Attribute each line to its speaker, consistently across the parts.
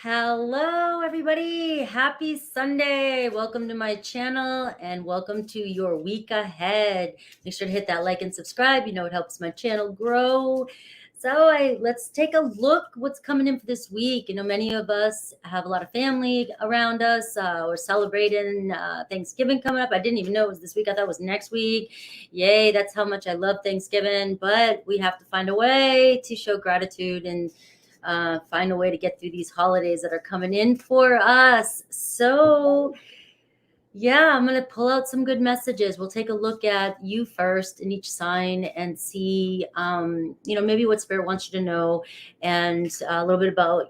Speaker 1: Hello, everybody. Happy Sunday. Welcome to my channel and welcome to your week ahead. Make sure to hit that like and subscribe. You know, it helps my channel grow. So let's take a look what's coming in for this week. You know, many of us have a lot of family around us. We're celebrating Thanksgiving coming up. I didn't even know it was this week. I thought it was next week. Yay, that's how much I love Thanksgiving. But we have to find a way to show gratitude and find a way to get through these holidays that are coming in for us. So yeah, I'm going to pull out some good messages. We'll take a look at you first in each sign and see, maybe what Spirit wants you to know and a little bit about,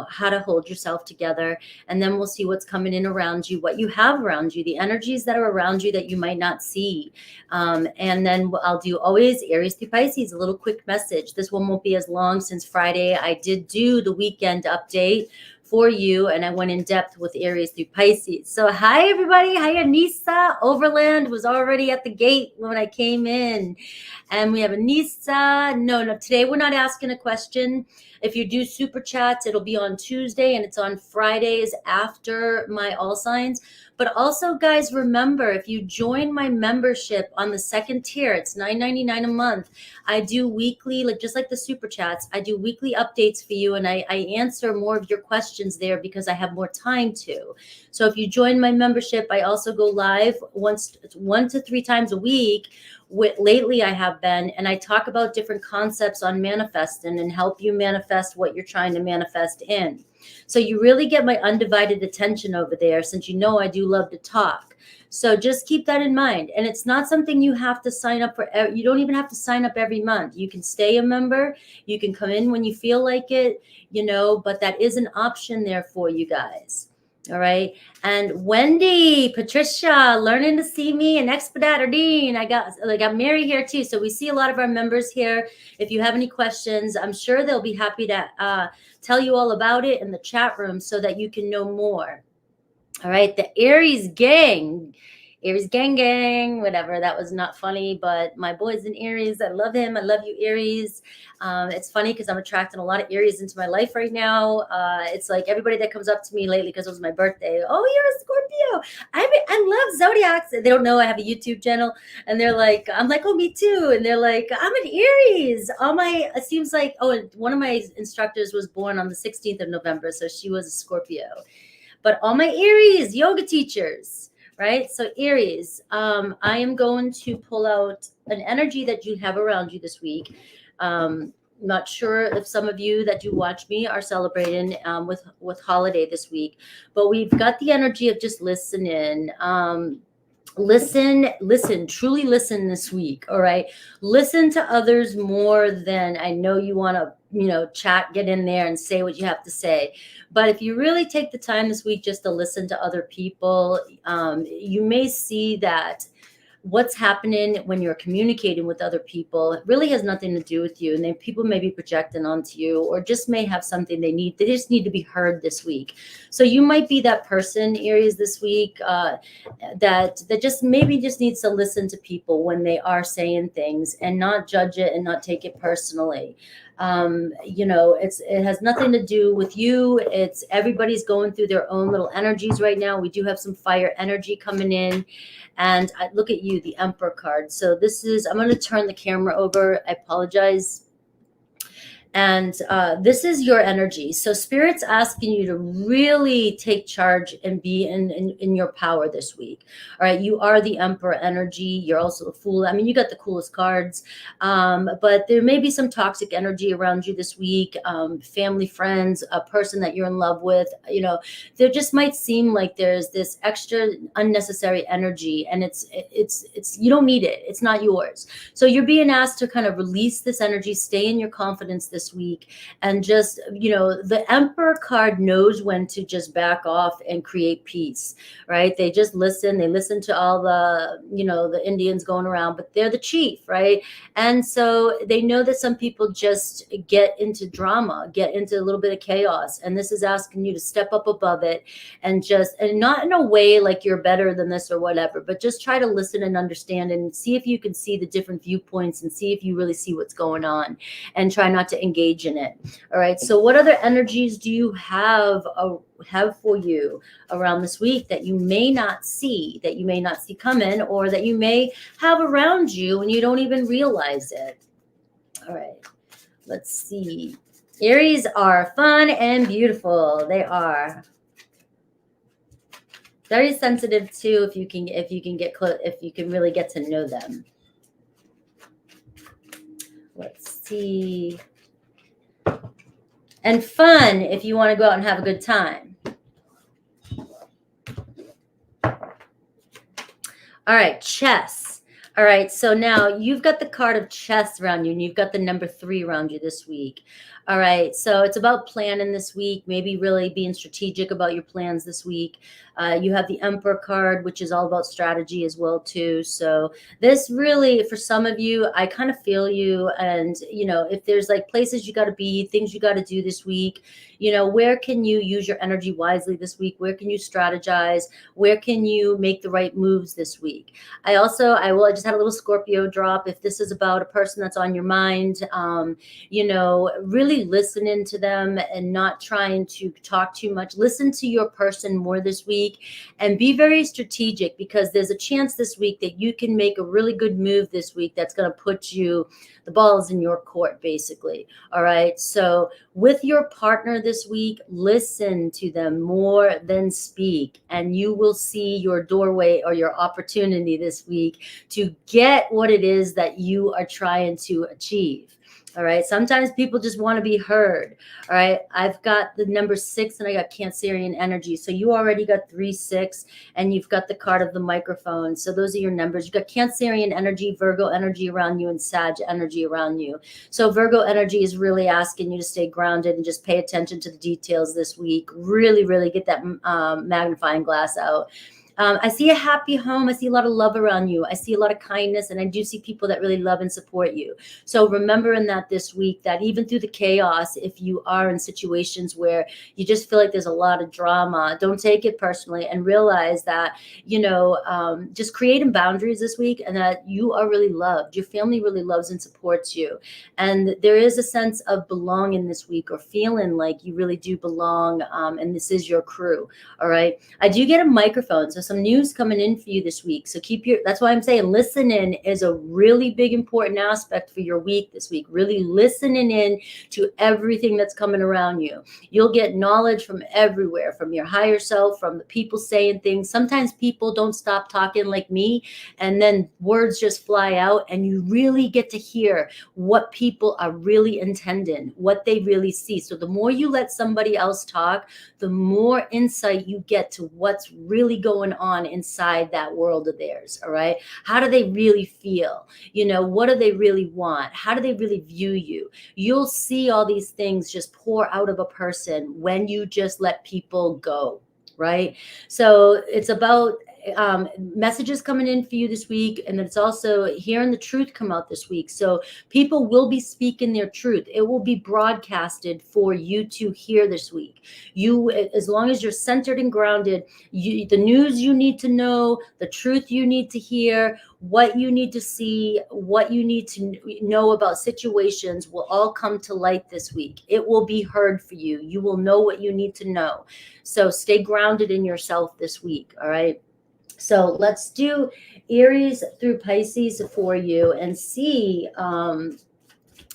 Speaker 1: how to hold yourself together. And then we'll see what's coming in around you, what you have around you, the energies that are around you that you might not see. And then I'll do always Aries through Pisces, a little quick message. This one won't be as long since Friday. I did do the weekend update for you, and I went in depth with Aries through Pisces. So hi everybody, hi Anissa. Overland was already at the gate when I came in, and we have Anissa. No, today we're not asking a question. If you do super chats, it'll be on Tuesday and it's on Fridays after my All Signs. But also, guys, remember, if you join my membership on the second tier, it's $9.99 a month. I do weekly, just like the super chats, I do weekly updates for you, and I answer more of your questions there because I have more time to. So if you join my membership, I also go live 1 to 3 times a week. Lately I have been, and I talk about different concepts on manifesting and help you manifest what you're trying to manifest in. So you really get my undivided attention over there, since you know I do love to talk. So just keep that in mind. And it's not something you have to sign up for. You don't even have to sign up every month. You can stay a member. You can come in when you feel like it, but that is an option there for you guys. All right. And Wendy, Patricia, learning to see me, and Expediter Dean. I got Mary here too. So we see a lot of our members here. If you have any questions, I'm sure they'll be happy to tell you all about it in the chat room so that you can know more. All right. The Aries gang, whatever. That was not funny, but my boy's in Aries. I love him. I love you, Aries. It's funny because I'm attracting a lot of Aries into my life right now. It's like everybody that comes up to me lately, because it was my birthday. Oh, you're a Scorpio. I love zodiacs. They don't know I have a YouTube channel, and they're like, I'm like, oh, me too. And they're like, I'm an Aries. It seems like, one of my instructors was born on the 16th of November, so she was a Scorpio. But all my Aries yoga teachers, right? So Aries, I am going to pull out an energy that you have around you this week. Not sure if some of you that do watch me are celebrating with holiday this week, but we've got the energy of just listening. Listen, truly listen this week. All right. Listen to others more than I know you want to, chat, get in there and say what you have to say. But if you really take the time this week just to listen to other people, you may see that what's happening when you're communicating with other people, it really has nothing to do with you. And then people may be projecting onto you, or just may have something they need. They just need to be heard this week. So you might be that person, Aries, this week that just needs to listen to people when they are saying things and not judge it and not take it personally. It has nothing to do with you. It's everybody's going through their own little energies right now. We do have some fire energy coming in, and I look at you, the Emperor card. So I'm going to turn the camera over. I apologize. And this is your energy. So Spirit's asking you to really take charge and be in your power this week. All right. You are the Emperor energy. You're also the Fool. I mean, you got the coolest cards. But there may be some toxic energy around you this week. Family, friends, a person that you're in love with. There just might seem like there's this extra unnecessary energy, and it's you don't need it. It's not yours. So you're being asked to kind of release this energy, stay in your confidence this week, and just, the Emperor card knows when to just back off and create peace, right? They just listen. They listen to all the, the Indians going around, but they're the chief, right? And so they know that some people just get into drama, get into a little bit of chaos. And this is asking you to step up above it and not in a way like you're better than this or whatever, but just try to listen and understand and see if you can see the different viewpoints and see if you really see what's going on, and try not to engage in it. All right. So what other energies do you have for you around this week that you may not see coming, or that you may have around you and you don't even realize it? All right. Let's see. Aries are fun and beautiful. They are very sensitive too, if you can get close, if you can really get to know them. Let's see. And fun if you want to go out and have a good time. All right, chess. All right, so now you've got the card of chess around you, and you've got the number 3 around you this week. All right, so it's about planning this week, maybe really being strategic about your plans this week. You have the Emperor card, which is all about strategy as well too. So this really, for some of you, I kind of feel you. And, you know, if there's like places you got to be, things you got to do this week, you know, where can you use your energy wisely this week? Where can you strategize? Where can you make the right moves this week? I just had a little Scorpio drop. If this is about a person that's on your mind, you know, really listening to them and not trying to talk too much. Listen to your person more this week and be very strategic, because there's a chance this week that you can make a really good move this week that's going to put you, the ball's in your court, basically. All right. So with your partner this week, listen to them more than speak, and you will see your doorway or your opportunity this week to get what it is that you are trying to achieve. All right. Sometimes people just want to be heard. All right. I've got the number 6 and I got Cancerian energy. So you already got 3, 6, and you've got the card of the microphone. So those are your numbers. You got Cancerian energy, Virgo energy around you, and Sag energy around you. So Virgo energy is really asking you to stay grounded and just pay attention to the details this week. Really, really get that magnifying glass out. I see a happy home. I see a lot of love around you. I see a lot of kindness, and I do see people that really love and support you. So remembering that this week, that even through the chaos, if you are in situations where you just feel like there's a lot of drama, don't take it personally, and realize that, you know, just creating boundaries this week, and that you are really loved. Your family really loves and supports you. And there is a sense of belonging this week, or feeling like you really do belong, and this is your crew. All right. I do get a microphone. So some news coming in for you this week. So that's why I'm saying listening is a really big, important aspect for your week this week. Really listening in to everything that's coming around you. You'll get knowledge from everywhere, from your higher self, from the people saying things. Sometimes people don't stop talking like me, and then words just fly out, and you really get to hear what people are really intending, what they really see. So the more you let somebody else talk, the more insight you get to what's really going on inside that world of theirs. All right. How do they really feel? You know, what do they really want? How do they really view you? You'll see all these things just pour out of a person when you just let people go. Right. So it's about messages coming in for you this week, and it's also hearing the truth come out this week. So people will be speaking their truth. It will be broadcasted for you to hear this week. You, as long as you're centered and grounded, the news you need to know, the truth you need to hear, what you need to see, what you need to know about situations will all come to light this week. It will be heard for you. You will know what you need to know. So stay grounded in yourself this week. All right. So let's do Aries through Pisces for you and see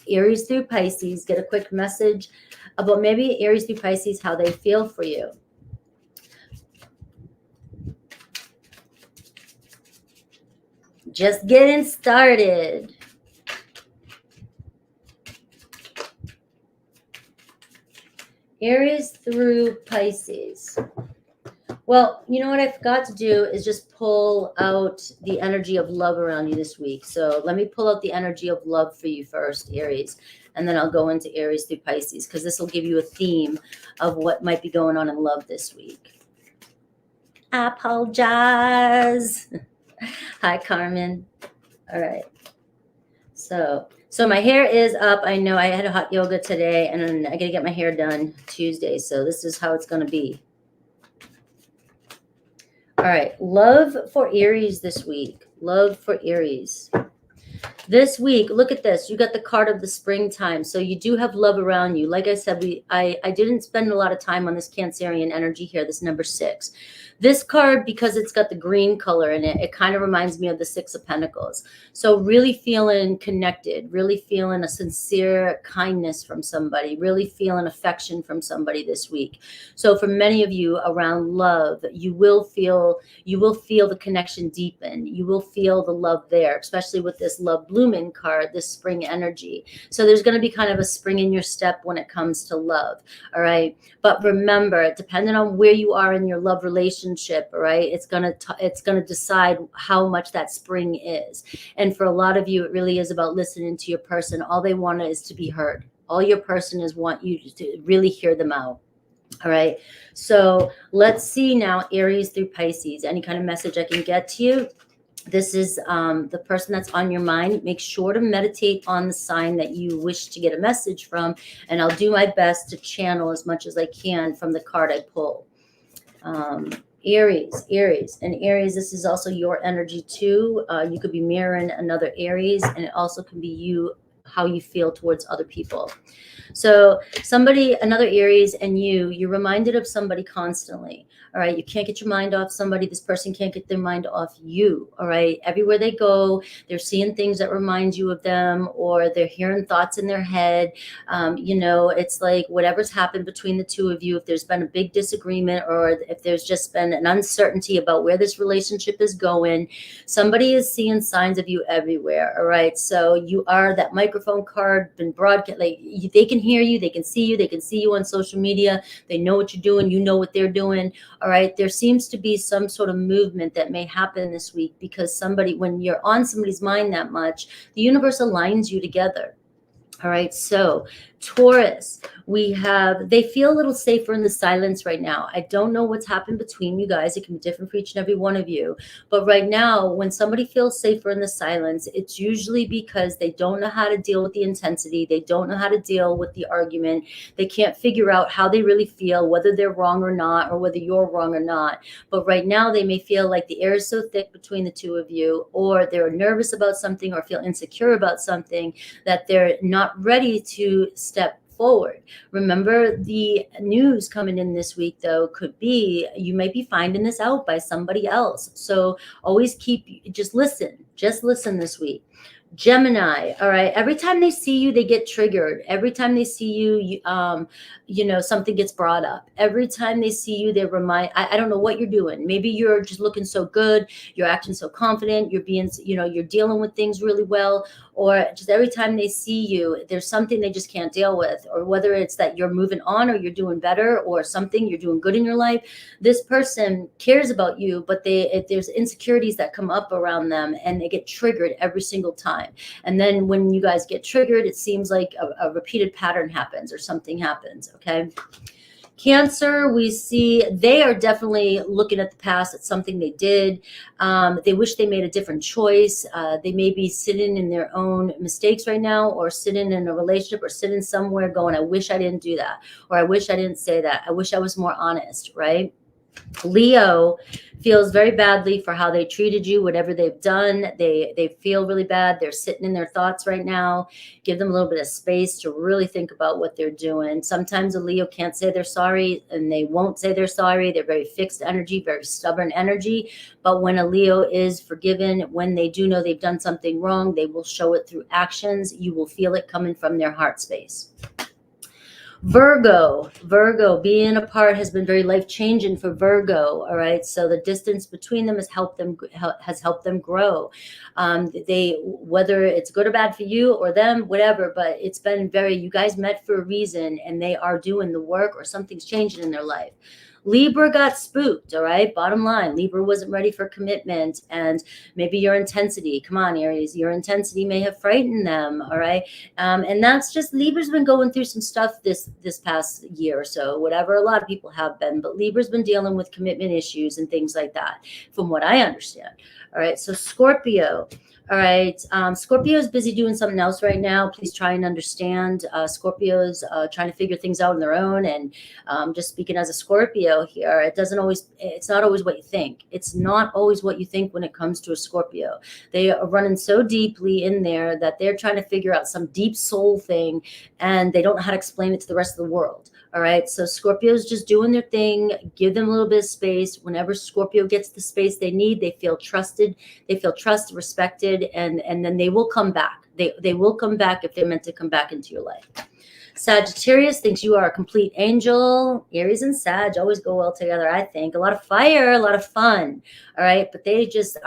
Speaker 1: Aries through Pisces. Get a quick message about maybe Aries through Pisces, how they feel for you. Just getting started. Aries through Pisces. Well, you know what I forgot to do is just pull out the energy of love around you this week. So let me pull out the energy of love for you first, Aries, and then I'll go into Aries through Pisces, because this will give you a theme of what might be going on in love this week. I apologize. Hi, Carmen. All right. So my hair is up. I know I had a hot yoga today, and I got to get my hair done Tuesday. So this is how it's going to be. All right, love for Aries this week. Love for Aries. This week, look at this. You got the card of the springtime. So you do have love around you. Like I said, I didn't spend a lot of time on this Cancerian energy here, this number 6. This card, because it's got the green color in it, it kind of reminds me of the 6 of Pentacles. So really feeling connected, really feeling a sincere kindness from somebody, really feeling affection from somebody this week. So for many of you around love, you will feel the connection deepen. You will feel the love there, especially with this love blooming card, this spring energy. So there's going to be kind of a spring in your step when it comes to love. All right. But remember, depending on where you are in your love relationship, all right, it's going to decide how much that spring is. And for a lot of you, it really is about listening to your person. All they want is to be heard. All your person is want you to really hear them out. All right. So let's see now, Aries through Pisces, any kind of message I can get to you. This is the person that's on your mind. Make sure to meditate on the sign that you wish to get a message from. And I'll do my best to channel as much as I can from the card I pull. Aries. And Aries, this is also your energy too. You could be mirroring another Aries, and it also can be you, how you feel towards other people. So somebody, another Aries, and you're reminded of somebody constantly. All right. You can't get your mind off somebody. This person can't get their mind off you. All right. Everywhere they go, they're seeing things that remind you of them, or they're hearing thoughts in their head. It's like whatever's happened between the two of you, if there's been a big disagreement, or if there's just been an uncertainty about where this relationship is going, somebody is seeing signs of you everywhere. All right. So you are that microphone card, been broadcast, like they can hear you, they can see you on social media. They know what you're doing. You know what they're doing. All right. There seems to be some sort of movement that may happen this week because when you're on somebody's mind that much, the universe aligns you together. All right. So Taurus, they feel a little safer in the silence right now. I don't know what's happened between you guys. It can be different for each and every one of you. But right now, when somebody feels safer in the silence, it's usually because they don't know how to deal with the intensity. They don't know how to deal with the argument. They can't figure out how they really feel, whether they're wrong or not, or whether you're wrong or not. But right now, they may feel like the air is so thick between the two of you, or they're nervous about something, or feel insecure about something, that they're not ready to step forward. Remember, the news coming in this week, though, could be you might be finding this out by somebody else. So always just listen this week. Gemini, all right. Every time they see you, they get triggered. Every time they see you, something gets brought up. Every time they see you, they remind, I don't know what you're doing. Maybe you're just looking so good. You're acting so confident. You're being, you're dealing with things really well. Or just every time they see you, there's something they just can't deal with. Or whether it's that you're moving on, or you're doing better, or something you're doing good in your life. This person cares about you, but there's insecurities that come up around them, and they get triggered every single time. And then when you guys get triggered, it seems like a repeated pattern happens, or something happens. Okay. Cancer, we see they are definitely looking at the past, at something they did. They wish they made a different choice. They may be sitting in their own mistakes right now, or sitting in a relationship, or sitting somewhere going, I wish I didn't do that, or I wish I didn't say that. I wish I was more honest, right? Leo feels very badly for how they treated you, whatever they've done. They feel really bad. They're sitting in their thoughts right now. Give them a little bit of space to really think about what they're doing. Sometimes a Leo can't say they're sorry, and they won't say they're sorry. They're very fixed energy, very stubborn energy. But when a Leo is forgiven, when they do know they've done something wrong, they will show it through actions. You will feel it coming from their heart space. Virgo, being apart has been very life-changing for Virgo. All right. So the distance between them has helped them grow. Whether it's good or bad for you or them, whatever, but it's been you guys met for a reason, and they are doing the work, or something's changing in their life. Libra got spooked. All right. Bottom line, Libra wasn't ready for commitment, and maybe your intensity. Come on, Aries, your intensity may have frightened them. All right. And that's just, Libra's been going through some stuff this past year or so, whatever. A lot of people have been, but Libra's been dealing with commitment issues and things like that, from what I understand. All right. So Scorpio, All right. Scorpio is busy doing something else right now. Please try and understand. Scorpio's trying to figure things out on their own. And just speaking as a Scorpio here, it's not always what you think. It's not always what you think when it comes to a Scorpio. They are running so deeply in there that they're trying to figure out some deep soul thing, and they don't know how to explain it to the rest of the world. All right. So Scorpio's just doing their thing. Give them a little bit of space. Whenever Scorpio gets the space they need, they feel trusted. They feel trusted, respected, and then they will come back. They will come back if they're meant to come back into your life. Sagittarius thinks you are a complete angel. Aries and Sag always go well together, I think. A lot of fire, a lot of fun. All right. But they just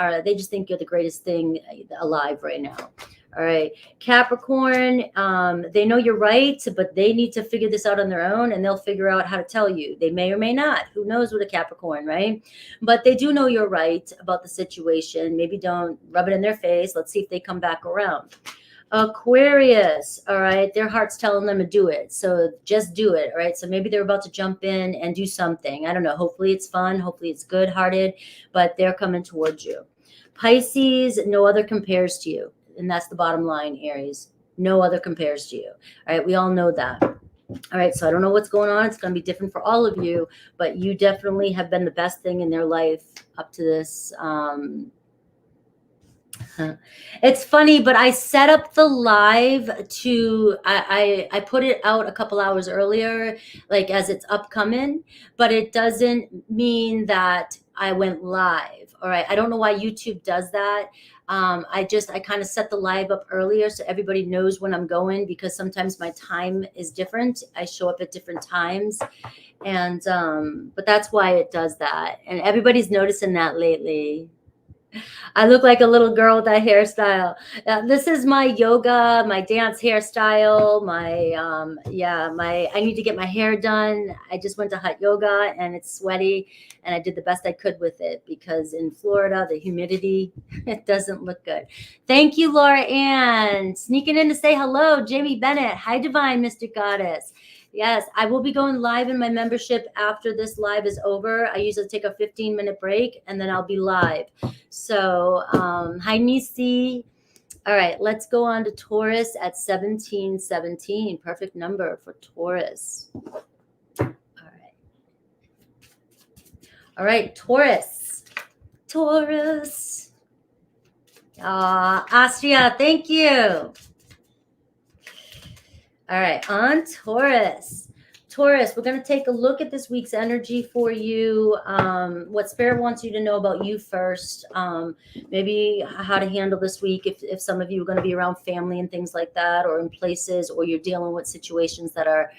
Speaker 1: think you're the greatest thing alive right now. All right. Capricorn, they know you're right, but they need to figure this out on their own, and they'll figure out how to tell you. They may or may not. Who knows with a Capricorn, right? But they do know you're right about the situation. Maybe don't rub it in their face. Let's see if they come back around. Aquarius, all right, their heart's telling them to do it. So just do it, all right? So maybe they're about to jump in and do something. I don't know. Hopefully it's fun. Hopefully it's good-hearted, but they're coming towards you. Pisces, no other compares to you. And that's the bottom line, Aries. No other compares to you. All right, we all know that. All right, so I don't know what's going on. It's going to be different for all of you, but you definitely have been the best thing in their life up to this. It's funny, but I set up the live to, I put it out a couple hours earlier, like as it's upcoming, but it doesn't mean that I went live. All right. I don't know why YouTube does that. I kind of set the live up earlier so everybody knows when I'm going, because sometimes my time is different. I show up at different times, and but that's why it does that. And everybody's noticing that lately. I look like a little girl with that hairstyle. This is my yoga, my dance hairstyle, I need to get my hair done. I just went to hot yoga and it's sweaty, and I did the best I could with it because in Florida, the humidity, it doesn't look good. Thank you, Laura Ann. Sneaking in to say hello, Jamie Bennett. Hi, Divine Mystic Goddess. Yes, I will be going live in my membership after this live is over. I usually take a 15-minute break and then I'll be live. So, hi, Nisi. All right, let's go on to Taurus at 1717. Perfect number for Taurus. All right, Taurus. Astria, thank you. All right, on Taurus. Taurus, we're going to take a look at this week's energy for you. What Spirit wants you to know about you first. Maybe how to handle this week if some of you are going to be around family and things like that, or in places, or you're dealing with situations that are,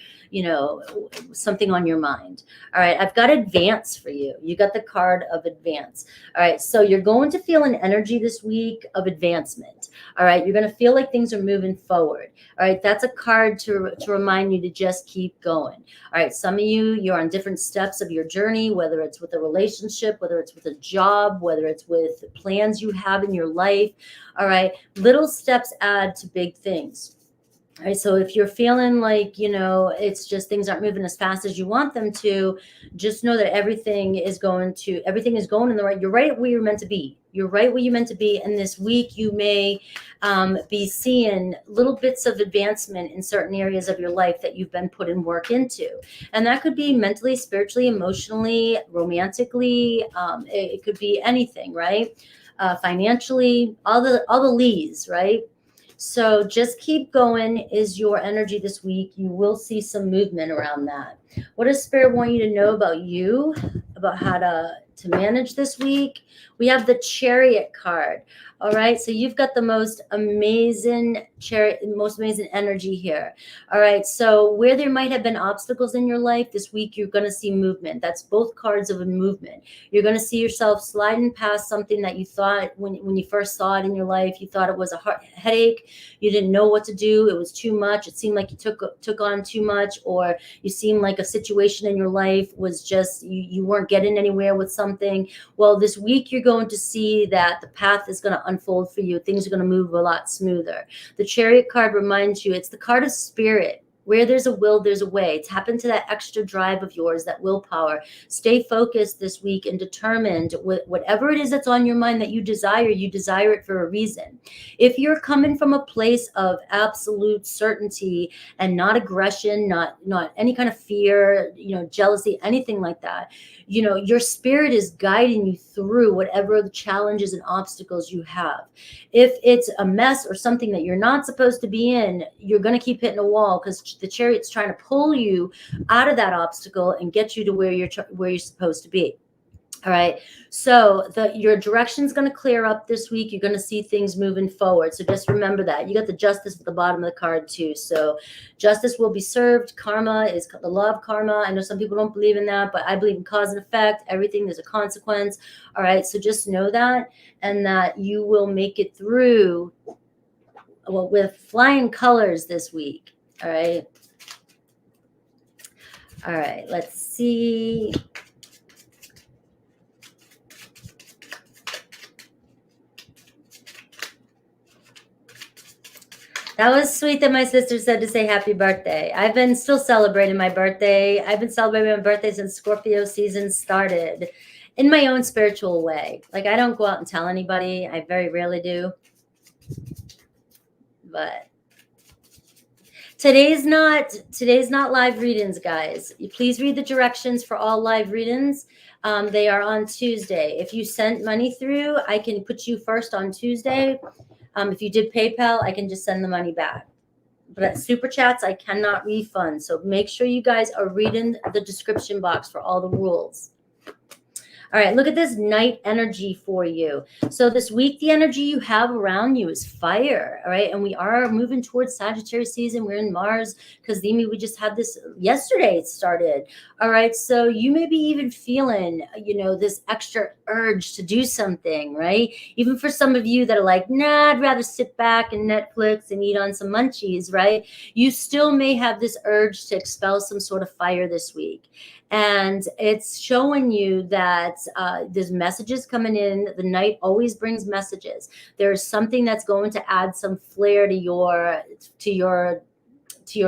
Speaker 1: something on your mind. All right, I've got advance for you. You got the card of advance. All right, so you're going to feel an energy this week of advancement. All right, you're going to feel like things are moving forward. All right, that's a card to remind you to just keep going. All right, some of you're on different steps of your journey, whether it's with a relationship, whether it's with a job, whether it's with plans you have in your life. All right, little steps add to big things. All right, so if you're feeling like, it's just things aren't moving as fast as you want them to, just know that everything is going in the right. You're right where you're meant to be. You're right where you're meant to be. And this week you may be seeing little bits of advancement in certain areas of your life that you've been putting work into. And that could be mentally, spiritually, emotionally, romantically. It could be anything, right? Financially, all the lees, right? So just keep going is your energy this week. You will see some movement around that. What does Spirit want you to know about you, about how to manage this week? We have the Chariot card. All right, so you've got the most amazing energy here. All right, so where there might have been obstacles in your life this week, you're going to see movement. That's both cards of a movement. You're going to see yourself sliding past something that you thought when you first saw it in your life, you thought it was a headache. You didn't know what to do. It was too much. It seemed like you took on too much, or you seemed like a situation in your life was just you weren't getting anywhere with something. Well, this week you're going to see that the path is going to unfold for you. Things are going to move a lot smoother. The Chariot card reminds you, it's the card of spirit. Where there's a will, there's a way. Tap into that extra drive of yours, that willpower. Stay focused this week and determined. Whatever it is that's on your mind that you desire it for a reason. If you're coming from a place of absolute certainty and not aggression, not any kind of fear, jealousy, anything like that, your spirit is guiding you through whatever the challenges and obstacles you have. If it's a mess or something that you're not supposed to be in, you're going to keep hitting a wall, because the chariot's trying to pull you out of that obstacle and get you to where you're supposed to be. All right. So your direction's going to clear up this week. You're going to see things moving forward. So just remember that. You got the justice at the bottom of the card too. So justice will be served. Karma is the law of karma. I know some people don't believe in that, but I believe in cause and effect. Everything, there's a consequence. All right. So just know that, and that you will make it through with flying colors this week. All right. All right. Let's see. That was sweet that my sister said to say happy birthday. I've been still celebrating my birthday. I've been celebrating my birthday since Scorpio season started, in my own spiritual way. Like, I don't go out and tell anybody. I very rarely do. But today's not live readings, guys. Please read the directions for all live readings. They are on Tuesday. If you sent money through, I can put you first on Tuesday. If you did PayPal, I can just send the money back. But at Super Chats, I cannot refund. So make sure you guys are reading the description box for all the rules. All right, look at this night energy for you. So this week, the energy you have around you is fire, all right? And we are moving towards Sagittarius season. We're in Mars, because we just had this yesterday, it started. All right, so you may be even feeling, this extra urge to do something, right? Even for some of you that are like, nah, I'd rather sit back and Netflix and eat on some munchies, right? You still may have this urge to expel some sort of fire this week. And it's showing you that there's messages coming in. The night always brings messages. There's something that's going to add some flair to your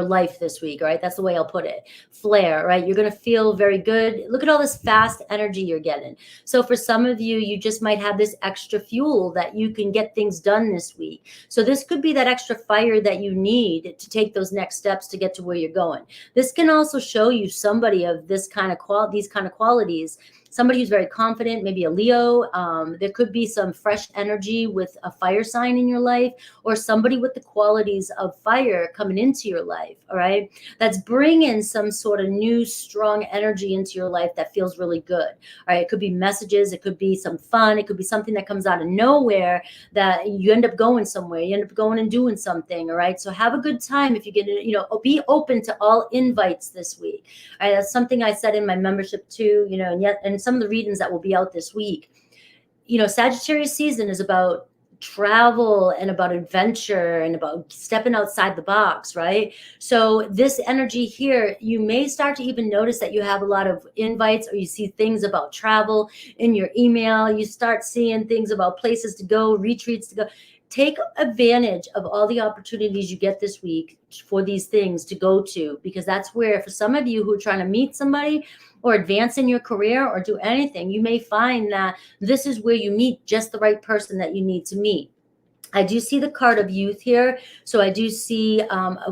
Speaker 1: life this week, right? That's the way I'll put it. Flair, right? You're going to feel very good. Look at all this fast energy you're getting. So for some of you, you just might have this extra fuel that you can get things done this week. So this could be that extra fire that you need to take those next steps to get to where you're going. This can also show you somebody of these kind of qualities. Somebody who's very confident, maybe a Leo. There could be some fresh energy with a fire sign in your life, or somebody with the qualities of fire coming into your life, all right? That's bringing some sort of new, strong energy into your life that feels really good, all right? It could be messages. It could be some fun. It could be something that comes out of nowhere that you end up going somewhere. You end up going and doing something, all right? So have a good time if you get, be open to all invites this week. All right, that's something I said in my membership too, and some of the readings that will be out this week. Sagittarius season is about travel and about adventure and about stepping outside the box, right? So this energy here, you may start to even notice that you have a lot of invites, or you see things about travel in your email. You start seeing things about places to go, retreats to go. Take advantage of all the opportunities you get this week for these things to go to, because that's where, for some of you who are trying to meet somebody or advance in your career or do anything, you may find that this is where you meet just the right person that you need to meet. I do see the card of youth here. So I do see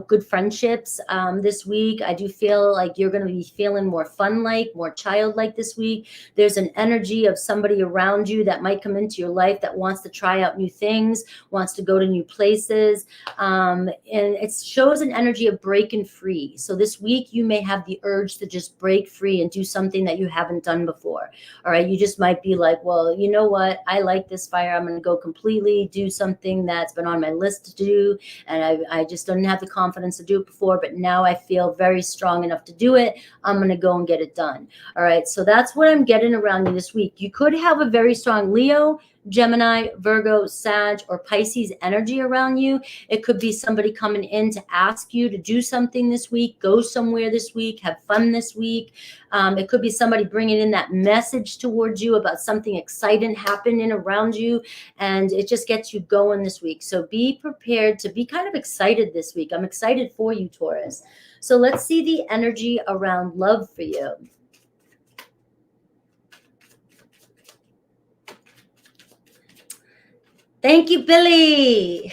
Speaker 1: good friendships this week. I do feel like you're going to be feeling more fun-like, more childlike this week. There's an energy of somebody around you that might come into your life that wants to try out new things, wants to go to new places. And it shows an energy of breaking free. So this week you may have the urge to just break free and do something that you haven't done before. All right. You just might be like, well, you know what? I like this fire. I'm going to go completely do something that's been on my list to do, and I just don't have the confidence to do it before, but now I feel very strong enough to do it. I'm going to go and get it done. All right, so that's what I'm getting around you this week. You could have a very strong Leo, Gemini, Virgo, Sag, or Pisces energy around you. It could be somebody coming in to ask you to do something this week, go somewhere this week, have fun this week. It could be somebody bringing in that message towards you about something exciting happening around you, and it just gets you going this week. So be prepared to be kind of excited this week. I'm excited for you, Taurus. So let's see the energy around love for you. Thank you, Billy.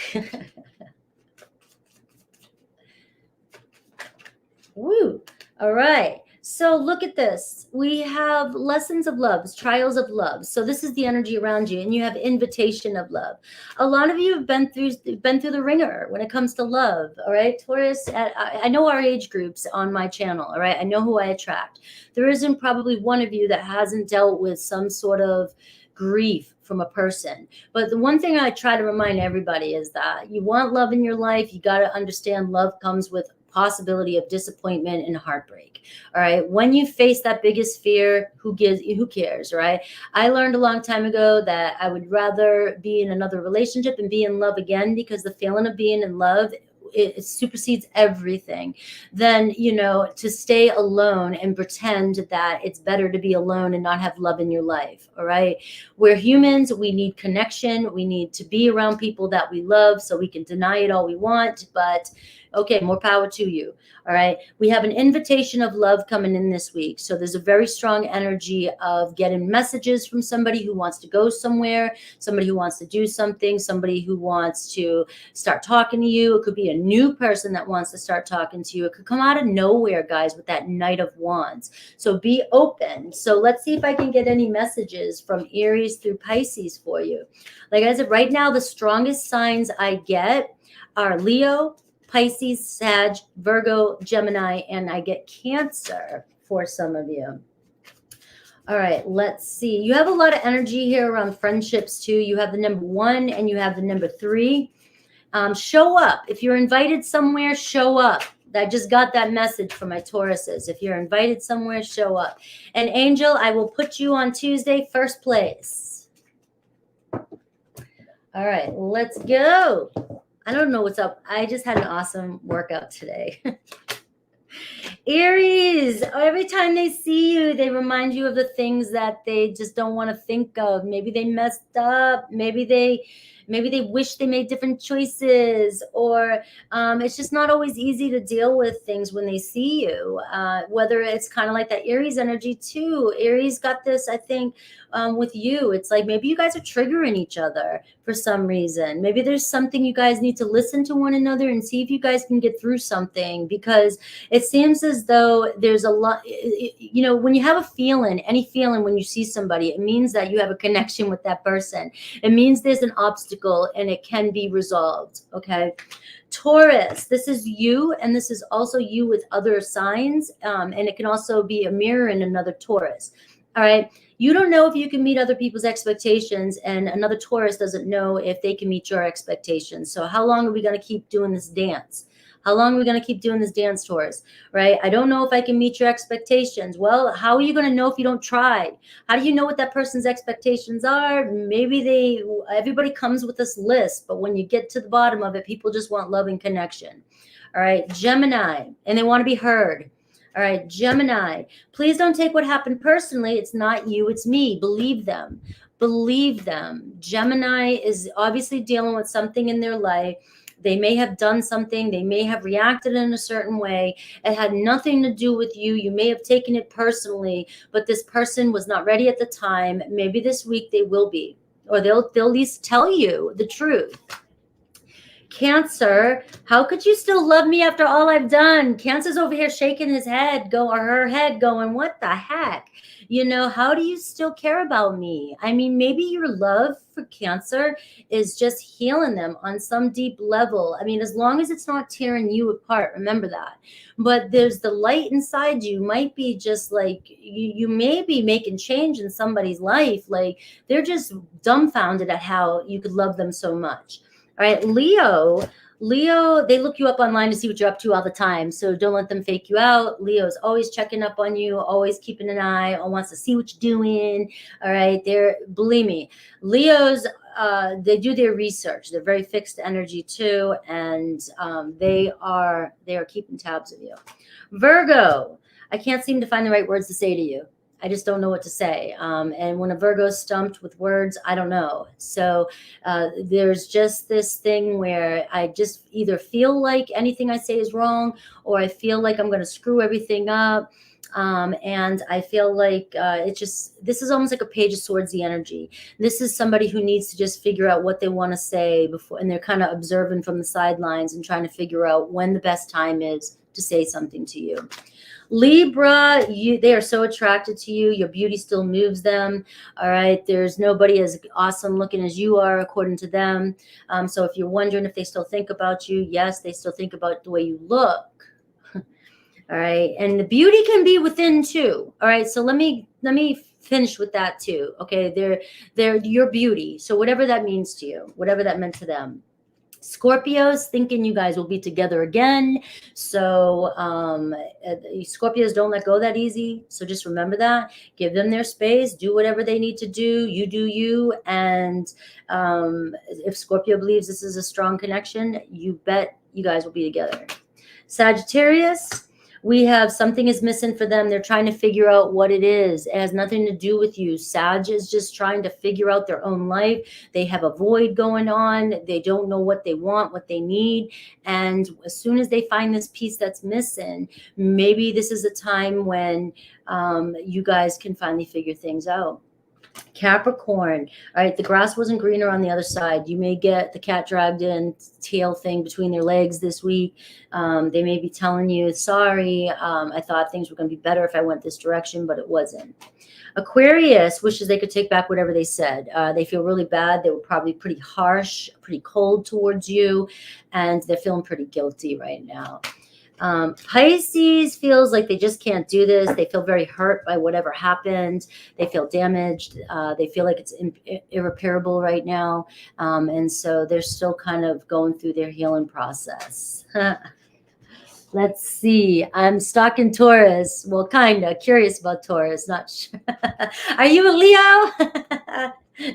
Speaker 1: Woo. All right. So look at this. We have lessons of love, trials of love. So this is the energy around you, and you have invitation of love. A lot of you have been through the ringer when it comes to love. All right, Taurus. I know our age groups on my channel. All right, I know who I attract. There isn't probably one of you that hasn't dealt with some sort of grief from a person. But the one thing I try to remind everybody is that you want love in your life. You got to understand love comes with possibility of disappointment and heartbreak. All right. When you face that biggest fear, who cares? Right. I learned a long time ago that I would rather be in another relationship and be in love again, because the feeling of being in love, it supersedes everything, than, to stay alone and pretend that it's better to be alone and not have love in your life. All right. We're humans. We need connection. We need to be around people that we love, so we can deny it all we want. But okay, more power to you. All right. We have an invitation of love coming in this week. So there's a very strong energy of getting messages from somebody who wants to go somewhere, somebody who wants to do something, somebody who wants to start talking to you. It could be a new person that wants to start talking to you. It could come out of nowhere, guys, with that Knight of Wands. So be open. So let's see if I can get any messages from Aries through Pisces for you. Like I said, right now, the strongest signs I get are Leo, Pisces, Sag, Virgo, Gemini, and I get Cancer for some of you. All right, let's see. You have a lot of energy here around friendships too. You have the number 1 and you have the number 3. Show up. If you're invited somewhere, show up. I just got that message from my Tauruses. If you're invited somewhere, show up. And Angel, I will put you on Tuesday, first place. All right, let's go. I don't know what's up. I just had an awesome workout today. Aries, every time they see you, they remind you of the things that they just don't want to think of. Maybe they messed up. Maybe they wish they made different choices, or it's just not always easy to deal with things when they see you, whether it's kind of like that Aries energy too. Aries got this, I think, with you. It's like maybe you guys are triggering each other for some reason. Maybe there's something you guys need to listen to one another and see if you guys can get through something, because it seems as though there's a lot, when you have a feeling, any feeling when you see somebody, it means that you have a connection with that person. It means there's an obstacle and it can be resolved. Okay. Taurus, this is you, and this is also you with other signs, and it can also be a mirror in another Taurus. All right. You don't know if you can meet other people's expectations, and another Taurus doesn't know if they can meet your expectations. So how long are we going to keep doing this dance? How long are we going to keep doing this dance, Taurus? Right? I don't know if I can meet your expectations. Well, how are you going to know if you don't try? How do you know what that person's expectations are? Maybe everybody comes with this list, but when you get to the bottom of it, people just want love and connection. All right, Gemini, and they want to be heard. All right, Gemini, please don't take what happened personally. It's not you, it's me. Believe them. Believe them. Gemini is obviously dealing with something in their life. They may have done something. They may have reacted in a certain way. It had nothing to do with you. You may have taken it personally, but this person was not ready at the time. Maybe this week they will be, or they'll at least tell you the truth. Cancer, how could you still love me after all I've done? Cancer's over here shaking his head, or her head going, what the heck? How do you still care about me? I mean, maybe your love for Cancer is just healing them on some deep level. I mean, as long as it's not tearing you apart, remember that. But there's the light inside you might be just like, you may be making change in somebody's life. Like they're just dumbfounded at how you could love them so much. All right, Leo, Leo, they look you up online to see what you're up to all the time. So don't let them fake you out. Leo's always checking up on you, always keeping an eye, wants to see what you're doing. All right. Believe me, Leo's, they do their research. They're very fixed energy too. And they are keeping tabs of you. Virgo, I can't seem to find the right words to say to you. I just don't know what to say. And when a Virgo's stumped with words, I don't know. So there's just this thing where I just either feel like anything I say is wrong, or I feel like I'm going to screw everything up. And I feel like this is almost like a Page of Swords, the energy. This is somebody who needs to just figure out what they want to say before, and they're kind of observing from the sidelines and trying to figure out when the best time is to say something to you. Libra, they are so attracted to you. Your beauty still moves them. All right. There's nobody as awesome looking as you are, according to them. So if you're wondering if they still think about you, yes, they still think about the way you look. All right. And the beauty can be within too. All right. So let me finish with that too. Okay. They're your beauty. So whatever that means to you, whatever that meant to them. Scorpios, thinking you guys will be together again. So Scorpios don't let go that easy. So just remember that. Give them their space. Do whatever they need to do. You do you. And if Scorpio believes this is a strong connection, you bet you guys will be together. Sagittarius, we have something is missing for them. They're trying to figure out what it is. It has nothing to do with you. Sag is just trying to figure out their own life. They have a void going on. They don't know what they want, what they need. And as soon as they find this piece that's missing, maybe this is a time when you guys can finally figure things out. Capricorn, all right, the grass wasn't greener on the other side. You may get the cat dragged in, tail thing between their legs this week. They may be telling you, sorry, I thought things were going to be better if I went this direction, but it wasn't. Aquarius wishes they could take back whatever they said. They feel really bad. They were probably pretty harsh, pretty cold towards you, and they're feeling pretty guilty right now. Pisces feels like they just can't do this. They feel very hurt by whatever happened. They feel damaged. They feel like it's irreparable right now. And so they're still kind of going through their healing process. Let's see. I'm stalking Taurus. Well, kind of curious about Taurus. Not sure. Are you a Leo?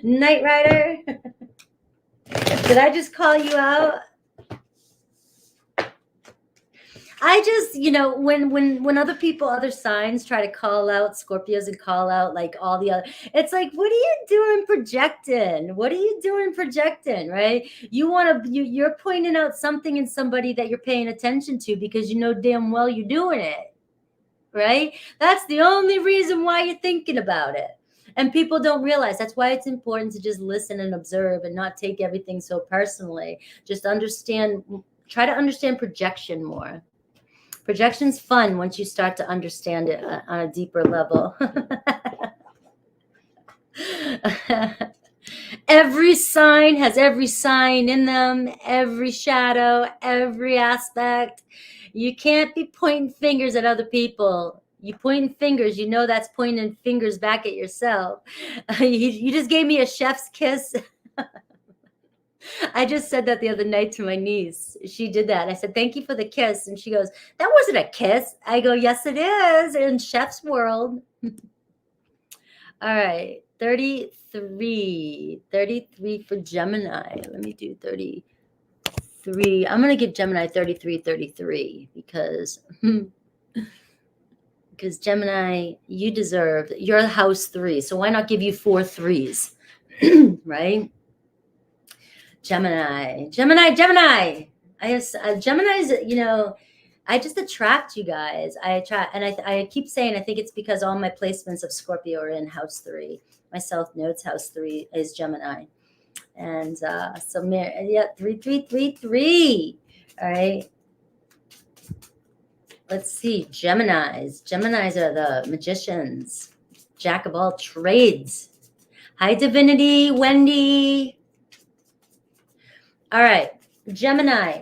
Speaker 1: Knight Rider? Did I just call you out? I just, when other people, other signs try to call out Scorpios and call out like all the other, it's like, what are you doing projecting? What are you doing projecting, right? You're pointing out something in somebody that you're paying attention to because you know damn well you're doing it, right? That's the only reason why you're thinking about it. And people don't realize that's why it's important to just listen and observe and not take everything so personally. Just try to understand projection more. Projection's fun once you start to understand it on a deeper level. Every sign has every sign in them, every shadow, every aspect. You can't be pointing fingers at other people. You pointing fingers, that's pointing fingers back at yourself. You just gave me a chef's kiss. I just said that the other night to my niece. She did that. I said, thank you for the kiss. And she goes, that wasn't a kiss. I go, yes, it is in chef's world. All right. 33 for Gemini. Let me do 33. I'm going to give Gemini 33 because Gemini, you're house 3. So why not give you 4 3s? Right? Gemini. I have Geminis, I just attract you guys. I keep saying, I think it's because all my placements of Scorpio are in house 3. My South Node's house 3 is Gemini. And so 3333. All right. Let's see. Geminis are the magicians. Jack of all trades. Hi, Divinity, Wendy. All right, Gemini,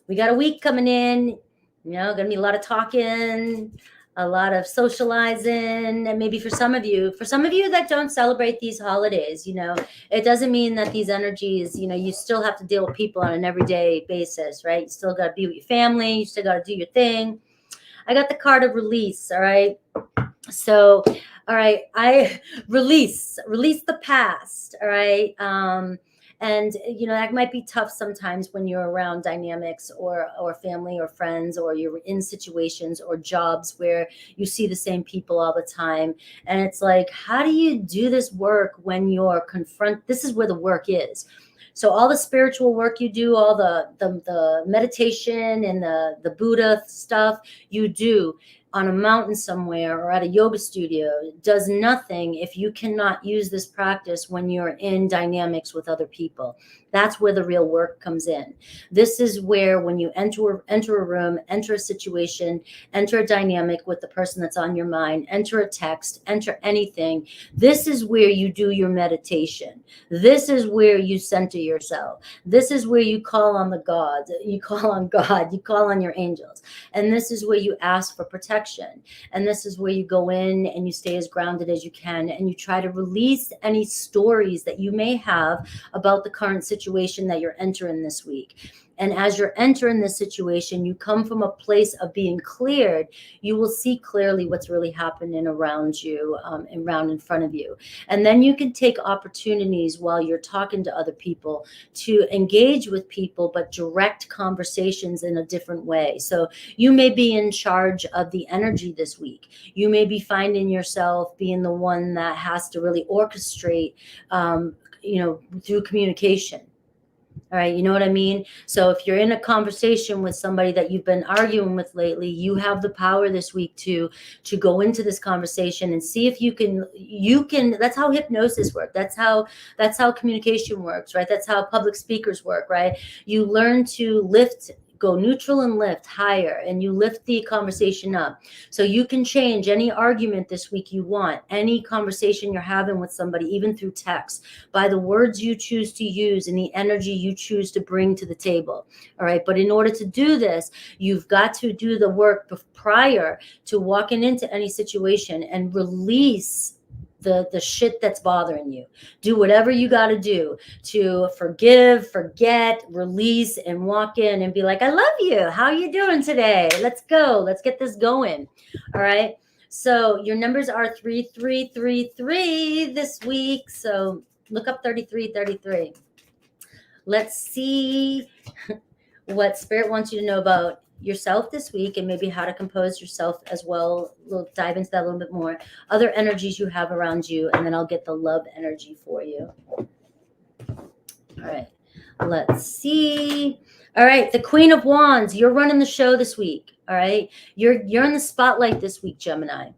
Speaker 1: we got a week coming in, going to be a lot of talking, a lot of socializing, and maybe for some of you that don't celebrate these holidays, it doesn't mean that these energies, you still have to deal with people on an everyday basis, right? You still got to be with your family. You still got to do your thing. I got the card of release. All right. So, all right, I release the past. All right. And that might be tough sometimes when you're around dynamics or family or friends, or you're in situations or jobs where you see the same people all the time. And it's like, how do you do this work when you're this is where the work is. So all the spiritual work you do, all the meditation and the Buddha stuff you do on a mountain somewhere or at a yoga studio does nothing if you cannot use this practice when you're in dynamics with other people. That's where the real work comes in. This is where, when you enter a room, enter a situation, enter a dynamic with the person that's on your mind, enter a text, enter anything, this is where you do your meditation. This is where you center yourself. This is where you call on the gods. You call on God. You call on your angels. And this is where you ask for protection. And this is where you go in and you stay as grounded as you can, and you try to release any stories that you may have about the current situation that you're entering this week. And as you're entering this situation, you come from a place of being cleared. You will see clearly what's really happening around you, and around in front of you. And then you can take opportunities while you're talking to other people to engage with people, but direct conversations in a different way. So you may be in charge of the energy this week. You may be finding yourself being the one that has to really orchestrate, through communication. All right. You know what I mean? So if you're in a conversation with somebody that you've been arguing with lately, you have the power this week to go into this conversation and see if you can, that's how hypnosis works. That's how communication works, right? That's how public speakers work, right? You learn to go neutral and lift higher, and you lift the conversation up. So you can change any argument this week you want, any conversation you're having with somebody, even through text, by the words you choose to use and the energy you choose to bring to the table. All right. But in order to do this, you've got to do the work prior to walking into any situation and release the shit that's bothering you. Do whatever you got to do to forgive, forget, release, and walk in and be like, I love you. How are you doing today? Let's go. Let's get this going. All right. So your numbers are 3333 this week. So look up 3333. Let's see what Spirit wants you to know about yourself this week, and maybe how to compose yourself as well. We'll dive into that a little bit more. Other energies you have around you, and then I'll get the love energy for you. All right, let's see. All right, the Queen of Wands, you're running the show this week. All right, you're in the spotlight this week, Gemini.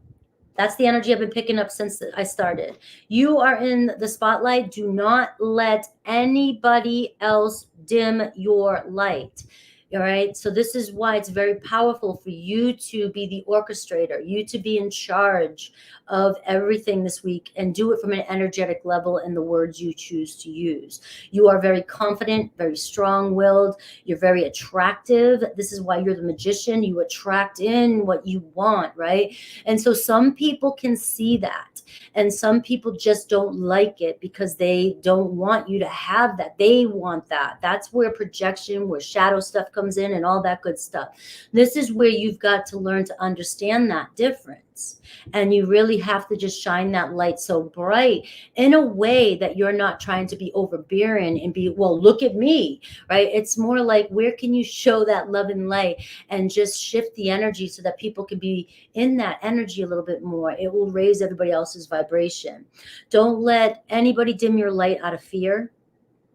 Speaker 1: That's the energy I've been picking up since I started. You are in the spotlight. Do not let anybody else dim your light. All right. So this is why it's very powerful for you to be the orchestrator, you to be in charge of everything this week, and do it from an energetic level and the words you choose to use. You are very confident, very strong-willed. You're very attractive. This is why you're the magician. You attract in what you want, right? And so some people can see that, and some people just don't like it because they don't want you to have that. They want that. That's where projection, where shadow stuff comes in, and all that good stuff. This is where you've got to learn to understand that difference. And you really have to just shine that light so bright in a way that you're not trying to be overbearing and be, well, look at me, right? It's more like, where can you show that love and light and just shift the energy so that people can be in that energy a little bit more. It will raise everybody else's vibration. Don't let anybody dim your light out of fear.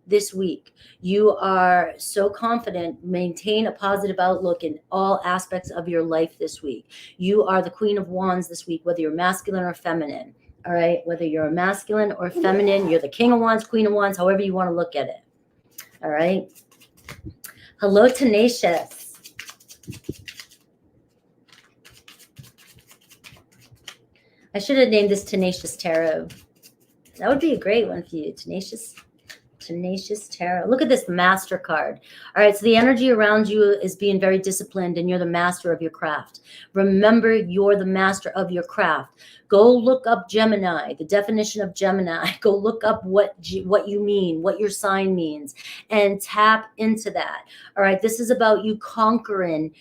Speaker 1: This week, you are so confident. Maintain a positive outlook in all aspects of your life this week. You are the Queen of Wands this week, whether you're masculine or feminine. All right, whether you're a masculine or feminine, you're the King of Wands, Queen of Wands, however you want to look at it. All right. Hello, Tenacious. I should have named this Tenacious Tarot. That would be a great one for you, Tenacious Tenacious Tarot. Look at this master card. All right, so the energy around you is being very disciplined, and you're the master of your craft. Remember, you're the master of your craft. Go look up Gemini, the definition of Gemini. Go look up what you mean, what your sign means, and tap into that. All right, this is about you conquering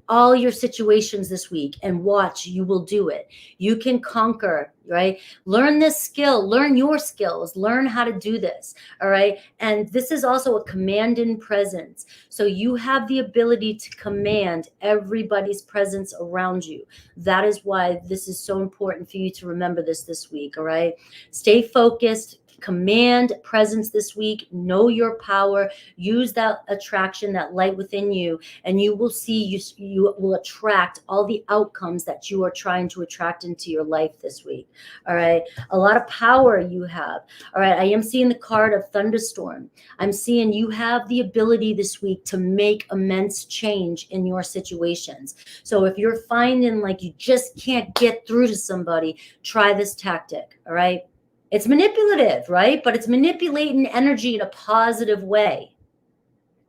Speaker 1: all your situations this week, and watch, you will do it. You can conquer, right? Learn this skill, learn your skills, learn how to do this. All right. And this is also a command in presence. So you have the ability to command everybody's presence around you. That is why this is so important for you to remember this week. All right. Stay focused. Command presence this week. Know your power. Use that attraction, that light within you, and you will see you will attract all the outcomes that you are trying to attract into your life this week. All right. A lot of power you have. All right. I am seeing the card of thunderstorm. I'm seeing you have the ability this week to make immense change in your situations. So if you're finding like you just can't get through to somebody, try this tactic. All right. It's manipulative, right? But it's manipulating energy in a positive way.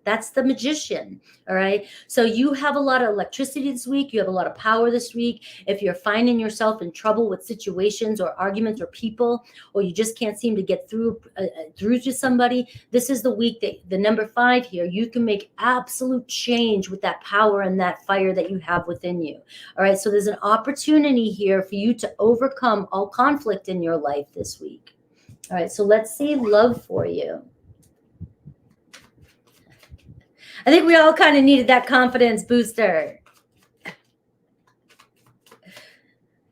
Speaker 1: That's the magician, all right? So you have a lot of electricity this week. You have a lot of power this week. If you're finding yourself in trouble with situations or arguments or people, or you just can't seem to get through to somebody, this is the week that the number 5 here, you can make absolute change with that power and that fire that you have within you, all right? So there's an opportunity here for you to overcome all conflict in your life this week. All right, so let's see love for you. I think we all kind of needed that confidence booster.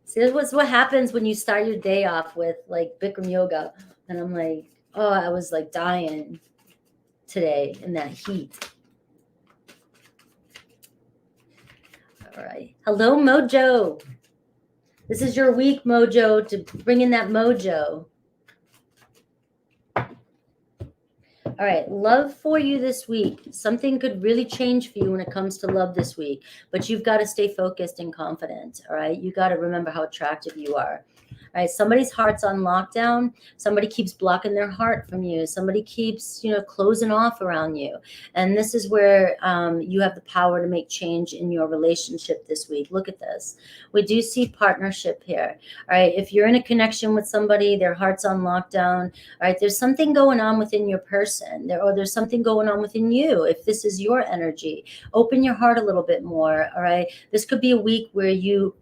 Speaker 1: See, that's what happens when you start your day off with like Bikram yoga. And I'm like, oh, I was like dying today in that heat. All right. Hello, Mojo. This is your week, Mojo, to bring in that mojo. All right, love for you this week. Something could really change for you when it comes to love this week, but you've got to stay focused and confident, all right? You got to remember how attractive you are. All right, somebody's heart's on lockdown. Somebody keeps blocking their heart from you. Somebody keeps, closing off around you. And this is where you have the power to make change in your relationship this week. Look at this. We do see partnership here. All right, if you're in a connection with somebody, their heart's on lockdown. All right, there's something going on within your person, or there's something going on within you. If this is your energy, open your heart a little bit more. All right, this could be a week where you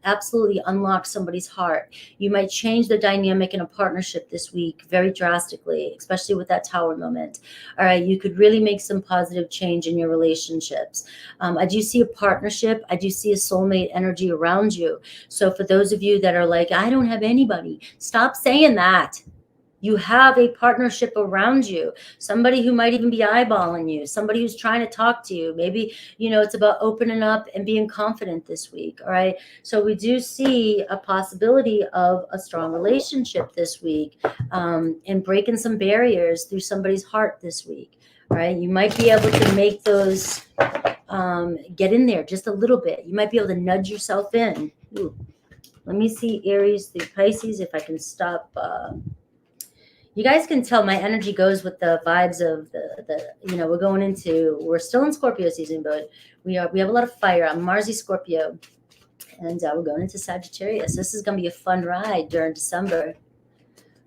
Speaker 1: absolutely unlock somebody's heart. You might change the dynamic in a partnership this week very drastically, especially with that Tower moment. All right, you could really make some positive change in your relationships. I do see a partnership. I do see a soulmate energy around you. So for those of you that are like, I don't have anybody, stop saying that. You have a partnership around you, somebody who might even be eyeballing you, somebody who's trying to talk to you. Maybe, it's about opening up and being confident this week. All right. So we do see a possibility of a strong relationship this week, and breaking some barriers through somebody's heart this week. All right. You might be able to make those, get in there just a little bit. You might be able to nudge yourself in. Ooh. Let me see Aries through Pisces if I can stop. You guys can tell my energy goes with the vibes of we're still in Scorpio season, but we have a lot of fire. I'm Marsy Scorpio, and we're going into Sagittarius. This is going to be a fun ride during December.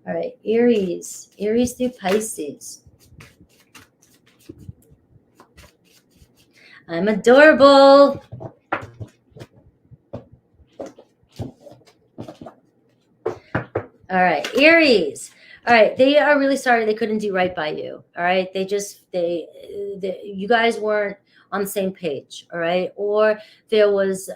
Speaker 1: All right, Aries through Pisces. I'm adorable. All right, Aries. All right, they are really sorry they couldn't do right by you. All right, you guys weren't on the same page. All right, or there was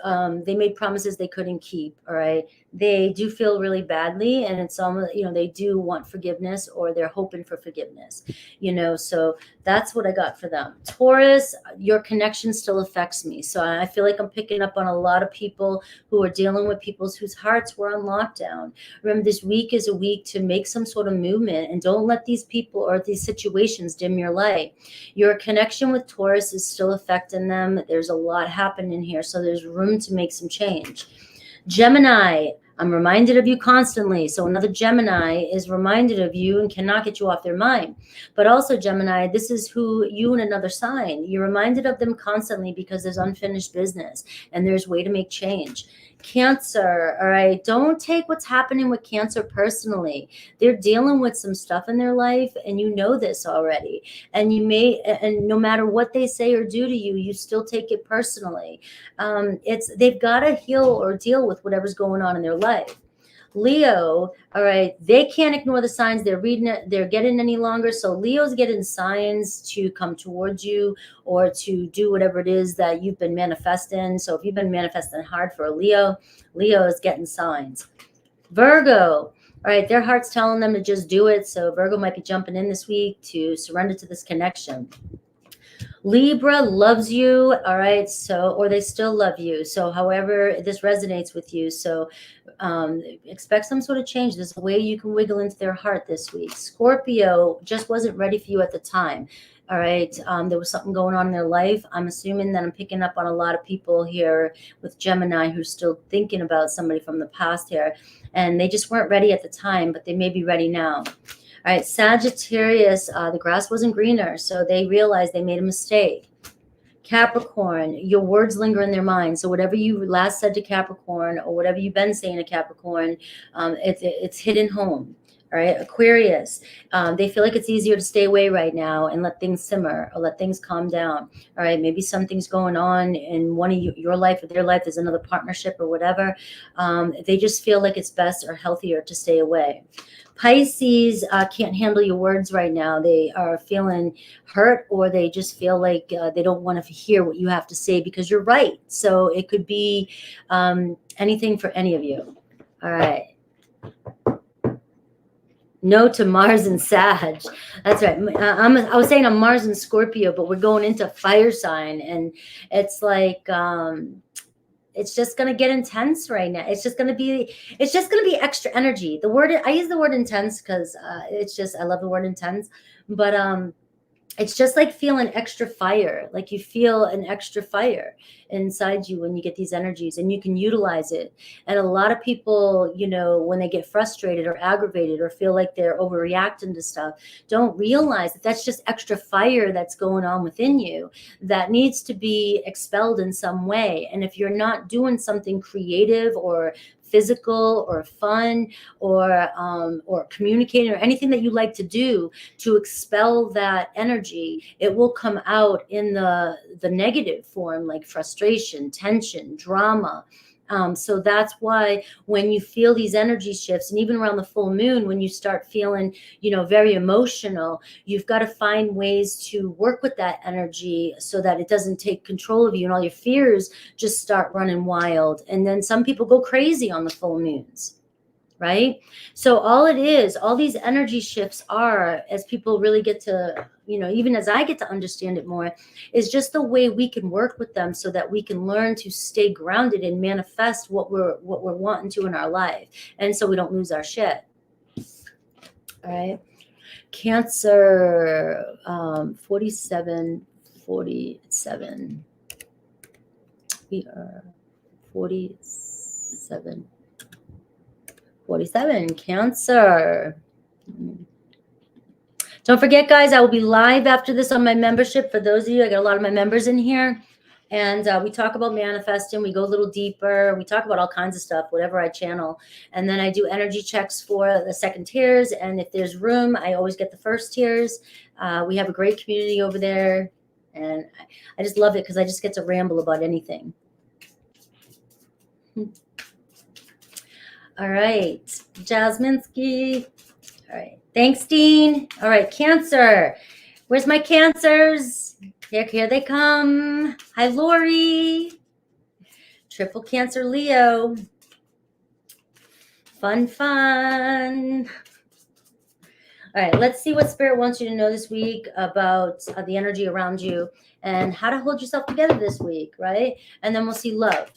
Speaker 1: they made promises they couldn't keep. All right, they do feel really badly, and it's almost they do want forgiveness, or they're hoping for forgiveness. So that's what I got for them. Taurus, your connection still affects me. So I feel like I'm picking up on a lot of people who are dealing with people whose hearts were on lockdown. Remember, this week is a week to make some sort of movement, and don't let these people or these situations dim your light. Your connection with Taurus is still affecting them. There's a lot happening here, so there's room to make some change. Gemini, I'm reminded of you constantly. So another Gemini is reminded of you and cannot get you off their mind. But also, Gemini, this is who you and another sign. You're reminded of them constantly because there's unfinished business and there's way to make change. Cancer, all right, don't take what's happening with Cancer personally. They're dealing with some stuff in their life, and you know this already. And no matter what they say or do to you, you still take it personally. They've got to heal or deal with whatever's going on in their life. Leo, all right, they can't ignore the signs they're reading, they're getting any longer. So Leo's getting signs to come towards you or to do whatever it is that you've been manifesting. So if you've been manifesting hard for a Leo, Leo is getting signs. Virgo, all right, their heart's telling them to just do it. So Virgo might be jumping in this week to surrender to this connection. Libra loves you, all right, so, or they still love you. So however this resonates with you, so expect some sort of change. There's a way you can wiggle into their heart this week. Scorpio just wasn't ready for you at the time. All right, there was something going on in their life. I'm assuming that I'm picking up on a lot of people here with Gemini who's still thinking about somebody from the past here, and they just weren't ready at the time, but they may be ready now. All right, Sagittarius, the grass wasn't greener, so they realized they made a mistake. Capricorn, your words linger in their mind. So whatever you last said to Capricorn or whatever you've been saying to Capricorn, it's hidden home. All right, Aquarius, they feel like it's easier to stay away right now and let things simmer or let things calm down. All right, maybe something's going on in one of your life or their life. There's another partnership or whatever. They just feel like it's best or healthier to stay away. Pisces can't handle your words right now. They are feeling hurt, or they just feel like they don't want to hear what you have to say because you're right. So it could be anything for any of you. All right. No to Mars and Sag. That's right. I was saying I'm Mars and Scorpio, but we're going into fire sign, and it's like it's just going to get intense right now. It's just going to be extra energy. I use the word intense because I love the word intense, but it's just like feeling extra fire. Like you feel an extra fire inside you when you get these energies, and you can utilize it. And a lot of people, when they get frustrated or aggravated or feel like they're overreacting to stuff, don't realize that that's just extra fire that's going on within you that needs to be expelled in some way. And if you're not doing something creative or physical or fun or communicating or anything that you like to do to expel that energy, it will come out in the negative form, like frustration, tension, drama. So that's why when you feel these energy shifts, and even around the full moon, when you start feeling, very emotional, you've got to find ways to work with that energy so that it doesn't take control of you and all your fears just start running wild. And then some people go crazy on the full moons. Right? So all these energy shifts are, as people really get to, even as I get to understand it more, is just the way we can work with them so that we can learn to stay grounded and manifest what we're wanting to in our life. And so we don't lose our shit. All right. Cancer, 47. We are 47. 47, Cancer. Don't forget, guys, I will be live after this on my membership. For those of you, I got a lot of my members in here. And we talk about manifesting. We go a little deeper. We talk about all kinds of stuff, whatever I channel. And then I do energy checks for the second tiers. And if there's room, I always get the first tiers. We have a great community over there. And I just love it because I just get to ramble about anything. All right, Jasminsky. All right, thanks, Dean. All right, Cancer. Where's my Cancers? Here they come. Hi, Lori. Triple Cancer Leo. Fun. All right, let's see what Spirit wants you to know this week about the energy around you and how to hold yourself together this week, right? And then we'll see love.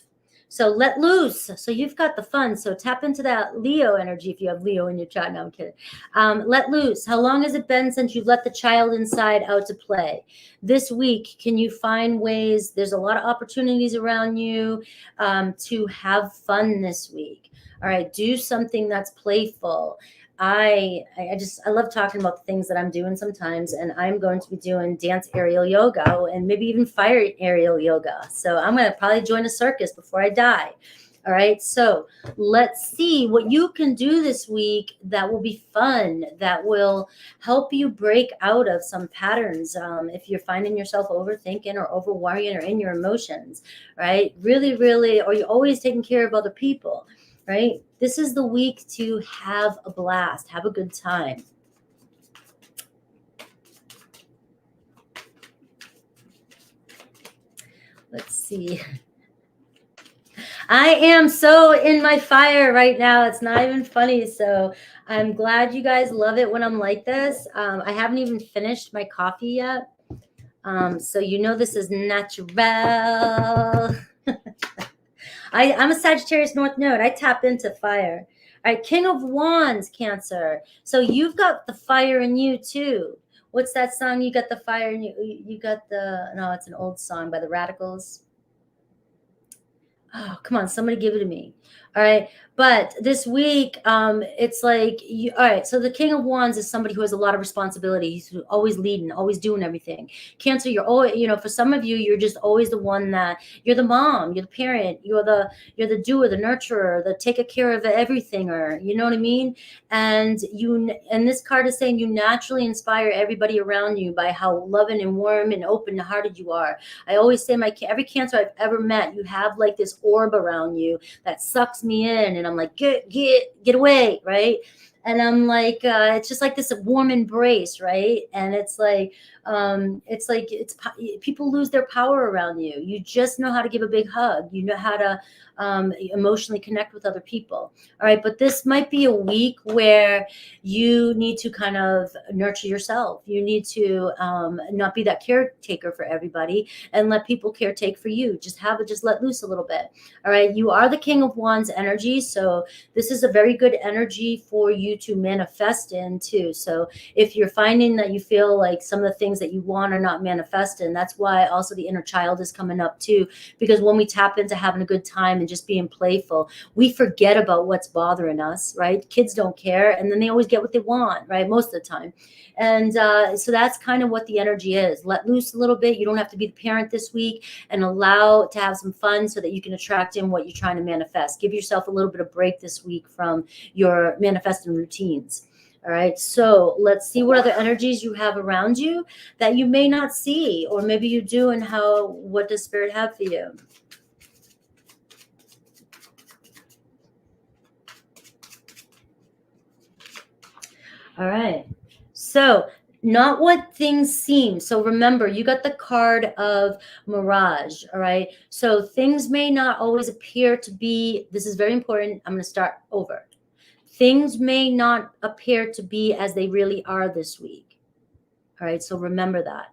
Speaker 1: So let loose. So you've got the fun. So tap into that Leo energy if you have Leo in your chart. No, I'm kidding. Let loose. How long has it been since you've let the child inside out to play? This week, can you find ways? There's a lot of opportunities around you to have fun this week. All right, do something that's playful. I love talking about the things that I'm doing sometimes, and I'm going to be doing dance aerial yoga and maybe even fire aerial yoga. So I'm going to probably join a circus before I die. All right, so let's see what you can do this week that will be fun, that will help you break out of some patterns. If you're finding yourself overthinking or over worrying or in your emotions, right? Really, really, or you're always taking care of other people, right? This is the week to have a blast, have a good time. Let's see. I am so in my fire right now. It's not even funny. So I'm glad you guys love it when I'm like this. I haven't even finished my coffee yet. So you know this is natural. I'm a Sagittarius North Node. I tap into fire. All right, King of Wands, Cancer. So you've got the fire in you too. What's that song? You got the fire in you. You got the, no, it's an old song by the Radicals. Oh, come on, somebody give it to me. All right. But this week, it's like, all right. So the King of Wands is somebody who has a lot of responsibility. He's always leading, always doing everything. Cancer, you're always, for some of you, you're just always the one that you're the mom, you're the parent, you're the doer, the nurturer, the taker care of everything, or you know what I mean? And this card is saying you naturally inspire everybody around you by how loving and warm and open-hearted you are. I always say every Cancer I've ever met, you have like this orb around you that sucks me in, and I'm like, get away, right? And I'm like, it's just like this warm embrace, right? And it's like people lose their power around you. You just know how to give a big hug. You know how to emotionally connect with other people. All right, but this might be a week where you need to kind of nurture yourself. You need to not be that caretaker for everybody, and let people caretake for you. Just let loose a little bit. All right, you are the King of Wands energy, so this is a very good energy for you to manifest in too. So if you're finding that you feel like some of the things that you want are not manifesting, that's why also the inner child is coming up too, because when we tap into having a good time and just being playful, we forget about what's bothering us, right? Kids don't care, and then they always get what they want, right? Most of the time. And so that's kind of what the energy is. Let loose a little bit. You don't have to be the parent this week, and allow to have some fun so that you can attract in what you're trying to manifest. Give yourself a little bit of break this week from your manifesting routines. All right, so let's see what other energies you have around you that you may not see, or maybe you do, and what does Spirit have for you? All right, so not what things seem. So remember, you got the card of mirage. All right, so things may not always appear to be, this is very important. I'm going to start over. Things may not appear to be as they really are this week. All right, so remember that.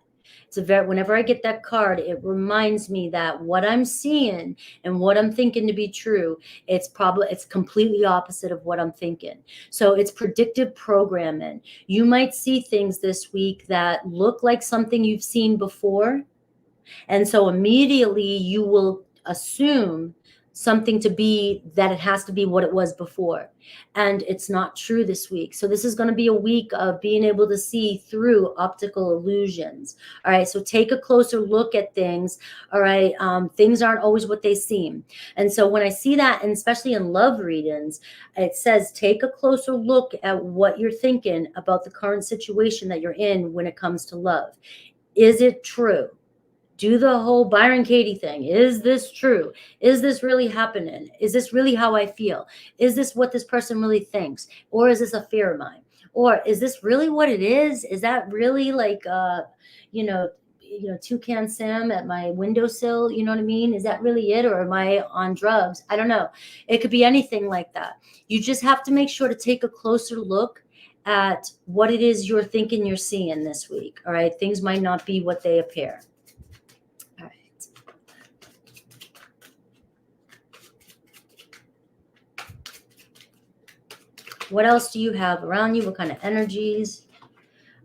Speaker 1: Whenever I get that card, it reminds me that what I'm seeing and what I'm thinking to be true, it's completely opposite of what I'm thinking. So it's predictive programming. You might see things this week that look like something you've seen before, and so immediately you will assume something to be that it has to be what it was before, and it's not true this week. So this is going to be a week of being able to see through optical illusions. All right, so take a closer look at things. All right, things aren't always what they seem. And so when I see that, and especially in love readings, it says take a closer look at what you're thinking about the current situation that you're in when it comes to love. Is it true? Do the whole Byron Katie thing. Is this true? Is this really happening? Is this really how I feel? Is this what this person really thinks? Or is this a fear of mine? Or is this really what it is? Is that really like, Toucan Sam at my windowsill? You know what I mean? Is that really it? Or am I on drugs? I don't know. It could be anything like that. You just have to make sure to take a closer look at what it is you're thinking you're seeing this week. All right. Things might not be what they appear. What else do you have around you? What kind of energies?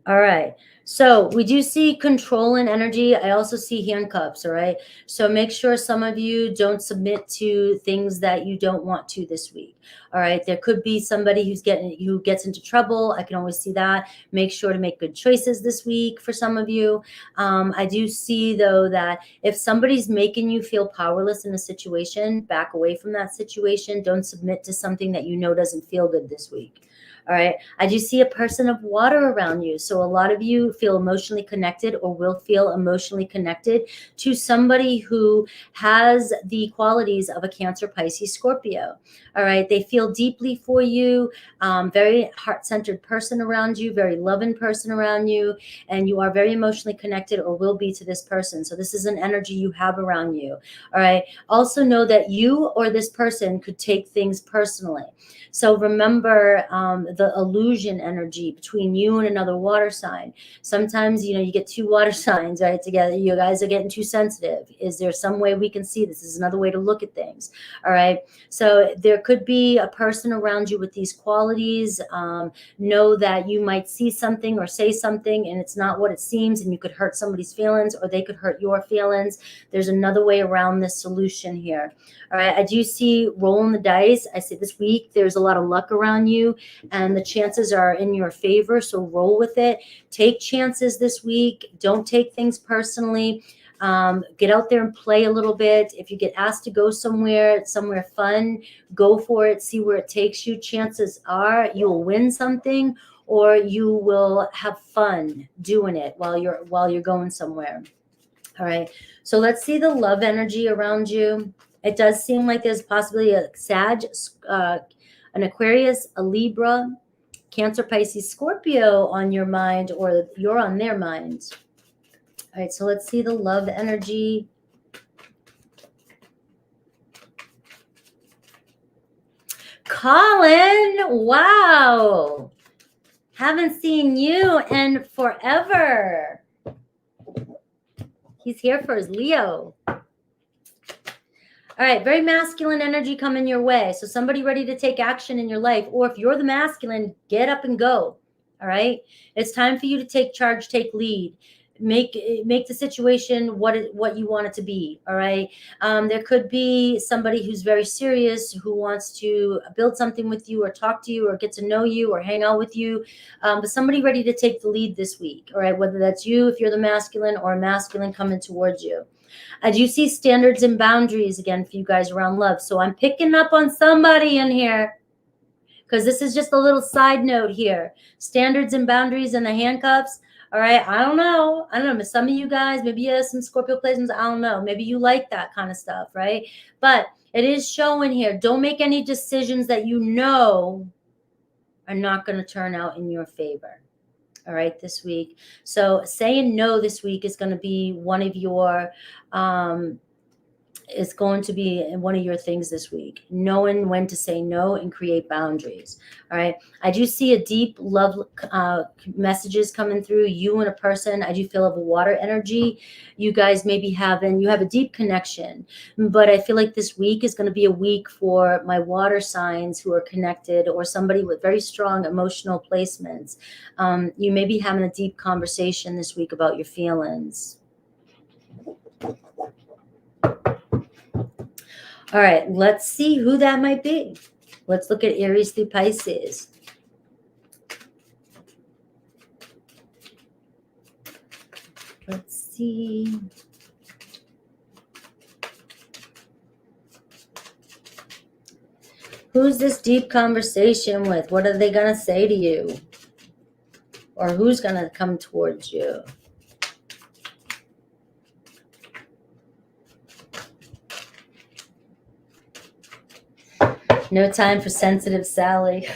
Speaker 1: All right. So we do see control and energy. I also see handcuffs, all right? So make sure some of you don't submit to things that you don't want to this week, all right? There could be somebody who gets into trouble. I can always see that. Make sure to make good choices this week for some of you. I do see, though, that if somebody's making you feel powerless in a situation, back away from that situation. Don't submit to something that you know doesn't feel good this week. All right. I do see a person of water around you. So a lot of you feel emotionally connected or will feel emotionally connected to somebody who has the qualities of a Cancer, Pisces, Scorpio. All right. They feel deeply for you, very heart-centered person around you, very loving person around you, and you are very emotionally connected or will be to this person. So this is an energy you have around you. All right. Also know that you or this person could take things personally. So remember the illusion energy between you and another water sign. Sometimes, you get two water signs, right, together. You guys are getting too sensitive. Is there some way we can see this? This is another way to look at things. All right. So there could be a person around you with these qualities. Know that you might see something or say something and it's not what it seems, and you could hurt somebody's feelings or they could hurt your feelings. There's another way around this solution here. All right. I do see rolling the dice. I say this week there's a lot of luck around you and the chances are in your favor. So roll with it. Take chances this week. Don't take things personally. Get out there and play a little bit. If you get asked to go somewhere fun, go for it. See where it takes you. Chances are you will win something or you will have fun doing it while you're going somewhere. All right. So let's see the love energy around you. It does seem like there's possibly a Sag, an Aquarius, a Libra, Cancer, Pisces, Scorpio on your mind, or you're on their mind. All right, so let's see the love energy. Colin, wow. Haven't seen you in forever. He's here for his Leo. All right, very masculine energy coming your way. So somebody ready to take action in your life, or if you're the masculine, get up and go. All right, it's time for you to take charge, take lead, make the situation what you want it to be. All right, there could be somebody who's very serious who wants to build something with you or talk to you or get to know you or hang out with you, but somebody ready to take the lead this week. All right, whether that's you if you're the masculine or a masculine coming towards you. I do see standards and boundaries again for you guys around love. So I'm picking up on somebody in here because this is just a little side note here. Standards and boundaries and the handcuffs. All right. I don't know. Some of you guys, maybe you have some Scorpio placements. I don't know. Maybe you like that kind of stuff, right? But it is showing here. Don't make any decisions that you know are not going to turn out in your favor. All right, this week. So saying no this week is going to be one of your things this week. Knowing when to say no and create boundaries. All right. I do see a deep love messages coming through you and a person. I do feel of a water energy. You guys maybe you have a deep connection, but I feel like this week is going to be a week for my water signs who are connected or somebody with very strong emotional placements. You may be having a deep conversation this week about your feelings. All right, let's see who that might be. Let's look at Aries through Pisces. Let's see. Who's this deep conversation with? What are they going to say to you? Or who's going to come towards you? No time for sensitive Sally.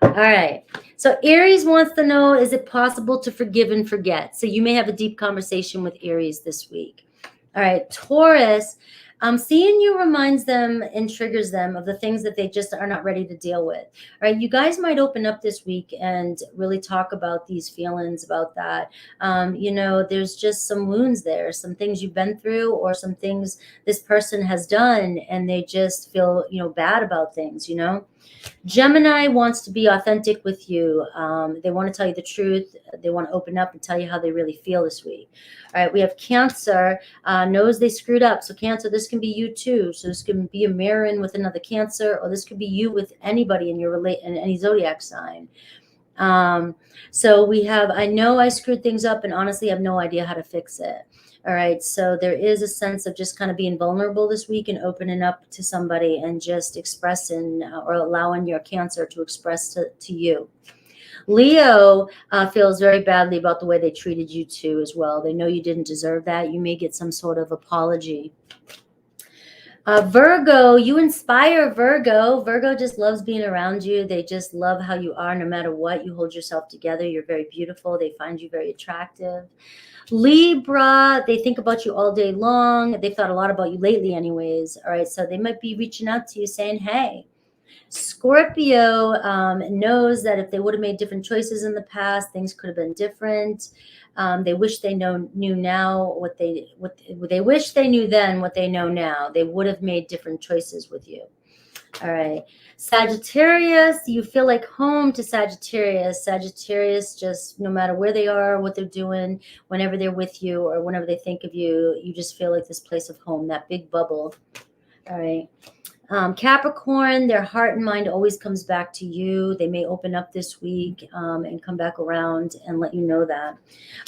Speaker 1: All right. So Aries wants to know, is it possible to forgive and forget? So you may have a deep conversation with Aries this week. All right. Taurus, Seeing you reminds them and triggers them of the things that they just are not ready to deal with. All right, you guys might open up this week and really talk about these feelings, about that. You know, there's just some wounds there, some things you've been through, or some things this person has done, and they just feel, you know, bad about things, you know. Gemini wants to be authentic with you. They want to tell you the truth. They want to open up and tell you how they really feel this week. All right, we have Cancer, knows they screwed up. So Cancer, this can be you too. So this can be a mirror in with another Cancer, or this could be you with anybody in your in any zodiac sign. So we have, I know I screwed things up and honestly have no idea how to fix it. All right. So there is a sense of just kind of being vulnerable this week and opening up to somebody and just expressing or allowing your Cancer to express to you. Leo feels very badly about the way they treated you too as well. They know you didn't deserve that. You may get some sort of apology. Virgo, you inspire Virgo. Virgo just loves being around you. They just love how you are no matter what. You hold yourself together. You're very beautiful. They find you very attractive. Libra, they think about you all day long. They've thought a lot about you lately anyways. All right, so they might be reaching out to you saying, hey. Scorpio knows that if they would have made different choices in the past, things could have been different. They wish they knew now what they wish they knew then what they know now. They would have made different choices with you. All right. Sagittarius, you feel like home to Sagittarius. Sagittarius, just no matter where they are, what they're doing, whenever they're with you or whenever they think of you, you just feel like this place of home, that big bubble. All right. Capricorn, their heart and mind always comes back to you. They may open up this week and come back around and let you know that.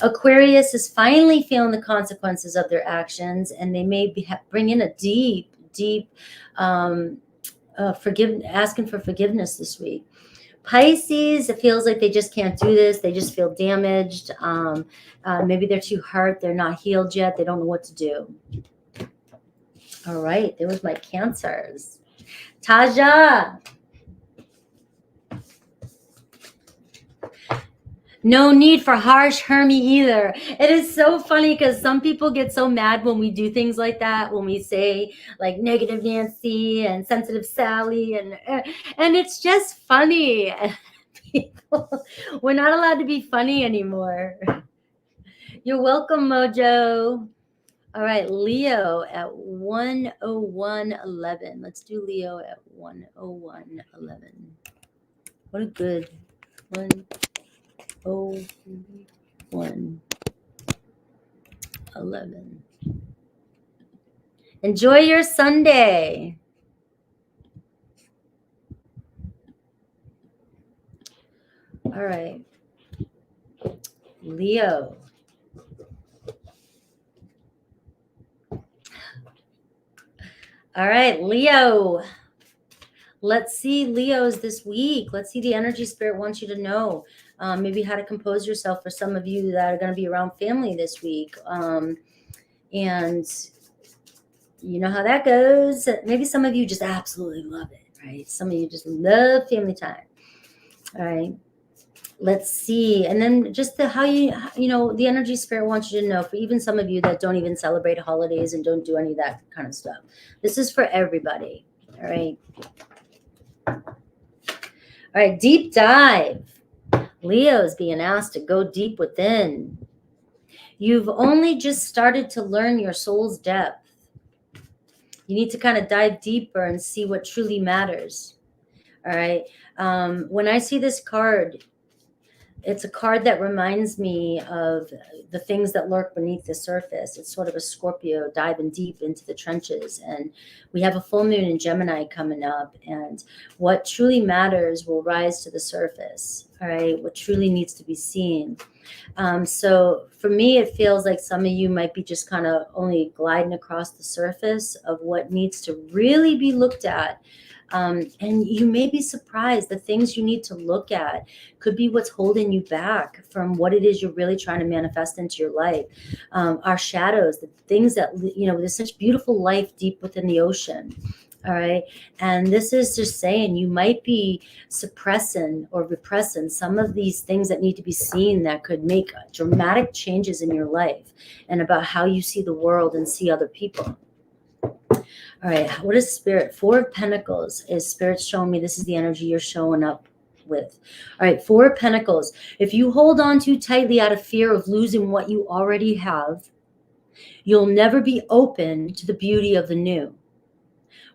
Speaker 1: Aquarius is finally feeling the consequences of their actions, and they may bring in a deep asking for forgiveness this week. Pisces, it feels like they just can't do this. They just feel damaged. Maybe they're too hurt. They're not healed yet. They don't know what to do. All right, there was my Cancers. Taja. No need for harsh Hermie either. It is so funny because some people get so mad when we do things like that, when we say like negative Nancy and sensitive Sally, and it's just funny. People, we're not allowed to be funny anymore. You're welcome, Mojo. All right, Leo at 101.11. Let's do Leo at 101.11. What a good 101.11. Enjoy your Sunday. All right, Leo. All right, Leo. Let's see Leos this week. Let's see the energy spirit wants you to know. Maybe how to compose yourself for some of you that are going to be around family this week. And you know how that goes. Maybe some of you just absolutely love it, right? Some of you just love family time. All right. Let's see. And then just how you know, the energy spirit wants you to know, for even some of you that don't even celebrate holidays and don't do any of that kind of stuff. This is for everybody. All right. All right. Deep dive. Leo's being asked to go deep within. You've only just started to learn your soul's depth. You need to kind of dive deeper and see what truly matters. All right. When I see this card, it's a card that reminds me of the things that lurk beneath the surface. It's sort of a Scorpio diving deep into the trenches. And we have a full moon in Gemini coming up. And what truly matters will rise to the surface. All right. What truly needs to be seen. So for me, it feels like some of you might be just kind of only gliding across the surface of what needs to really be looked at. And you may be surprised. The things you need to look at could be what's holding you back from what it is you're really trying to manifest into your life. Our shadows, the things that, you know, there's such beautiful life deep within the ocean. All right. And this is just saying you might be suppressing or repressing some of these things that need to be seen that could make dramatic changes in your life and about how you see the world and see other people. All right, what is Spirit? Four of Pentacles is Spirit showing me this is the energy you're showing up with. All right, Four of Pentacles. If you hold on too tightly out of fear of losing what you already have, you'll never be open to the beauty of the new.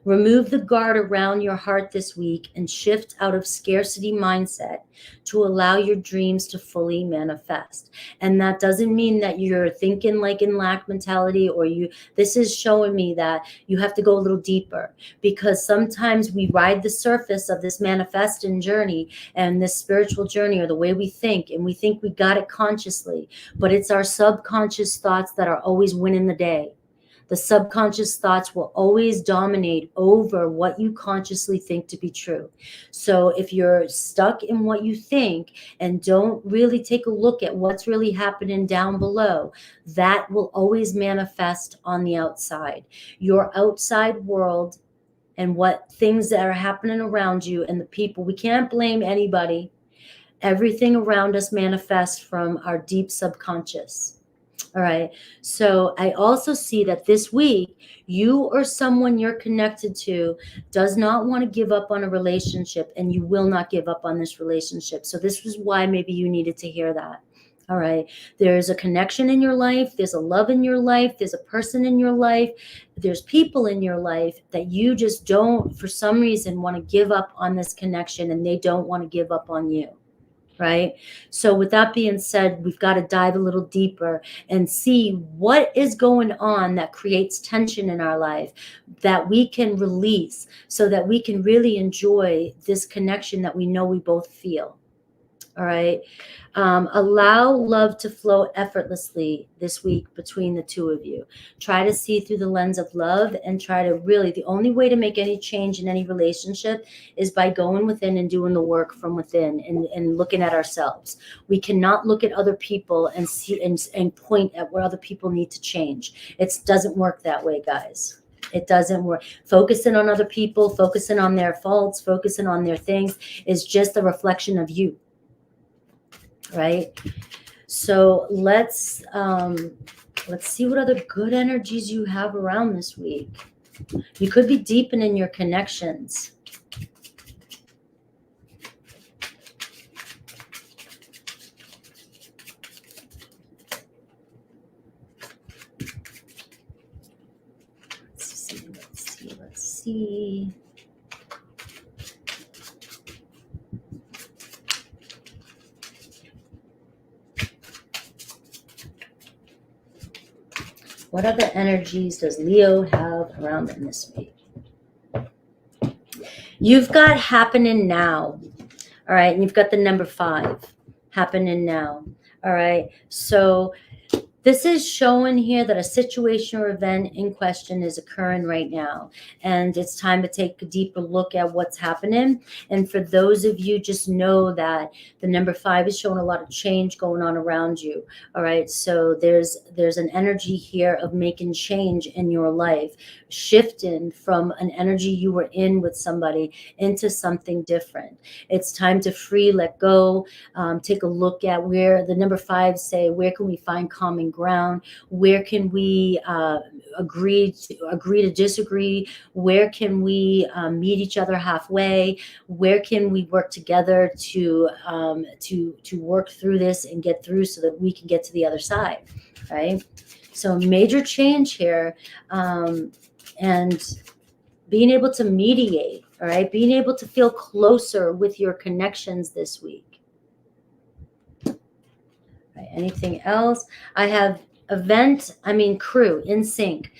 Speaker 1: Remove the guard around your heart this week and shift out of scarcity mindset to allow your dreams to fully manifest. And that doesn't mean that you're thinking like in lack mentality, or this is showing me that you have to go a little deeper, because sometimes we ride the surface of this manifesting journey and this spiritual journey, or the way we think, and we think we got it consciously, but it's our subconscious thoughts that are always winning the day. The subconscious thoughts will always dominate over what you consciously think to be true. So if you're stuck in what you think and don't really take a look at what's really happening down below, that will always manifest on the outside. Your outside world and what things that are happening around you and the people, we can't blame anybody. Everything around us manifests from our deep subconscious. All right. So I also see that this week, you or someone you're connected to does not want to give up on a relationship, and you will not give up on this relationship. So this was why maybe you needed to hear that. All right. There's a connection in your life. There's a love in your life. There's a person in your life. There's people in your life that you just don't, for some reason, want to give up on this connection, and they don't want to give up on you. Right? So with that being said, we've got to dive a little deeper and see what is going on that creates tension in our life that we can release so that we can really enjoy this connection that we know we both feel. All right. Allow love to flow effortlessly this week between the two of you. Try to see through the lens of love, and try to really, the only way to make any change in any relationship is by going within and doing the work from within, and looking at ourselves. We cannot look at other people and see and point at where other people need to change. It doesn't work that way, guys. It doesn't work. Focusing on other people, focusing on their faults, focusing on their things is just a reflection of you. Right? So let's see what other good energies you have around this week. You could be deepening your connections. Let's see. What other energies does Leo have around them this week? You've got happening now. All right. And you've got the number 5 happening now. All right. So this is showing here that a situation or event in question is occurring right now, and it's time to take a deeper look at what's happening. And for those of you, just know that the number 5 is showing a lot of change going on around you. All right, so there's an energy here of making change in your life, shifting from an energy you were in with somebody into something different. It's time to free, let go, take a look at where the number 5 say, where can we find common ground? Where can we agree to disagree? Where can we meet each other halfway? Where can we work together to work through this and get through so that we can get to the other side, right? So major change here, and being able to mediate, all right? Being able to feel closer with your connections this week. Anything else? I have crew in sync.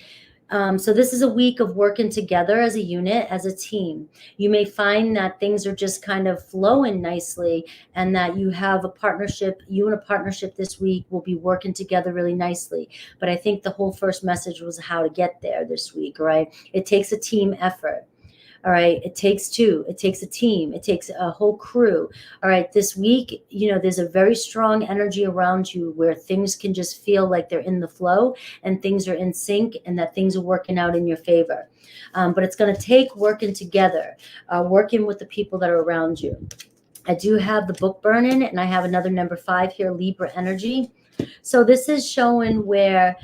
Speaker 1: So this is a week of working together as a unit, as a team. You may find that things are just kind of flowing nicely, and that you have a partnership, you and a partnership this week will be working together really nicely. But I think the whole first message was how to get there this week, right? It takes a team effort. All right. It takes two. It takes a team. It takes a whole crew. All right. This week, there's a very strong energy around you where things can just feel like they're in the flow and things are in sync, and that things are working out in your favor. But it's going to take working together, working with the people that are around you. I do have the book burning, and I have another number 5 here, Libra energy. So this is showing where,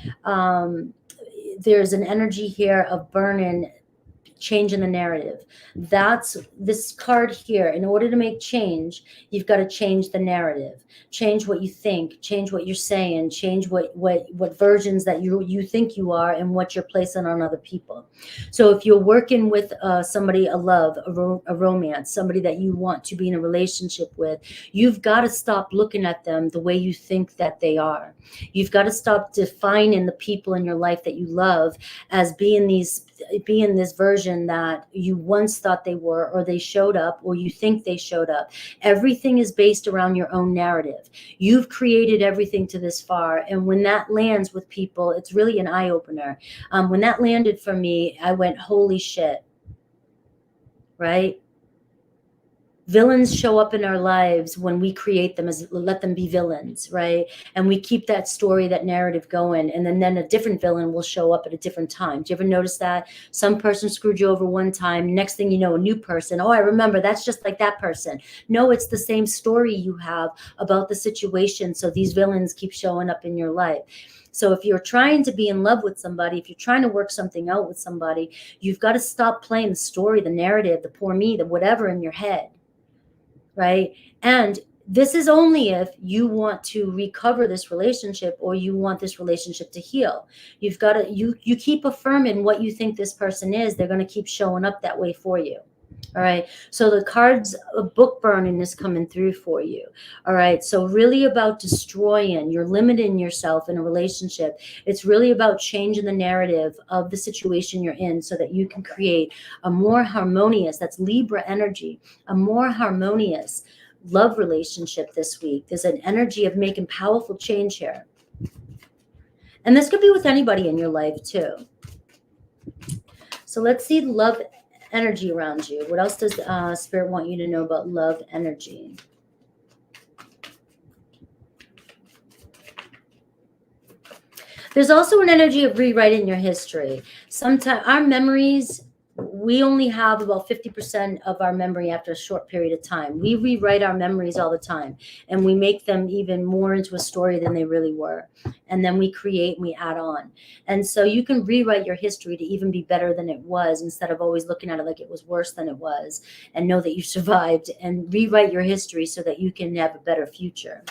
Speaker 1: there's an energy here of burning, change in the narrative. That's this card here. In order to make change, you've got to change the narrative, change what you think, change what you're saying, change what versions that you think you are and what you're placing on other people. So if you're working with somebody, a love, a romance, somebody that you want to be in a relationship with, you've got to stop looking at them the way you think that they are. You've got to stop defining the people in your life that you love as being this version that you once thought they were, or they showed up, or you think they showed up. Everything is based around your own narrative. You've created everything to this far. And when that lands with people, it's really an eye-opener. When that landed for me, I went, holy shit, right? Villains show up in our lives when we create them, as let them be villains, right? And we keep that story, that narrative going, and then a different villain will show up at a different time. Do you ever notice that? Some person screwed you over one time, next thing you know, a new person. Oh, I remember, that's just like that person. No, it's the same story you have about the situation. So these villains keep showing up in your life. So if you're trying to be in love with somebody, if you're trying to work something out with somebody, you've got to stop playing the story, the narrative, the poor me, the whatever in your head. Right? And this is only if you want to recover this relationship, or you want this relationship to heal. You've got to, you keep affirming what you think this person is, they're going to keep showing up that way for you. All right. So the cards of book burning is coming through for you. All right. So really about destroying, you're limiting yourself in a relationship. It's really about changing the narrative of the situation you're in so that you can create a more harmonious, that's Libra energy, a more harmonious love relationship this week. There's an energy of making powerful change here. And this could be with anybody in your life too. So let's see love energy around you. What else does Spirit want you to know about love energy? There's also an energy of rewriting your history. Sometimes our memories, we only have about 50% of our memory after a short period of time. We rewrite our memories all the time, and we make them even more into a story than they really were. And then we create and we add on. And so you can rewrite your history to even be better than it was, instead of always looking at it like it was worse than it was, and know that you survived, and rewrite your history so that you can have a better future.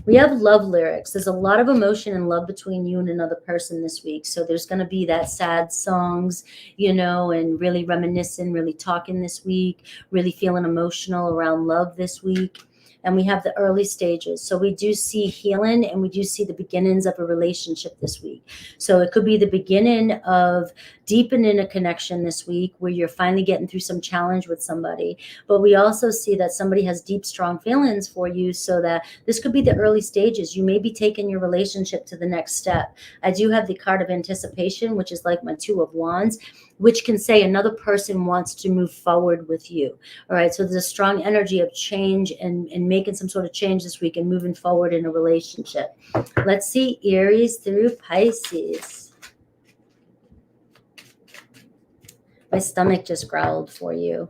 Speaker 1: We have love lyrics. There's a lot of emotion and love between you and another person this week. So there's going to be that sad songs, you know, and really reminiscing, really talking this week, really feeling emotional around love this week. And we have the early stages. So we do see healing, and we do see the beginnings of a relationship this week. So it could be the beginning of deepening a connection this week, where you're finally getting through some challenge with somebody. But we also see that somebody has deep, strong feelings for you, so that this could be the early stages. You may be taking your relationship to the next step. I do have the card of anticipation, which is like my Two of Wands, which can say another person wants to move forward with you. All right. So there's a strong energy of change and making some sort of change this week and moving forward in a relationship. Let's see Aries through Pisces. My stomach just growled for you.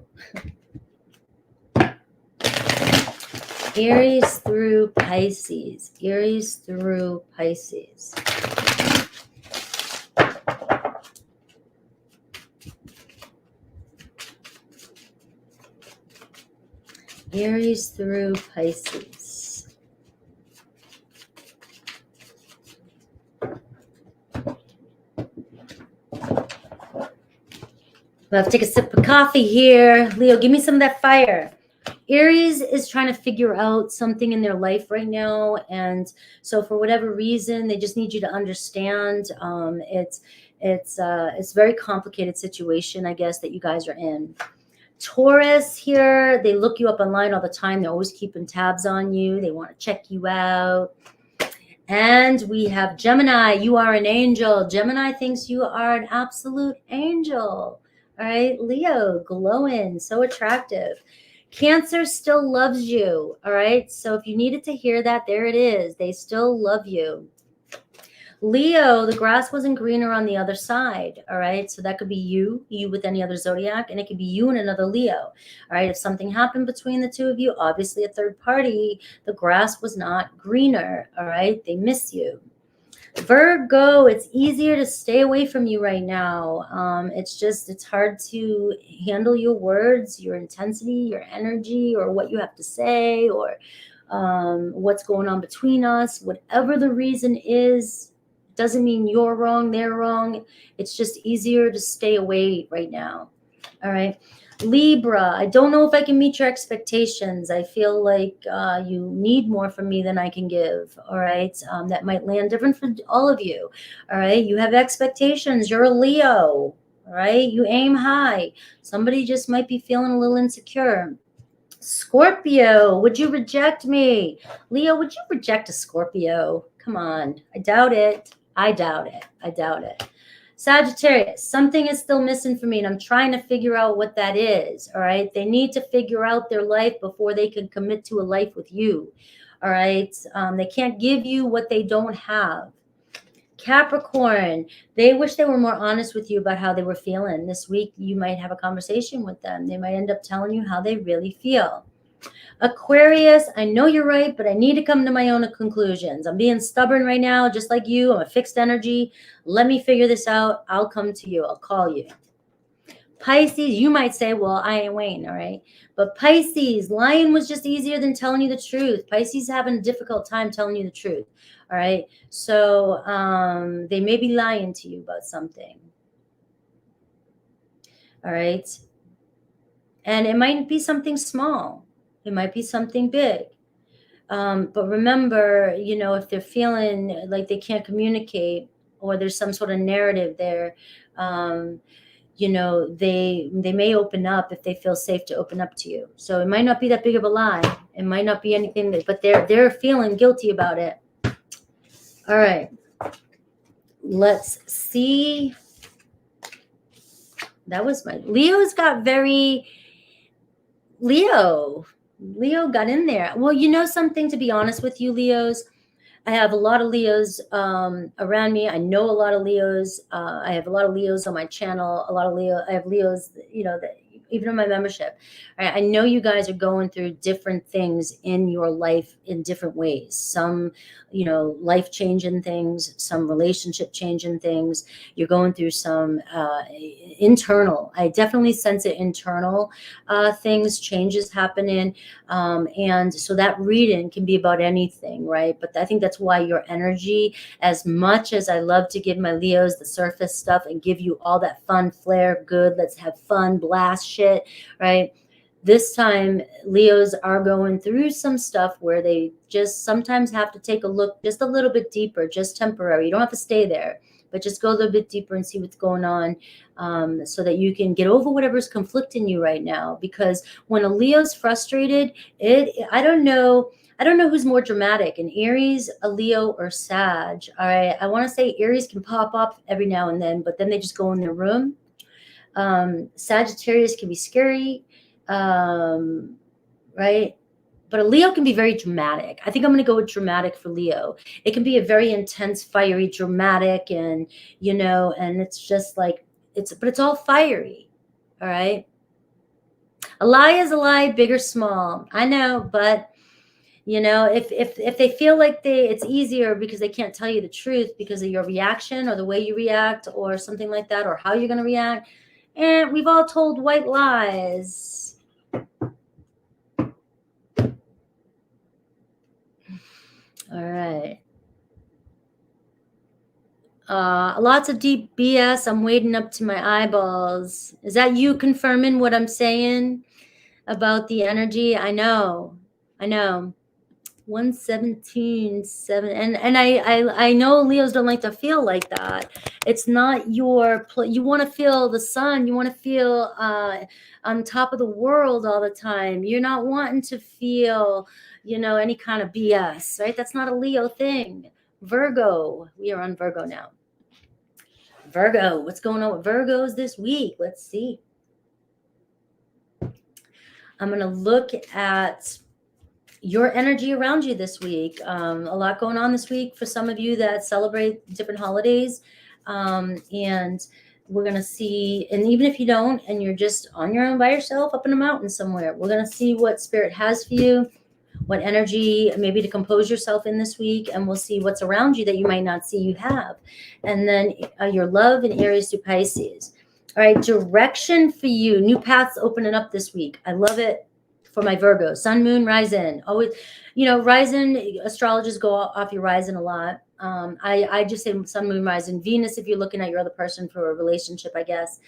Speaker 1: Aries through Pisces. Aries through Pisces. Aries through Pisces. I'll have to take a sip of coffee here. Leo, give me some of that fire. Aries is trying to figure out something in their life right now. And so for whatever reason, they just need you to understand. It's a very complicated situation, I guess, that you guys are in. Taurus here, they look you up online all the time. They're always keeping tabs on you. They want to check you out. And we have Gemini. You are an angel. Gemini thinks you are an absolute angel. All right. Leo, glowing, so attractive. Cancer still loves you. All right. So if you needed to hear that, there it is. They still love you. Leo, the grass wasn't greener on the other side. All right. So that could be you with any other zodiac, and it could be you and another Leo. All right. If something happened between the two of you, obviously a third party, the grass was not greener. All right. They miss you. Virgo, it's easier to stay away from you right now. It's hard to handle your words, your intensity, your energy, or what you have to say, or what's going on between us. Whatever the reason is, doesn't mean you're wrong, they're wrong. It's just easier to stay away right now. All right. Libra, I don't know if I can meet your expectations. I feel like you need more from me than I can give. All right. That might land different for all of you. All right. You have expectations. You're a Leo. All right. You aim high. Somebody just might be feeling a little insecure. Scorpio, would you reject me? Leo, would you reject a Scorpio? Come on. I doubt it. I doubt it. I doubt it. Sagittarius, something is still missing for me, and I'm trying to figure out what that is. All right. They need to figure out their life before they can commit to a life with you. All right. They can't give you what they don't have. Capricorn, they wish they were more honest with you about how they were feeling. This week, you might have a conversation with them. They might end up telling you how they really feel. Aquarius, I know you're right, but I need to come to my own conclusions. I'm being stubborn right now, just like you. I'm a fixed energy. Let me figure this out. I'll come to you. I'll call you. Pisces, you might say, well, I ain't waiting, all right? But Pisces, lying was just easier than telling you the truth. Pisces having a difficult time telling you the truth, all right? So they may be lying to you about something, all right? And it might be something small. It might be something big. But remember, if they're feeling like they can't communicate, or there's some sort of narrative there, they may open up if they feel safe to open up to you. So it might not be that big of a lie. It might not be anything, but they're feeling guilty about it. All right. Let's see. That was my Leo's got very Leo got in there. Well, something, to be honest with you, Leos, I have a lot of Leos around me. I know a lot of Leos. I have a lot of Leos on my channel. I have Leos, that even in my membership. I know you guys are going through different things in your life in different ways. Some, life changing things, some relationship changing things. You're going through some internal. I definitely sense it, internal things, changes happening. And so that reading can be about anything, right? But I think that's why your energy, as much as I love to give my Leos the surface stuff and give you all that fun, flair, good, let's have fun, blast shit, right? This time, Leos are going through some stuff where they just sometimes have to take a look just a little bit deeper, just temporary. You don't have to stay there, but just go a little bit deeper and see what's going on, so that you can get over whatever's conflicting you right now. Because when a Leo's frustrated, I don't know who's more dramatic, an Aries, a Leo, or Sag. All right, I want to say Aries can pop up every now and then, but then they just go in their room. Sagittarius can be scary, right? But a Leo can be very dramatic. I think I'm going to go with dramatic for Leo. It can be a very intense, fiery, dramatic, and and it's just like but it's all fiery. All right. A lie is a lie, big or small. I know, but if they feel like it's easier because they can't tell you the truth because of your reaction or the way you react or something like that, or how you're going to react. And we've all told white lies. All right. Lots of deep BS. I'm wading up to my eyeballs. Is that you confirming what I'm saying about the energy? I know. 117.7, and I know Leos don't like to feel like that. It's not you want to feel the sun. You want to feel on top of the world all the time. You're not wanting to feel any kind of BS, right? That's not a Leo thing. Virgo, we are on Virgo now. Virgo, what's going on with Virgos this week? Let's see. I'm going to look at your energy around you this week. A lot going on this week for some of you that celebrate different holidays. And we're going to see, and even if you don't, and you're just on your own by yourself up in a mountain somewhere, we're going to see what Spirit has for you. what energy maybe to compose yourself in this week, and we'll see what's around you that you might not see you have. And then your love in Aries to Pisces. All right, direction for you. New paths opening up this week. I love it for my Virgo. Sun, moon, rising. Always, rising, astrologers go off your rising a lot. I just say sun, moon, rising. Venus, if you're looking at your other person for a relationship, I guess.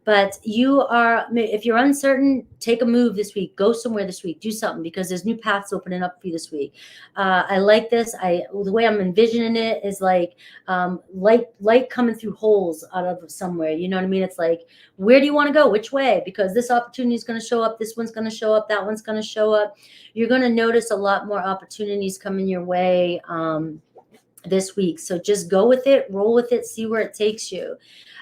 Speaker 1: But if you're uncertain, take a move this week. Go somewhere this week. Do something, because there's new paths opening up for you this week. I like this. The way I'm envisioning it is like light coming through holes out of somewhere. You know what I mean? It's like, where do you want to go? Which way? Because this opportunity is going to show up. This one's going to show up. That one's going to show up. You're going to notice a lot more opportunities coming your way this week. So just go with it, roll with it, see where it takes you.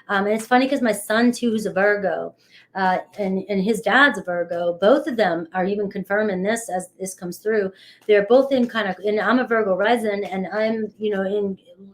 Speaker 1: And it's funny because my son too, who's a Virgo, and his dad's a Virgo, both of them are even confirming this as this comes through. They're both in and I'm a Virgo rising, and I'm,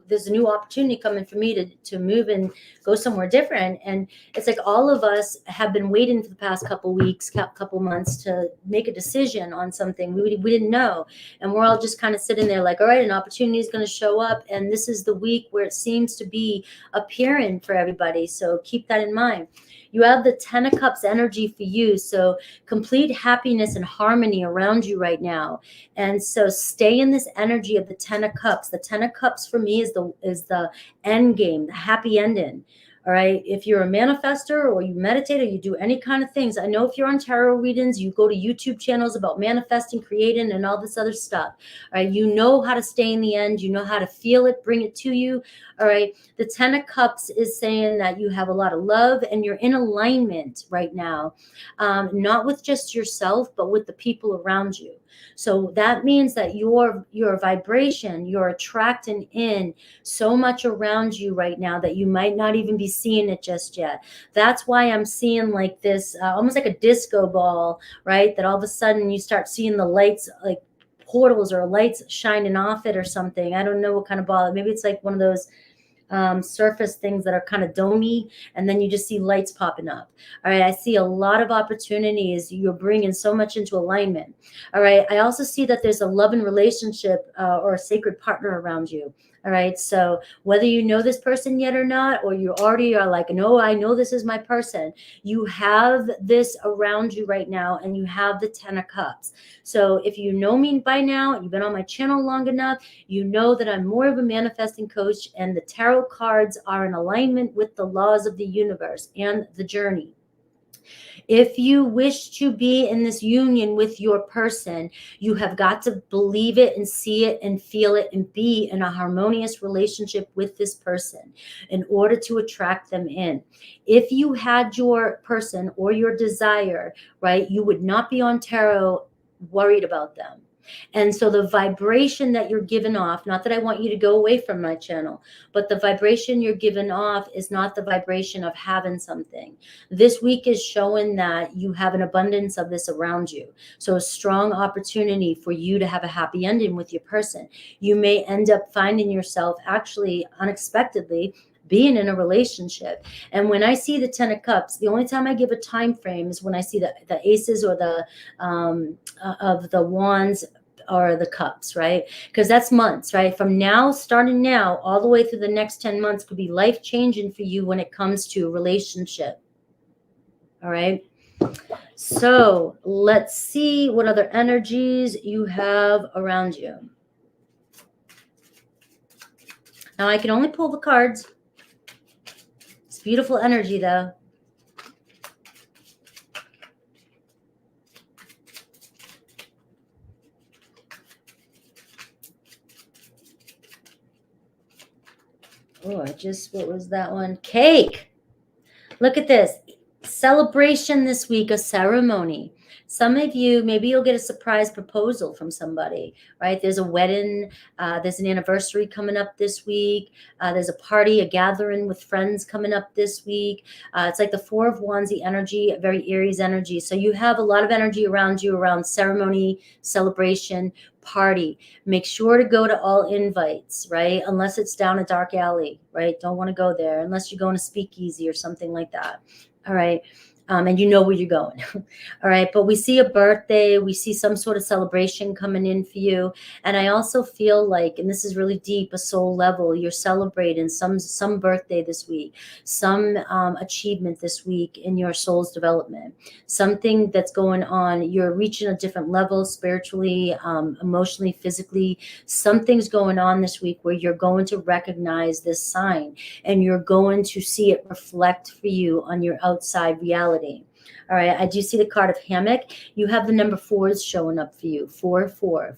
Speaker 1: there's a new opportunity coming for me to move and go somewhere different. And it's like all of us have been waiting for the past couple weeks, couple months to make a decision on something we didn't know. And we're all just kind of sitting there like, all right, an opportunity is going to show up. And this is the week where it seems to be appearing for everybody. So keep that in mind. You have the 10 of Cups energy for you. So complete happiness and harmony around you right now. And so stay in this energy of the 10 of Cups. The 10 of Cups for me is the end game, the happy ending. All right. If you're a manifester or you meditate or you do any kind of things, I know if you're on tarot readings, you go to YouTube channels about manifesting, creating, and all this other stuff. All right. You know how to stay in the end. You know how to feel it, bring it to you. All right. The 10 of Cups is saying that you have a lot of love and you're in alignment right now, not with just yourself, but with the people around you. So that means that your vibration, you're attracting in so much around you right now that you might not even be seeing it just yet. That's why I'm seeing like this, almost like a disco ball, right? That all of a sudden you start seeing the lights, like portals or lights shining off it or something. I don't know what kind of ball. Maybe it's like one of those surface things that are kind of domey, and then you just see lights popping up. All right. I see a lot of opportunities. You're bringing so much into alignment. All right. I also see that there's a love and relationship or a sacred partner around you. All right. So whether you know this person yet or not, or you already are like, no, I know this is my person, you have this around you right now, and you have the 10 of Cups. So if you know me by now, you've been on my channel long enough, you know that I'm more of a manifesting coach, and the tarot cards are in alignment with the laws of the universe and the journey. If you wish to be in this union with your person, you have got to believe it and see it and feel it and be in a harmonious relationship with this person in order to attract them in. If you had your person or your desire, right, you would not be on tarot worried about them. And so the vibration that you're giving off, not that I want you to go away from my channel, but the vibration you're giving off is not the vibration of having something. This week is showing that you have an abundance of this around you. So a strong opportunity for you to have a happy ending with your person. You may end up finding yourself actually unexpectedly being in a relationship. And when I see the 10 of Cups, the only time I give a time frame is when I see the aces or the of the wands or the cups, right? Because that's months, right? From now, starting now, all the way through the next 10 months could be life-changing for you when it comes to relationship. All right. So let's see what other energies you have around you. Now I can only pull the cards. It's beautiful energy though. Oh, what was that one? Cake. Look at this. Celebration this week, a ceremony. Some of you, maybe you'll get a surprise proposal from somebody, right? There's a wedding, there's an anniversary coming up this week. There's a party, a gathering with friends coming up this week. It's like the Four of Wands, the energy, very Aries energy. So you have a lot of energy around you, around ceremony, celebration, party. Make sure to go to all invites, right? Unless it's down a dark alley, right? Don't want to go there unless you're going to speakeasy or something like that. All right. And you know where you're going. All right. But we see a birthday, we see some sort of celebration coming in for you. And I also feel like, and this is really deep, a soul level, you're celebrating some birthday this week, some achievement this week in your soul's development, something that's going on. You're reaching a different level spiritually, emotionally, physically. Something's going on this week where you're going to recognize this sign and you're going to see it reflect for you on your outside reality. All right, I do see the card of hammock. You have the number 4s showing up for you. 44.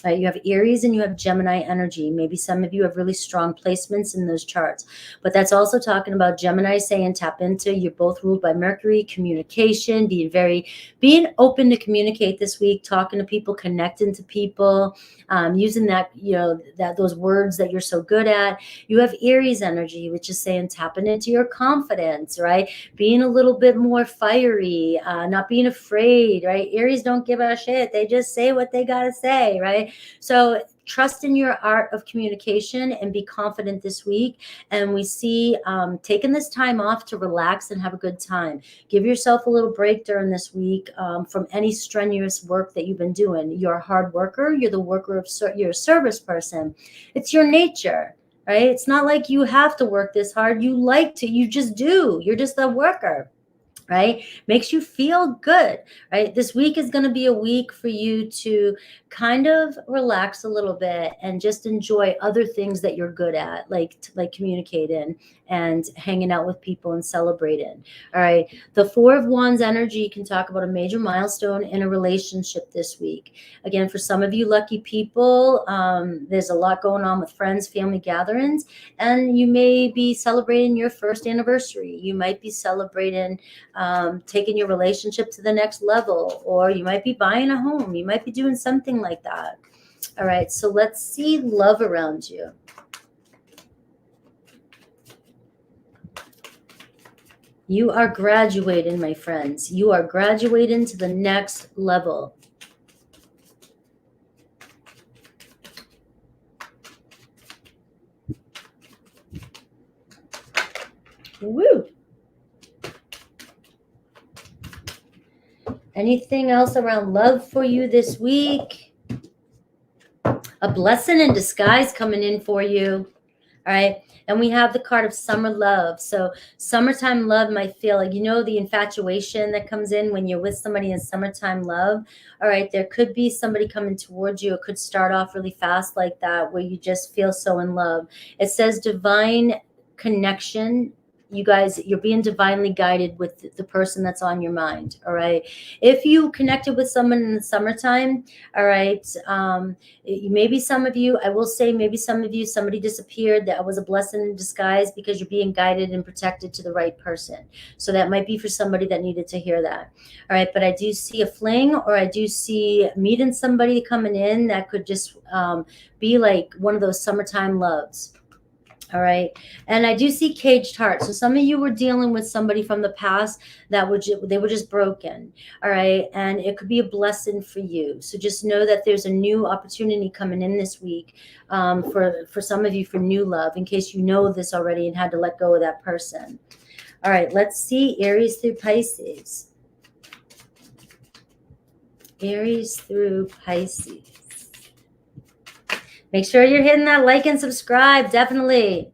Speaker 1: All right, you have Aries and you have Gemini energy. Maybe some of you have really strong placements in those charts. But that's also talking about Gemini saying tap into, you're both ruled by Mercury, communication, being open to communicate this week, talking to people, connecting to people, using that, those words that you're so good at. You have Aries energy, which is saying tapping into your confidence, right? Being a little bit more fiery, not being afraid, right? Aries don't give a shit. They just say what they got to say, right? So trust in your art of communication and be confident this week. And we see taking this time off to relax and have a good time. Give yourself a little break during this week from any strenuous work that you've been doing. You're a hard worker. You're the worker of, you're a service person. It's your nature, right? It's not like you have to work this hard. You like to, you just do. You're just a worker. Right? Makes you feel good, right? This week is going to be a week for you to kind of relax a little bit and just enjoy other things that you're good at, like communicating and hanging out with people and celebrating. All right. The 4 of Wands energy can talk about a major milestone in a relationship this week. Again, for some of you lucky people, there's a lot going on with friends, family gatherings, and you may be celebrating your first anniversary. You might be celebrating taking your relationship to the next level, or you might be buying a home. You might be doing something like that. All right, so let's see love around you. You are graduating, my friends. You are graduating to the next level. Woo! Anything else around love for you this week? A blessing in disguise coming in for you. All right. And we have the card of summer love. So summertime love might feel like, the infatuation that comes in when you're with somebody in summertime love. All right. There could be somebody coming towards you. It could start off really fast like that, where you just feel so in love. It says divine connection. You guys, you're being divinely guided with the person that's on your mind. All right. If you connected with someone in the summertime, all right, maybe some of you, I will say maybe some of you, somebody disappeared. That was a blessing in disguise because you're being guided and protected to the right person. So that might be for somebody that needed to hear that. All right. But I do see a fling, or I do see meeting somebody coming in that could just be like one of those summertime loves. All right. And I do see caged hearts. So some of you were dealing with somebody from the past that they were just broken. All right. And it could be a blessing for you. So just know that there's a new opportunity coming in this week for some of you for new love, in case you know this already and had to let go of that person. All right. Let's see Aries through Pisces. Aries through Pisces. Make sure you're hitting that like and subscribe. Definitely.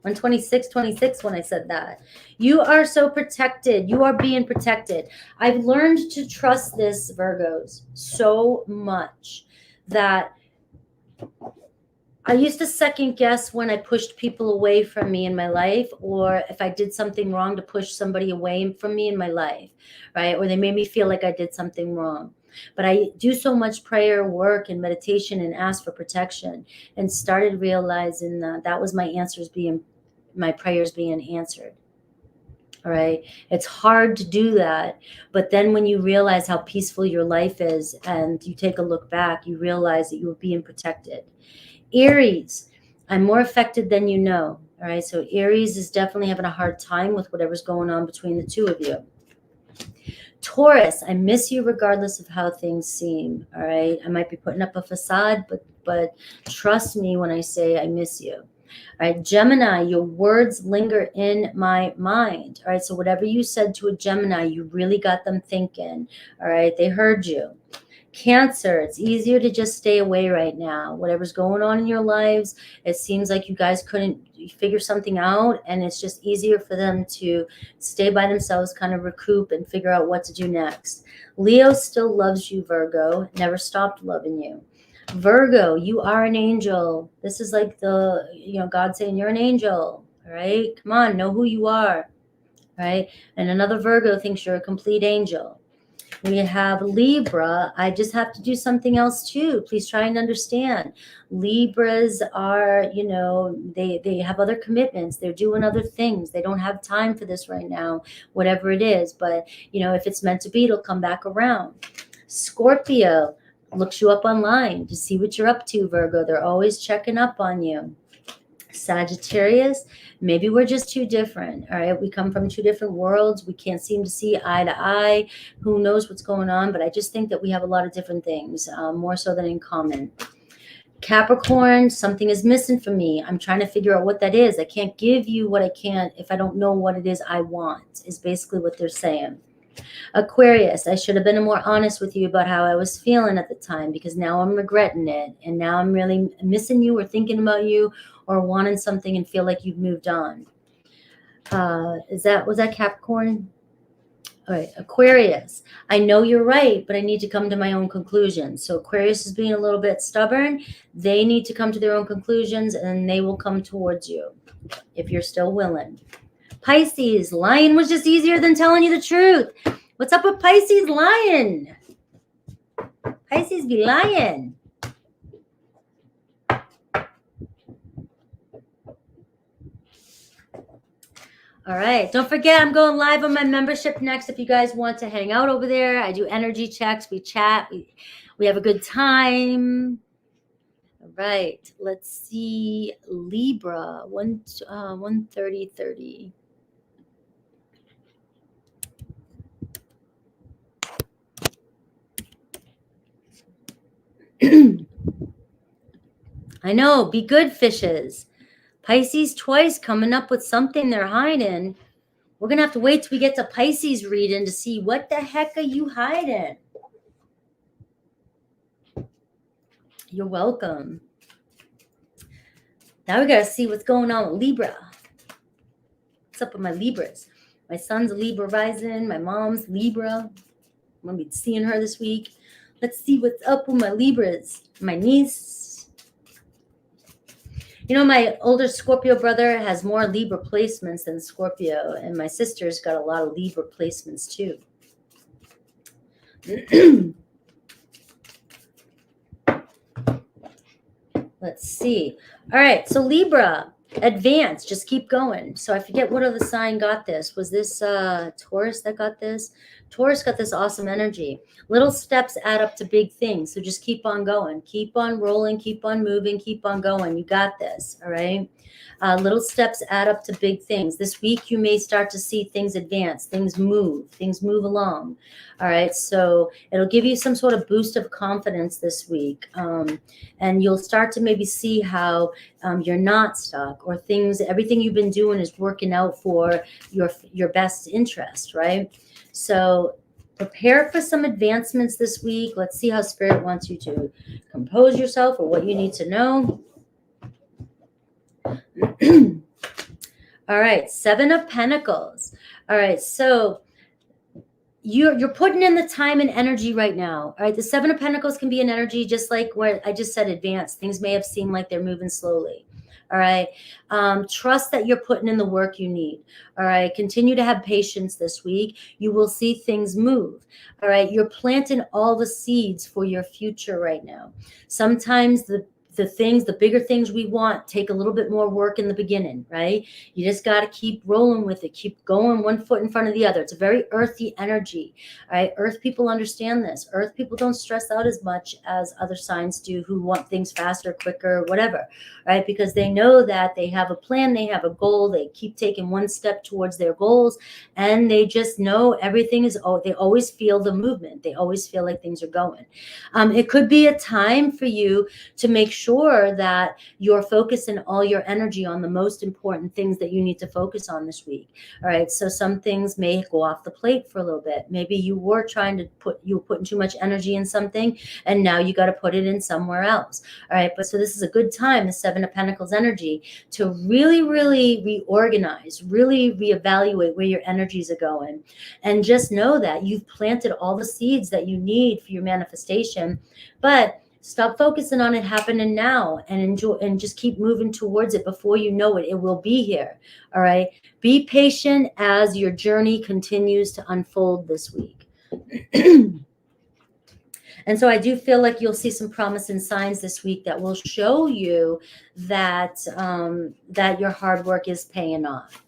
Speaker 1: 126 when I said that. You are so protected. You are being protected. I've learned to trust this, Virgos, so much that I used to second guess when I pushed people away from me in my life, or if I did something wrong to push somebody away from me in my life, right? Or they made me feel like I did something wrong. But I do so much prayer work and meditation and ask for protection, and started realizing that was my prayers being answered. All right. It's hard to do that. But then when you realize how peaceful your life is and you take a look back, you realize that you were being protected. Aries, I'm more affected than you know. All right. So Aries is definitely having a hard time with whatever's going on between the two of you. Taurus, I miss you regardless of how things seem. All right. I might be putting up a facade, but trust me when I say I miss you. All right, Gemini, your words linger in my mind. All right, so whatever you said to a Gemini, you really got them thinking. All right, they heard you. Cancer, it's easier to just stay away right now. Whatever's going on in your lives, it seems like you guys couldn't figure something out, and it's just easier for them to stay by themselves, kind of recoup and figure out what to do next. Leo still loves you, Virgo, never stopped loving you. Virgo, you are an angel. This is like God saying you're an angel. All right, come on, know who you are. All right, and another Virgo thinks you're a complete angel. We have Libra. I just have to do something else too. Please try and understand. Libras are, they have other commitments. They're doing other things. They don't have time for this right now, whatever it is. But, if it's meant to be, it'll come back around. Scorpio looks you up online to see what you're up to, Virgo. They're always checking up on you. Sagittarius, maybe we're just too different. All right, we come from two different worlds. We can't seem to see eye to eye. Who knows what's going on? But I just think that we have a lot of different things, more so than in common. Capricorn, something is missing for me. I'm trying to figure out what that is. I can't give you what I can't if I don't know what it is I want, is basically what they're saying. Aquarius, I should have been more honest with you about how I was feeling at the time, because now I'm regretting it. And now I'm really missing you or thinking about you or wanting something and feel like you've moved on. Was that Capricorn? All right, Aquarius, I know you're right, but I need to come to my own conclusions. So Aquarius is being a little bit stubborn. They need to come to their own conclusions, and they will come towards you if you're still willing. Pisces, lying was just easier than telling you the truth. What's up with Pisces lying? Pisces be lying. All right. Don't forget, I'm going live on my membership next. If you guys want to hang out over there, I do energy checks. We chat. We have a good time. All right. Let's see. Libra, 130. I know. Be good, fishes. Pisces twice coming up with something they're hiding. We're going to have to wait till we get to Pisces reading to see what the heck are you hiding. You're welcome. Now we got to see what's going on with Libra. What's up with my Libras? My son's a Libra rising. My mom's Libra. I'm going to be seeing her this week. Let's see what's up with my Libras. My niece. My older Scorpio brother has more Libra placements than Scorpio, and my sister's got a lot of Libra placements too. Let's see. All right, so Libra, advance, just keep going. So I forget what other sign got this. Was this Taurus that got this? Taurus got this awesome energy. Little steps add up to big things. So just keep on going. Keep on rolling. Keep on moving. Keep on going. You got this. All right. Little steps add up to big things. This week, you may start to see things advance, things move along. All right. So it'll give you some sort of boost of confidence this week. And you'll start to maybe see how you're not stuck, or everything you've been doing is working out for your best interest. Right. So prepare for some advancements this week. Let's see how Spirit wants you to compose yourself, or what you need to know. All right, 7 of Pentacles. All right, so you're putting in the time and energy right now. All right, the 7 of Pentacles can be an energy just like what I just said, advanced. Things may have seemed like they're moving slowly. All right. Trust that you're putting in the work you need. All right. Continue to have patience this week. You will see things move. All right. You're planting all the seeds for your future right now. Sometimes the bigger things we want take a little bit more work in the beginning, right? You just got to keep rolling with it. Keep going one foot in front of the other. It's a very earthy energy, all right? Earth people understand this. Earth people don't stress out as much as other signs do who want things faster, quicker, whatever, right? Because they know that they have a plan, they have a goal, they keep taking one step towards their goals, and they just know everything is, they always feel the movement. They always feel like things are going. It could be a time for you to make sure sure that you're focusing all your energy on the most important things that you need to focus on this week. All right. So some things may go off the plate for a little bit. Maybe you were putting too much energy in something, and now you got to put it in somewhere else. All right. But so this is a good time, the Seven of Pentacles energy, to really, really reorganize, really reevaluate where your energies are going. And just know that you've planted all the seeds that you need for your manifestation. But stop focusing on it happening now and enjoy, and just keep moving towards it. Before you know it, it will be here. All right. Be patient as your journey continues to unfold this week. And so I do feel like you'll see some promising signs this week that will show you that that your hard work is paying off.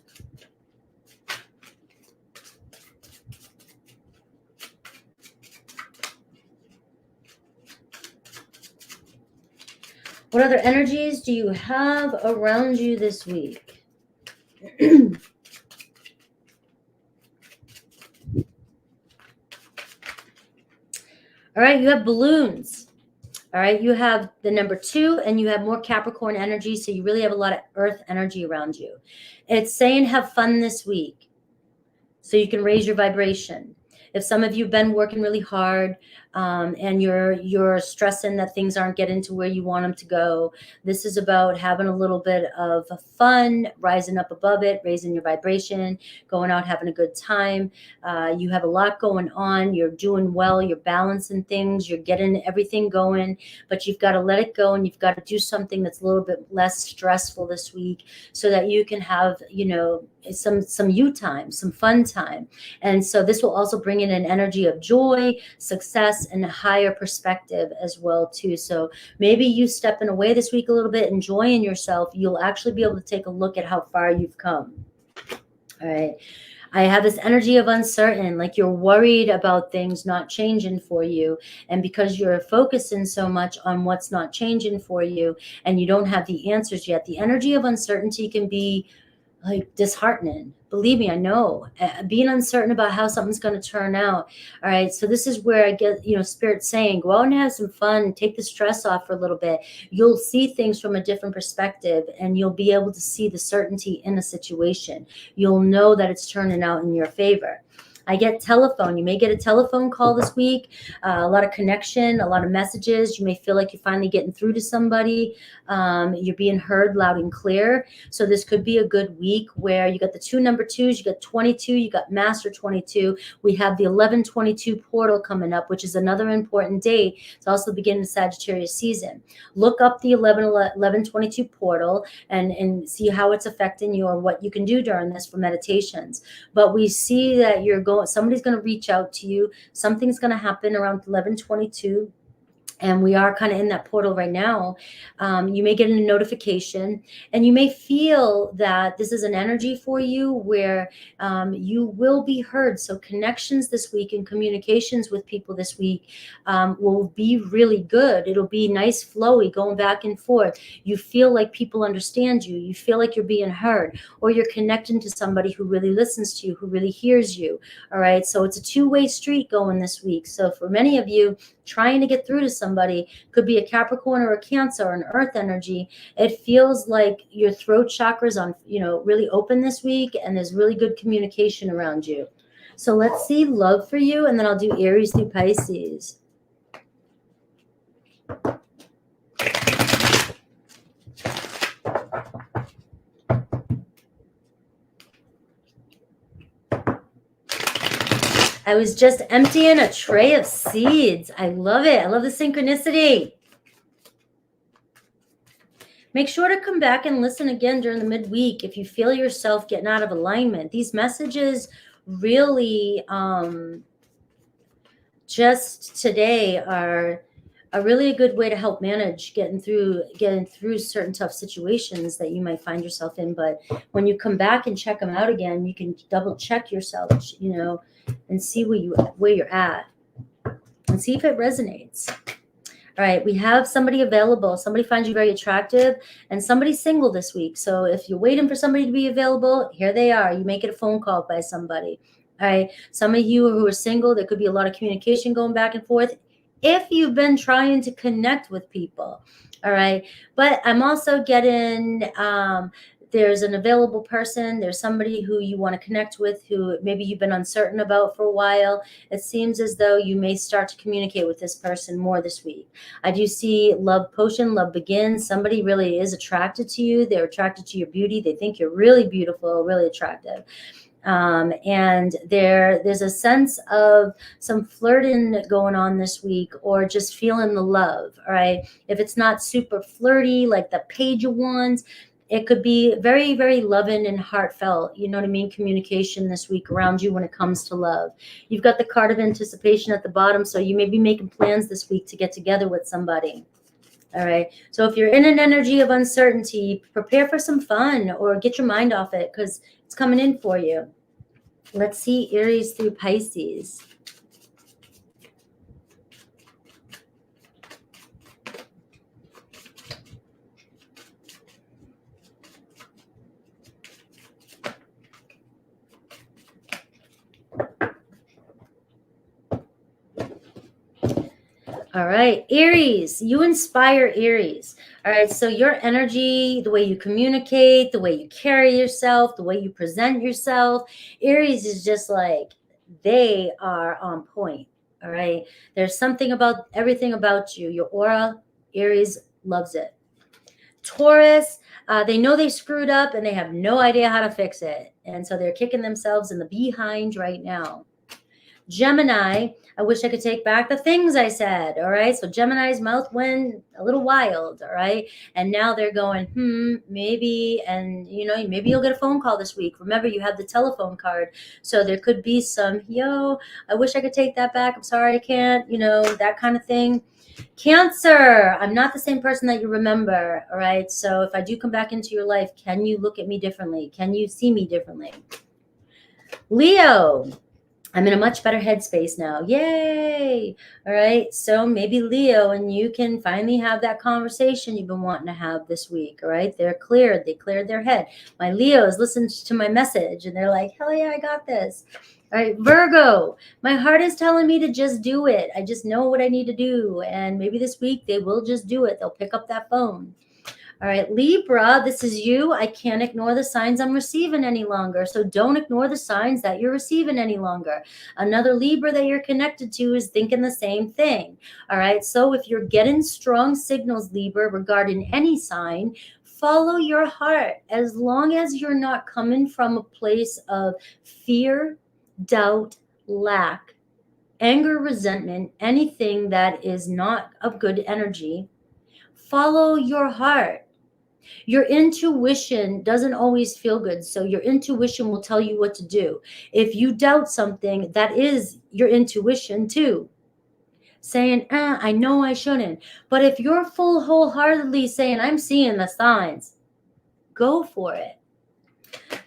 Speaker 1: What other energies do you have around you this week? All right, you have balloons. All right, you have the number 2, and you have more Capricorn energy, so you really have a lot of earth energy around you. It's saying have fun this week so you can raise your vibration. If some of you have been working really hard and you're stressing that things aren't getting to where you want them to go, this is about having a little bit of fun, rising up above it, raising your vibration, going out, having a good time. You have a lot going on. You're doing well. You're balancing things. You're getting everything going, but you've got to let it go, and you've got to do something that's a little bit less stressful this week so that you can have, you know, some you time, some fun time. And so this will also bring in an energy of joy, success, and a higher perspective as well too. So maybe you stepping away this week a little bit, enjoying yourself, you'll actually be able to take a look at how far you've come. All right. I have this energy of uncertain, like you're worried about things not changing for you. And because you're focusing so much on what's not changing for you and you don't have the answers yet, the energy of uncertainty can be like disheartening. Believe me, I know. Being uncertain about how something's going to turn out. All right. So this is where I get, you know, Spirit saying, go out and have some fun, take the stress off for a little bit. You'll see things from a different perspective, and you'll be able to see the certainty in a situation. You'll know that it's turning out in your favor. I get telephone. You may get a telephone call this week, a lot of connection, a lot of messages. You may feel like you're finally getting through to somebody. You're being heard loud and clear. So this could be a good week where you got the 2 number 2s, you got 22, you got Master 22. We have the 1122 portal coming up, which is another important date. It's also the beginning of Sagittarius season. Look up the 1122 portal and see how it's affecting you or what you can do during this for meditations. But we see that somebody's going to reach out to you. Something's going to happen around 1122. And we are kind of in that portal right now. You may get a notification, and you may feel that this is an energy for you where you will be heard. So connections this week and communications with people this week will be really good. It'll be nice, flowy, going back and forth. You feel like people understand you. You feel like you're being heard, or you're connecting to somebody who really listens to you, who really hears you. All right. So it's a two-way street going this week. So for many of you, trying to get through to somebody, could be a Capricorn or a Cancer or an earth energy. It feels like your throat chakra's on, really open this week, and there's really good communication around you. So let's see love for you, and then I'll do Aries through Pisces. I was just emptying a tray of seeds. I love it. I love the synchronicity. Make sure to come back and listen again during the midweek if you feel yourself getting out of alignment. These messages really just today are really a good way to help manage getting through certain tough situations that you might find yourself in. But when you come back and check them out again, you can double check yourself, and see where you're at, and see if it resonates. All right, we have somebody available. Somebody finds you very attractive, and somebody's single this week. So if you're waiting for somebody to be available, here they are. You make it a phone call by somebody. All right, some of you who are single, there could be a lot of communication going back and forth. if you've been trying to connect with people. All right. But I'm also getting, there's an available person. There's somebody who you want to connect with, who maybe you've been uncertain about for a while. It seems as though you may start to communicate with this person more this week. I do see love potion, love begins. Somebody really is attracted to you. They're attracted to your beauty. They think you're really beautiful, really attractive. And there's a sense of some flirting going on this week, or just feeling the love. All right. If it's not super flirty like the page of wands, it could be very, very loving and heartfelt, you know what I mean, communication this week around you when it comes to love. You've got the card of anticipation at the bottom, so you may be making plans this week to get together with somebody. All right. So if you're in an energy of uncertainty, prepare for some fun or get your mind off it, because it's coming in for you. Let's see Aries through Pisces. All right, Aries, you inspire Aries. All right, so your energy, the way you communicate, the way you carry yourself, the way you present yourself, Aries is just like, they are on point. All right, there's something about everything about you, your aura, Aries loves it. Taurus, they know they screwed up and they have no idea how to fix it. And so they're kicking themselves in the behind right now. Gemini, I wish I could take back the things I said. All right. So Gemini's mouth went a little wild. All right. And now they're going, maybe. And, you know, maybe you'll get a phone call this week. Remember, you have the telephone card. So there could be some, I wish I could take that back. I'm sorry I can't, that kind of thing. Cancer, I'm not the same person that you remember. All right. So if I do come back into your life, can you look at me differently? Can you see me differently? Leo, I'm in a much better headspace now. Yay. All right. So maybe Leo and you can finally have that conversation you've been wanting to have this week. All right. They cleared their head. My Leos listened to my message and they're like, hell yeah, I got this. All right. Virgo, my heart is telling me to just do it. I just know what I need to do. And maybe this week they will just do it. They'll pick up that phone. All right, Libra, this is you. I can't ignore the signs I'm receiving any longer. So don't ignore the signs that you're receiving any longer. Another Libra that you're connected to is thinking the same thing. All right, so if you're getting strong signals, Libra, regarding any sign, follow your heart. As long as you're not coming from a place of fear, doubt, lack, anger, resentment, anything that is not of good energy, follow your heart. Your intuition doesn't always feel good, so your intuition will tell you what to do. If you doubt something, that is your intuition too, saying, I know I shouldn't. But if you're wholeheartedly saying, I'm seeing the signs, go for it.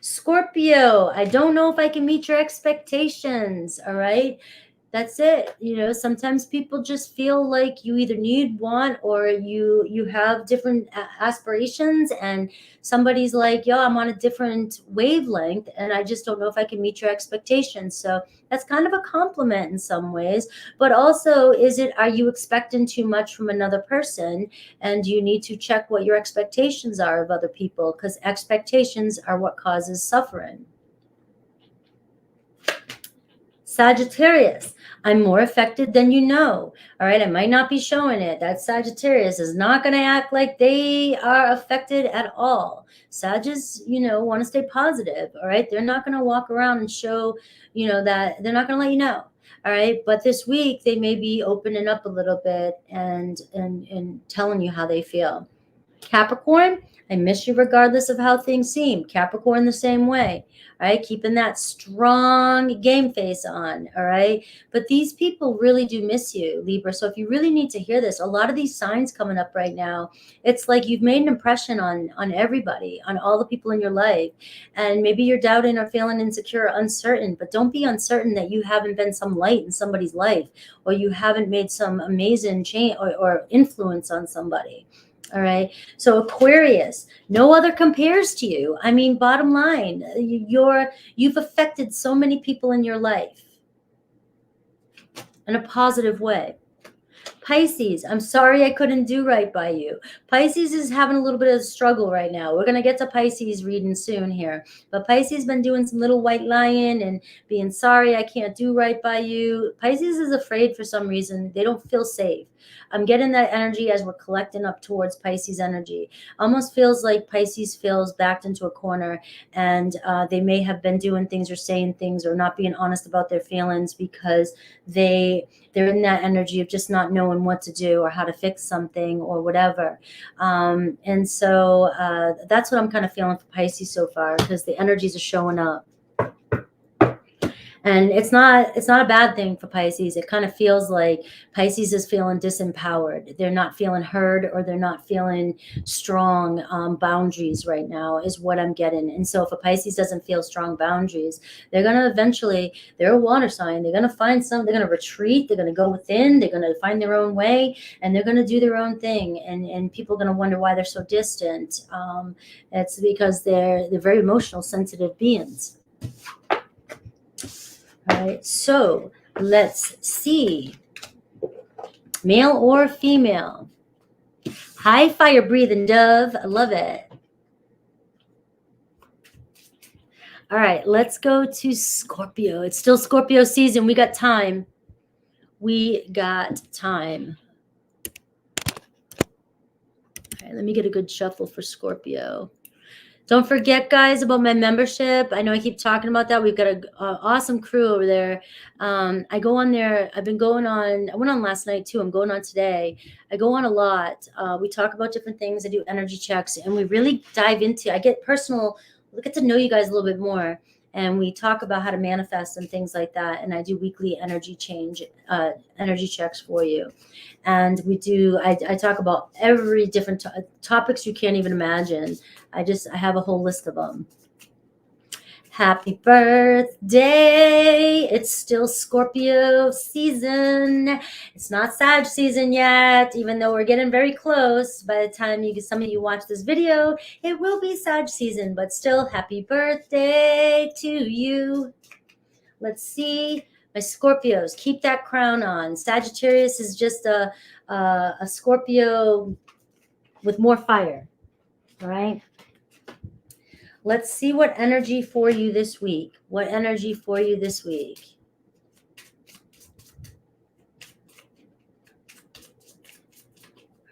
Speaker 1: Scorpio, I don't know if I can meet your expectations. All right. That's it. Sometimes people just feel like you either need, want, or you have different aspirations, and somebody's like, I'm on a different wavelength and I just don't know if I can meet your expectations. So that's kind of a compliment in some ways, but also are you expecting too much from another person? And you need to check what your expectations are of other people, because expectations are what causes suffering. Sagittarius, I'm more affected than you know. All right, I might not be showing it. That Sagittarius is not going to act like they are affected at all. Sagittarius, want to stay positive. All right, they're not going to walk around and show, that they're not going to let you know. All right, but this week they may be opening up a little bit and telling you how they feel. Capricorn, I miss you regardless of how things seem. Capricorn the same way. All right, keeping that strong game face on. All right, but these people really do miss you, Libra. So if you really need to hear this, a lot of these signs coming up right now, it's like you've made an impression on everybody, on all the people in your life, and maybe you're doubting or feeling insecure, uncertain. But don't be uncertain that you haven't been some light in somebody's life, or you haven't made some amazing change or influence on somebody. All right. So Aquarius, no other compares to you. I mean, bottom line, you've affected so many people in your life in a positive way. Pisces, I'm sorry I couldn't do right by you. Pisces is having a little bit of a struggle right now. We're going to get to Pisces reading soon here. But Pisces been doing some little white lying and being sorry I can't do right by you. Pisces is afraid for some reason. They don't feel safe. I'm getting that energy as we're collecting up towards Pisces energy. Almost feels like Pisces feels backed into a corner, and they may have been doing things or saying things or not being honest about their feelings because they're in that energy of just not knowing what to do or how to fix something or whatever. And so that's what I'm kind of feeling for Pisces so far, because the energies are showing up. And it's not a bad thing for Pisces. It kind of feels like Pisces is feeling disempowered. They're not feeling heard, or they're not feeling strong boundaries right now is what I'm getting. And so if a Pisces doesn't feel strong boundaries, they're going to eventually, they're a water sign. They're going to find they're going to retreat. They're going to go within. They're going to find their own way, and they're going to do their own thing. And people are going to wonder why they're so distant. It's because they're very emotional, sensitive beings. All right, so let's see. Male or female? High fire breathing dove. I love it. All right, let's go to Scorpio. It's still Scorpio season. We got time. We got time. All right, let me get a good shuffle for Scorpio. Don't forget, guys, about my membership. I know I keep talking about that. We've got an awesome crew over there. I go on there. I went on last night too. I'm going on today. I go on a lot. We talk about different things. I do energy checks, and we really dive into, I get personal, we get to know you guys a little bit more. And we talk about how to manifest and things like that. And I do weekly energy checks for you. And I talk about every different topics you can't even imagine. I have a whole list of them. Happy birthday. It's still Scorpio season. It's not Sag season yet, even though we're getting very close. By the time some of you watch this video, it will be Sag season, but still happy birthday to you. Let's see. My Scorpios, keep that crown on. Sagittarius is just a Scorpio with more fire. All right. Let's see what energy for you this week. What energy for you this week?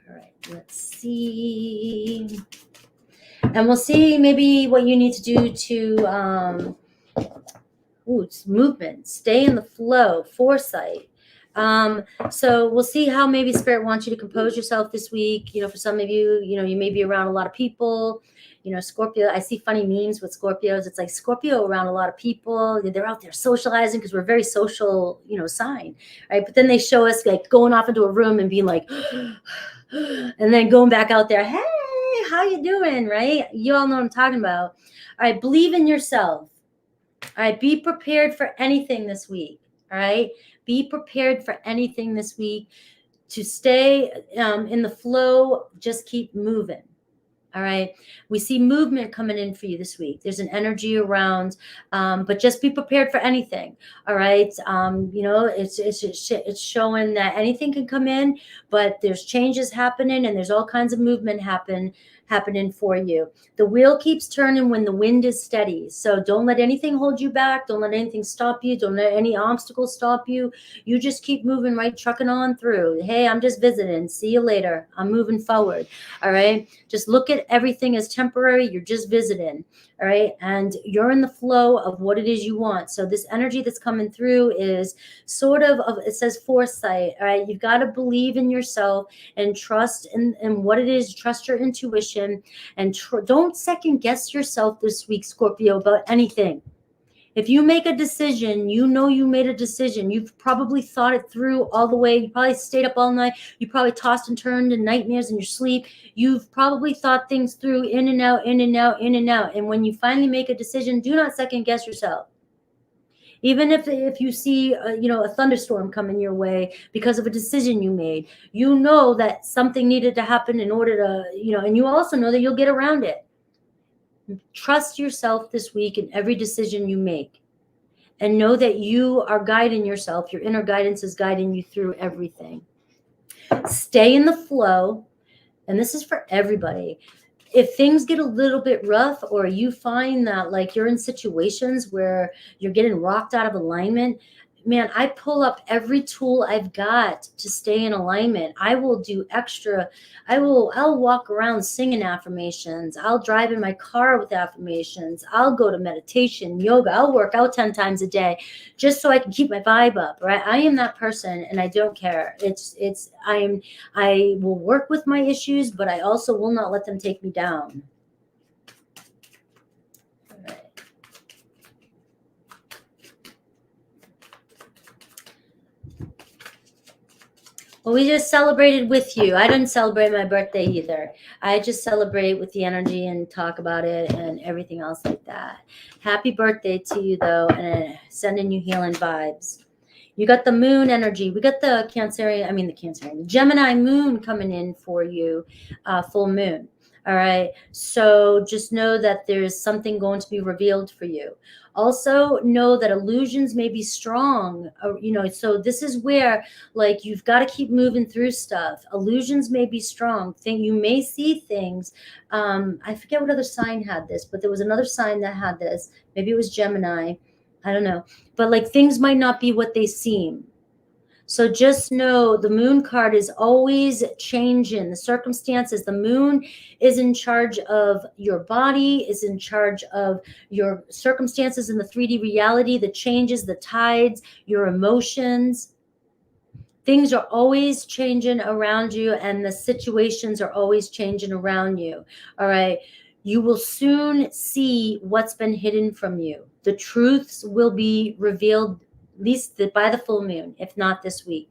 Speaker 1: All right, let's see. And we'll see maybe what you need to do to, it's movement, stay in the flow, foresight. So we'll see how maybe Spirit wants you to compose yourself this week. For some of you, you may be around a lot of people. Scorpio, I see funny memes with Scorpios. It's like Scorpio around a lot of people. They're out there socializing because we're a very social, sign, right? But then they show us like going off into a room and being like, and then going back out there. Hey, how you doing? Right? You all know what I'm talking about. All right. Believe in yourself. All right. Be prepared for anything this week. All right. Be prepared for anything this week. To stay in the flow, just keep moving. All right. We see movement coming in for you this week. There's an energy around, but just be prepared for anything. All right. It's showing that anything can come in, but there's changes happening and there's all kinds of movement happening for you. The wheel keeps turning when the wind is steady. So don't let anything hold you back. Don't let anything stop you. Don't let any obstacles stop you. You just keep moving, right? Trucking on through. Hey, I'm just visiting. See you later. I'm moving forward. All right. Just look at everything as temporary. You're just visiting. All right. And you're in the flow of what it is you want. So this energy that's coming through is sort of it says foresight. All right. You've got to believe in yourself and trust in what it is. Trust your intuition and don't second guess yourself this week, Scorpio, about anything. If you make a decision, you made a decision. You've probably thought it through all the way. You probably stayed up all night. You probably tossed and turned in nightmares in your sleep. You've probably thought things through in and out, in and out, in and out. And when you finally make a decision, do not second guess yourself. Even if you see, a thunderstorm coming your way because of a decision you made, that something needed to happen in order to, and you also know that you'll get around it. Trust yourself this week in every decision you make, and know that you are guiding yourself. Your inner guidance is guiding you through everything. Stay in the flow. And this is for everybody. If things get a little bit rough, or you find that like you're in situations where you're getting rocked out of alignment, man, I pull up every tool I've got to stay in alignment. I will do extra. I'll walk around singing affirmations. I'll drive in my car with affirmations. I'll go to meditation, yoga. I'll work out 10 times a day just so I can keep my vibe up, right? I am that person, and I don't care. I will work with my issues, but I also will not let them take me down. Well, we just celebrated with you. I didn't celebrate my birthday either. I just celebrate with the energy and talk about it and everything else like that. Happy birthday to you, though, and sending you healing vibes. You got the moon energy. We got the Gemini moon coming in for you, full moon. All right. So just know that there's something going to be revealed for you. Also know that illusions may be strong, so this is where like you've got to keep moving through stuff. Illusions may be strong. You may see things. I forget what other sign had this, but there was another sign that had this. Maybe it was Gemini. I don't know. But like things might not be what they seem. So just know the moon card is always changing. The circumstances, the moon is in charge of your body, is in charge of your circumstances in the 3D reality, the changes, the tides, your emotions. Things are always changing around you, and the situations are always changing around you. All right. You will soon see what's been hidden from you. The truths will be revealed at least by the full moon, if not this week.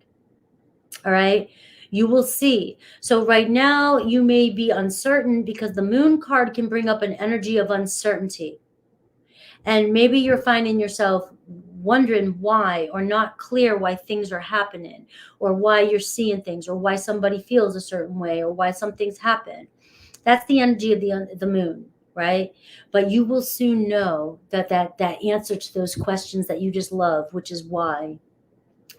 Speaker 1: All right. You will see. So right now you may be uncertain because the moon card can bring up an energy of uncertainty. And maybe you're finding yourself wondering why, or not clear why things are happening, or why you're seeing things, or why somebody feels a certain way, or why some things happen. That's the energy of the moon, right? But you will soon know that answer to those questions that you just love, which is why.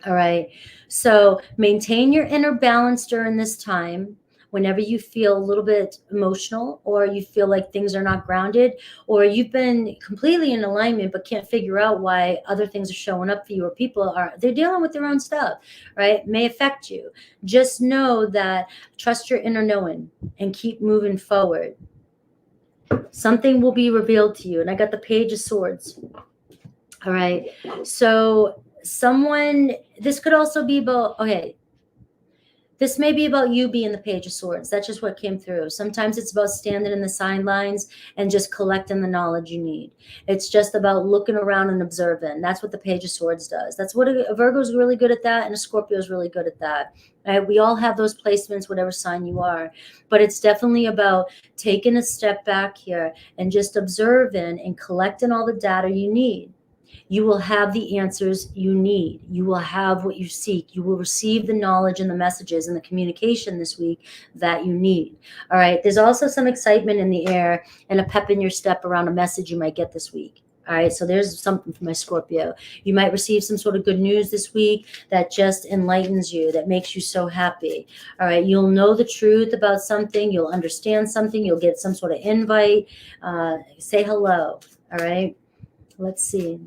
Speaker 1: All right. So maintain your inner balance during this time. Whenever you feel a little bit emotional, or you feel like things are not grounded, or you've been completely in alignment but can't figure out why other things are showing up for you, or they're dealing with their own stuff, right? It may affect you. Just know that trust your inner knowing and keep moving forward. Something will be revealed to you. And I got the Page of Swords. All right. So this could also be about, this may be about you being the Page of Swords. That's just what came through. Sometimes it's about standing in the sidelines and just collecting the knowledge you need. It's just about looking around and observing. That's what the Page of Swords does. That's what a Virgo is really good at, that, and a Scorpio is really good at that. Right? We all have those placements, whatever sign you are. But it's definitely about taking a step back here and just observing and collecting all the data you need. You will have the answers you need. You will have what you seek. You will receive the knowledge and the messages and the communication this week that you need. All right. There's also some excitement in the air and a pep in your step around a message you might get this week. All right. So there's something for my Scorpio. You might receive some sort of good news this week that just enlightens you, that makes you so happy. All right. You'll know the truth about something. You'll understand something. You'll get some sort of invite. Say hello. All right. Let's see.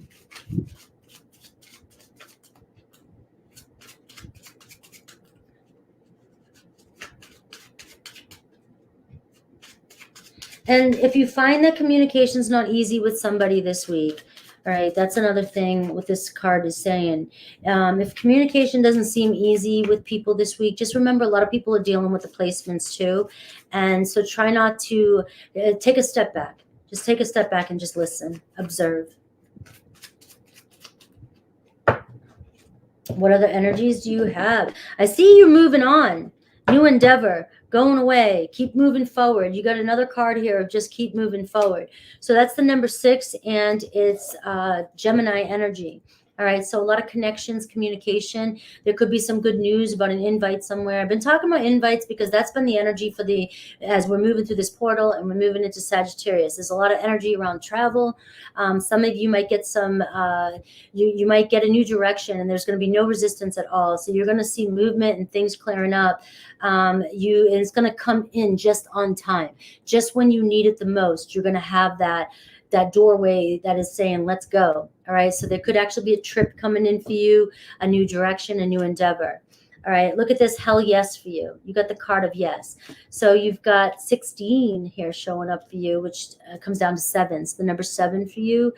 Speaker 1: And if you find that communication is not easy with somebody this week, all right, that's another thing what this card is saying. If communication doesn't seem easy with people this week, just remember a lot of people are dealing with the placements too. And so try not to take a step back. Just take a step back and just listen, observe. What other energies do you have? I see you moving on. New endeavor, going away, keep moving forward. You got another card here of just keep moving forward. So that's the number 6, and it's Gemini energy. All right, so a lot of connections, communication. There could be some good news about an invite somewhere. I've been talking about invites because that's been the energy for as we're moving through this portal and we're moving into Sagittarius. There's a lot of energy around travel. Some of you might get you might get a new direction, and there's going to be no resistance at all. So you're going to see movement and things clearing up. It's going to come in just on time, just when you need it the most. You're going to have that doorway that is saying, let's go. All right. So there could actually be a trip coming in for you, a new direction, a new endeavor. All right. Look at this. Hell yes for you. You got the card of yes. So you've got 16 here showing up for you, which comes down to 7. So the number 7 for you,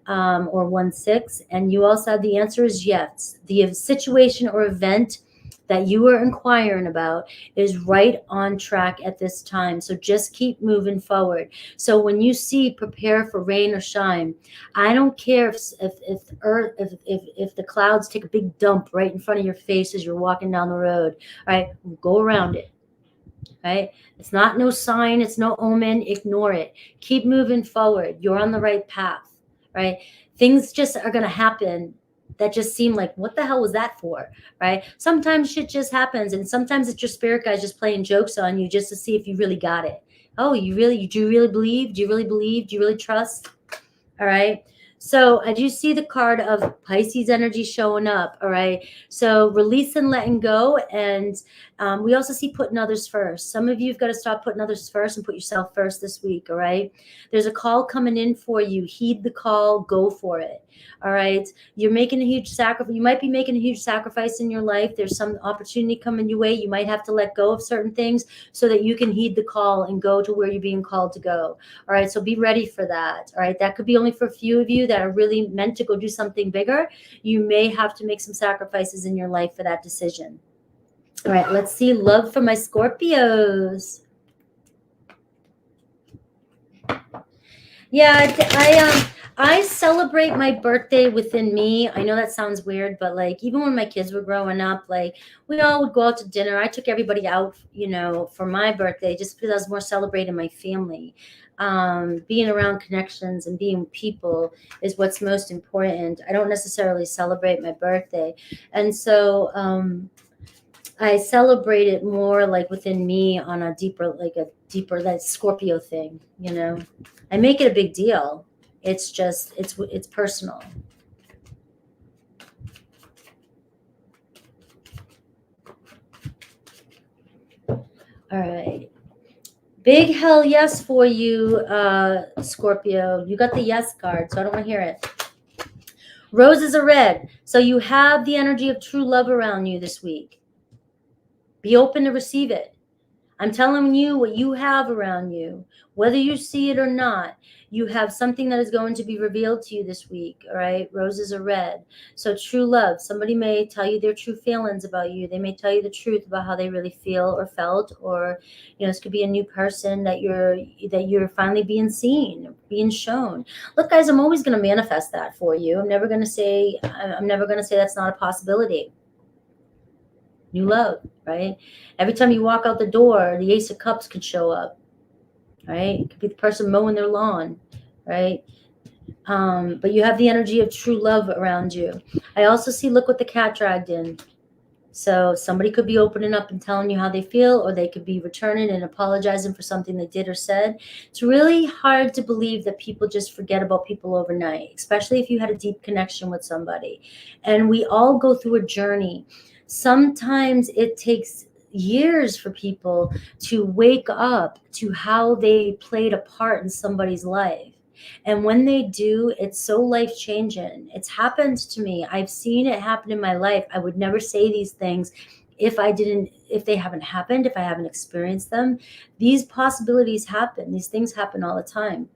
Speaker 1: or 1-6. And you also have the answer is yes. The situation or event that you are inquiring about is right on track at this time. So just keep moving forward. So when you see prepare for rain or shine, I don't care if the clouds take a big dump right in front of your face as you're walking down the road. All right, go around it. Right? It's not no sign, it's no omen. Ignore it. Keep moving forward. You're on the right path. Right? Things just are going to happen that just seem like, what the hell was that for? Right? Sometimes shit just happens, and sometimes it's your spirit guys just playing jokes on you just to see if you really got it. Oh, do you really believe? Do you really believe? Do you really trust? All right. So I do see the card of Pisces energy showing up. All right. So release and letting go. And we also see putting others first. Some of you have got to stop putting others first and put yourself first this week. All right. There's a call coming in for you. Heed the call. Go for it. All right. You're making a huge sacrifice. You might be making a huge sacrifice in your life. There's some opportunity coming your way. You might have to let go of certain things so that you can heed the call and go to where you're being called to go. All right. So be ready for that. All right. That could be only for a few of you that are really meant to go do something bigger. You may have to make some sacrifices in your life for that decision. All right. Let's see love for my Scorpios. Yeah, I celebrate my birthday within me. I know that sounds weird, but like even when my kids were growing up, like we all would go out to dinner. I took everybody out, for my birthday just because I was more celebrating my family. Being around connections and being with people is what's most important. I don't necessarily celebrate my birthday. And so I celebrate it more like within me on a deeper that Scorpio thing, I make it a big deal. It's just, it's personal. All right. Big hell yes for you, Scorpio. You got the yes card, so I don't want to hear it. Roses are red. So you have the energy of true love around you this week. Be open to receive it. I'm telling you what you have around you, whether you see it or not. You have something that is going to be revealed to you this week. All right. Roses are red. So true love. Somebody may tell you their true feelings about you. They may tell you the truth about how they really feel or felt, or, this could be a new person that you're finally being seen, being shown. Look, guys, I'm always going to manifest that for you. I'm never going to say that's not a possibility. New love, right? Every time you walk out the door, the Ace of Cups could show up, right? It could be the person mowing their lawn, right? But you have the energy of true love around you. I also see, look what the cat dragged in. So somebody could be opening up and telling you how they feel, or they could be returning and apologizing for something they did or said. It's really hard to believe that people just forget about people overnight, especially if you had a deep connection with somebody. And we all go through a journey. Sometimes it takes years for people to wake up to how they played a part in somebody's life. And when they do, it's so life-changing. It's happened to me. I've seen it happen in my life. I would never say these things if they haven't happened, if I haven't experienced them. These possibilities happen. These things happen all the time.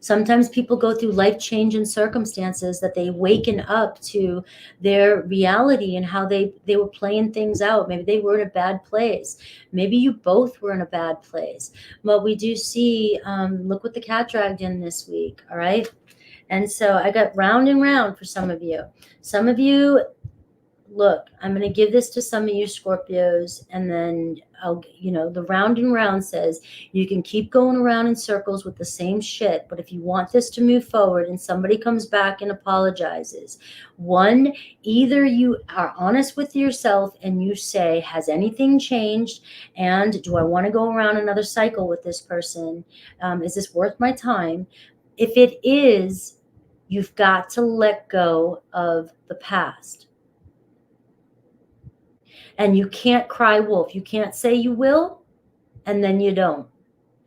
Speaker 1: Sometimes people go through life-changing circumstances that they waken up to their reality and how they were playing things out. Maybe they were in a bad place. Maybe you both were in a bad place. But we do see, look what the cat dragged in this week, all right? And so I got round and round for some of you. Some of you, look, I'm going to give this to some of you Scorpios, and then I'll, the round and round says you can keep going around in circles with the same shit, but if you want this to move forward and somebody comes back and apologizes, one, either you are honest with yourself and you say, has anything changed? And do I want to go around another cycle with this person? Is this worth my time? If it is, you've got to let go of the past. And you can't cry wolf. You can't say you will, and then you don't,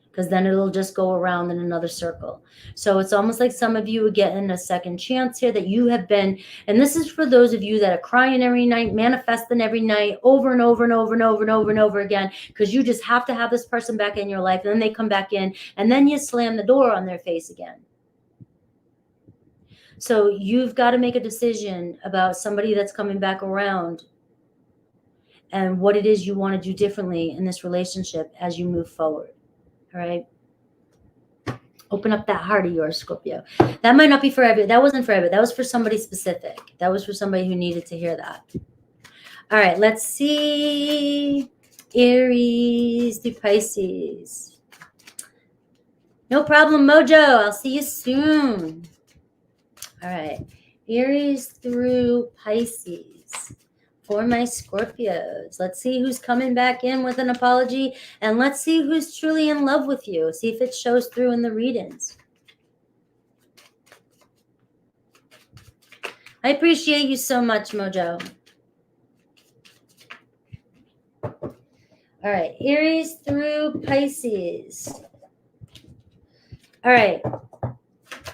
Speaker 1: because then it'll just go around in another circle. So it's almost like some of you are getting a second chance here that you have been, and this is for those of you that are crying every night, manifesting every night, over and over and over and over and over and over again, because you just have to have this person back in your life, and then they come back in, and then you slam the door on their face again. So you've got to make a decision about somebody that's coming back around and what it is you want to do differently in this relationship as you move forward. All right. Open up that heart of yours, Scorpio. That might not be for everybody. That wasn't for everybody. That was for somebody specific. That was for somebody who needed to hear that. All right. Let's see. Aries through Pisces. No problem, Mojo. I'll see you soon. All right. Aries through Pisces. For my Scorpios, let's see who's coming back in with an apology, and let's see who's truly in love with you. See if it shows through in the readings. I appreciate you so much, Mojo. All right, Aries through Pisces. All right.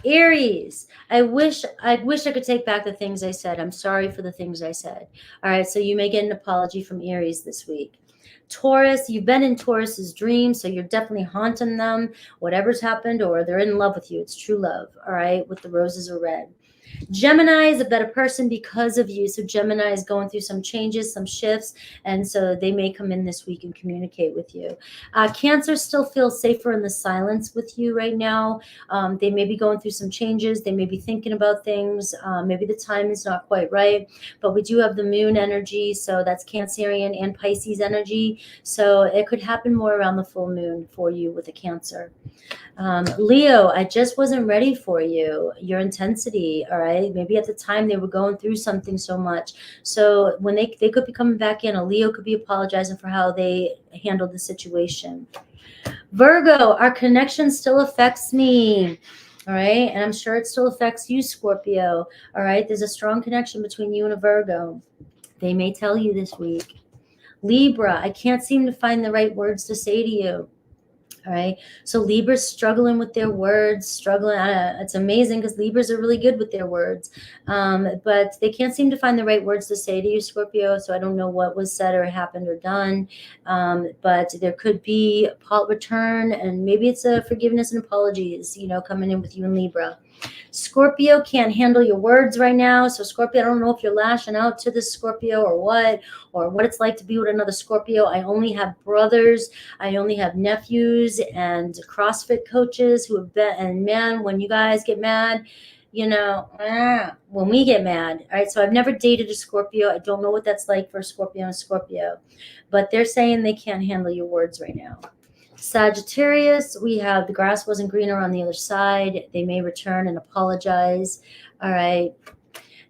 Speaker 1: Aries, I wish I could take back the things I said. I'm sorry for the things I said. All right, so you may get an apology from Aries this week. Taurus, you've been in Taurus's dreams, so you're definitely haunting them. Whatever's happened, or they're in love with you. It's true love, all right, with the roses are red. Gemini is a better person because of you. So Gemini is going through some changes, some shifts, and so they may come in this week and communicate with you. Cancer still feels safer in the silence with you right now. They may be going through some changes. They may be thinking about things. Maybe the time is not quite right, but we do have the moon energy, so that's Cancerian and Pisces energy. So it could happen more around the full moon for you with a Cancer. Leo, I just wasn't ready for you, your intensity, all right? Maybe at the time they were going through something so much. So when they could be coming back in, a Leo could be apologizing for how they handled the situation. Virgo, our connection still affects me, all right? And I'm sure it still affects you, Scorpio, all right? There's a strong connection between you and a Virgo. They may tell you this week. Libra, I can't seem to find the right words to say to you. All right. So Libra's struggling with their words, struggling. It's amazing because Libras are really good with their words. But they can't seem to find the right words to say to you, Scorpio. So I don't know what was said or happened or done. But there could be a return, and maybe it's a forgiveness and apologies, coming in with you and Libra. Scorpio can't handle your words right now. So Scorpio, I don't know if you're lashing out to this Scorpio or what it's like to be with another Scorpio. I only have brothers. I only have nephews and CrossFit coaches who have been, and man, when you guys get mad, when we get mad, all right? So I've never dated a Scorpio. I don't know what that's like for a Scorpio and a Scorpio, but they're saying they can't handle your words right now. Sagittarius, we have the grass wasn't greener on the other side. They may return and apologize. All right.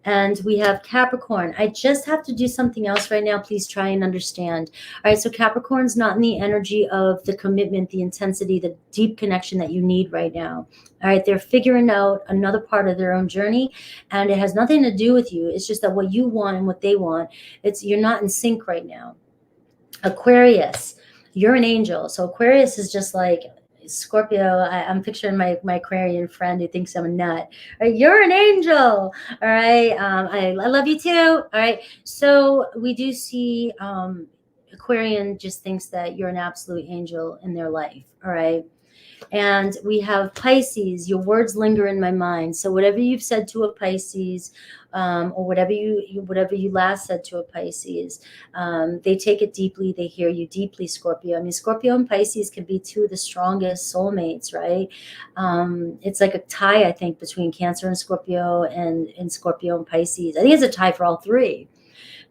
Speaker 1: And we have Capricorn. I just have to do something else right now. Please try and understand. All right. So Capricorn's not in the energy of the commitment, the intensity, the deep connection that you need right now. All right. They're figuring out another part of their own journey, and it has nothing to do with you. It's just that what you want and what they want, you're not in sync right now. Aquarius, you're an angel. So Aquarius is just like Scorpio. I'm picturing my Aquarian friend who thinks I'm a nut. All right, you're an angel. All right. I love you too. All right. So we do see Aquarian just thinks that you're an absolute angel in their life. All right. And we have Pisces. Your words linger in my mind. So whatever you've said to a Pisces, or whatever you last said to a Pisces, they take it deeply. They hear you deeply, Scorpio. I mean, Scorpio and Pisces can be two of the strongest soulmates, right? It's like a tie, I think, between Cancer and Scorpio and Scorpio and Pisces. I think it's a tie for all three.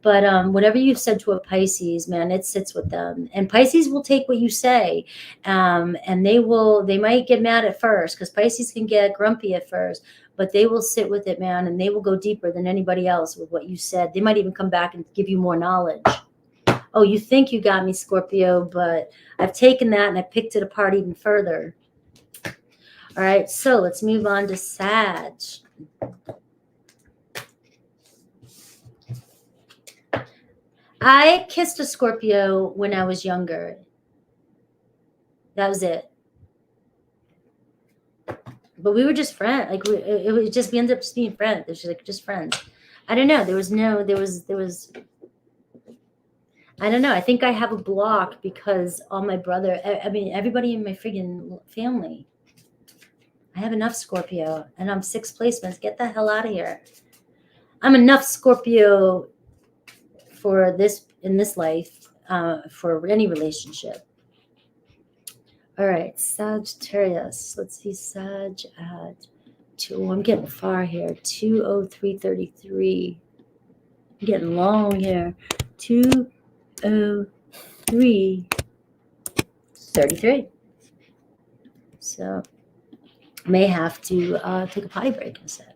Speaker 1: But whatever you've said to a Pisces, man, it sits with them. And Pisces will take what you say, and they might get mad at first, because Pisces can get grumpy at first, but they will sit with it, man, and they will go deeper than anybody else with what you said. They might even come back and give you more knowledge. Oh, you think you got me, Scorpio, but I've taken that and I picked it apart even further. All right, so let's move on to Sag. I kissed a Scorpio when I was younger. That was it. But we were just friends. Like it was just, we ended up just being friends. It was just friends. I don't know. There was I don't know. I think I have a block because all my brother, I mean, everybody in my friggin' family. I have enough Scorpio, and I'm 6 placements. Get the hell out of here. I'm enough Scorpio for this in this life, for any relationship. All right, Sagittarius. Let's see, Sag at 2. I'm getting far here. 20333. I'm getting long here. 20333. So may have to take a potty break in a sec.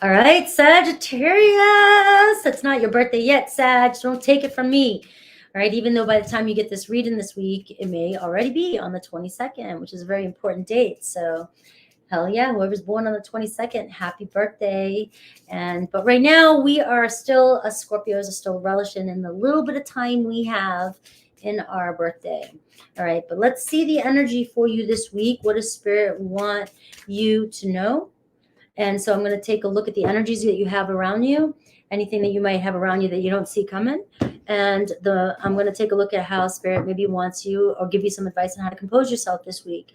Speaker 1: All right, Sagittarius. It's not your birthday yet, Sag. Don't take it from me. All right, even though by the time you get this reading this week, it may already be on the 22nd, which is a very important date. So hell yeah, whoever's born on the 22nd, happy birthday. But right now we are still, us Scorpios are still relishing in the little bit of time we have in our birthday. All right, but let's see the energy for you this week. What does Spirit want you to know? And so I'm going to take a look at the energies that you have around you, anything that you might have around you that you don't see coming. And I'm going to take a look at how Spirit maybe wants you, or give you some advice on how to compose yourself this week.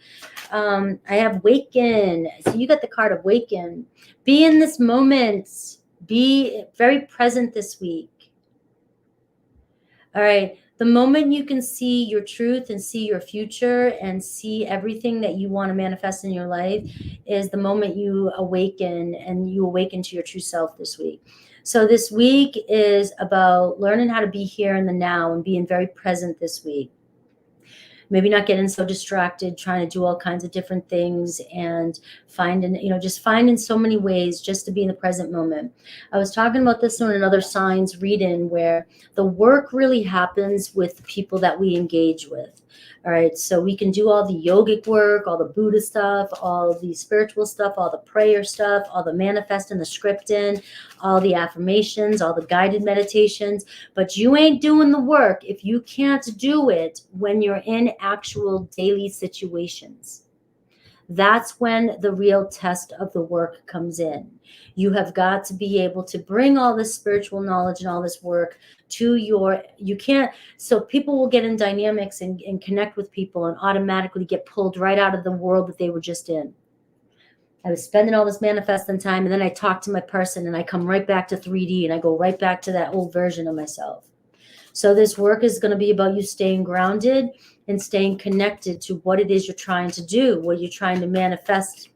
Speaker 1: I have Waken. So you got the card of Waken. Be in this moment. Be very present this week. All right. The moment you can see your truth and see your future and see everything that you want to manifest in your life is the moment you awaken, and you awaken to your true self this week. So this week is about learning how to be here in the now and being very present this week. Maybe not getting so distracted, trying to do all kinds of different things, and just finding so many ways just to be in the present moment. I was talking about this in another signs reading, where the work really happens with the people that we engage with. All right, so we can do all the yogic work, all the Buddha stuff, all the spiritual stuff, all the prayer stuff, all the manifesting, the scripting, all the affirmations, all the guided meditations, but you ain't doing the work if you can't do it when you're in actual daily situations. That's when the real test of the work comes in. You have got to be able to bring all this spiritual knowledge and all this work to so people will get in dynamics and connect with people and automatically get pulled right out of the world that they were just in. I was spending all this manifesting time, and then I talk to my person and I come right back to 3D and I go right back to that old version of myself. So this work is going to be about you staying grounded and staying connected to what it is you're trying to do, what you're trying to manifest.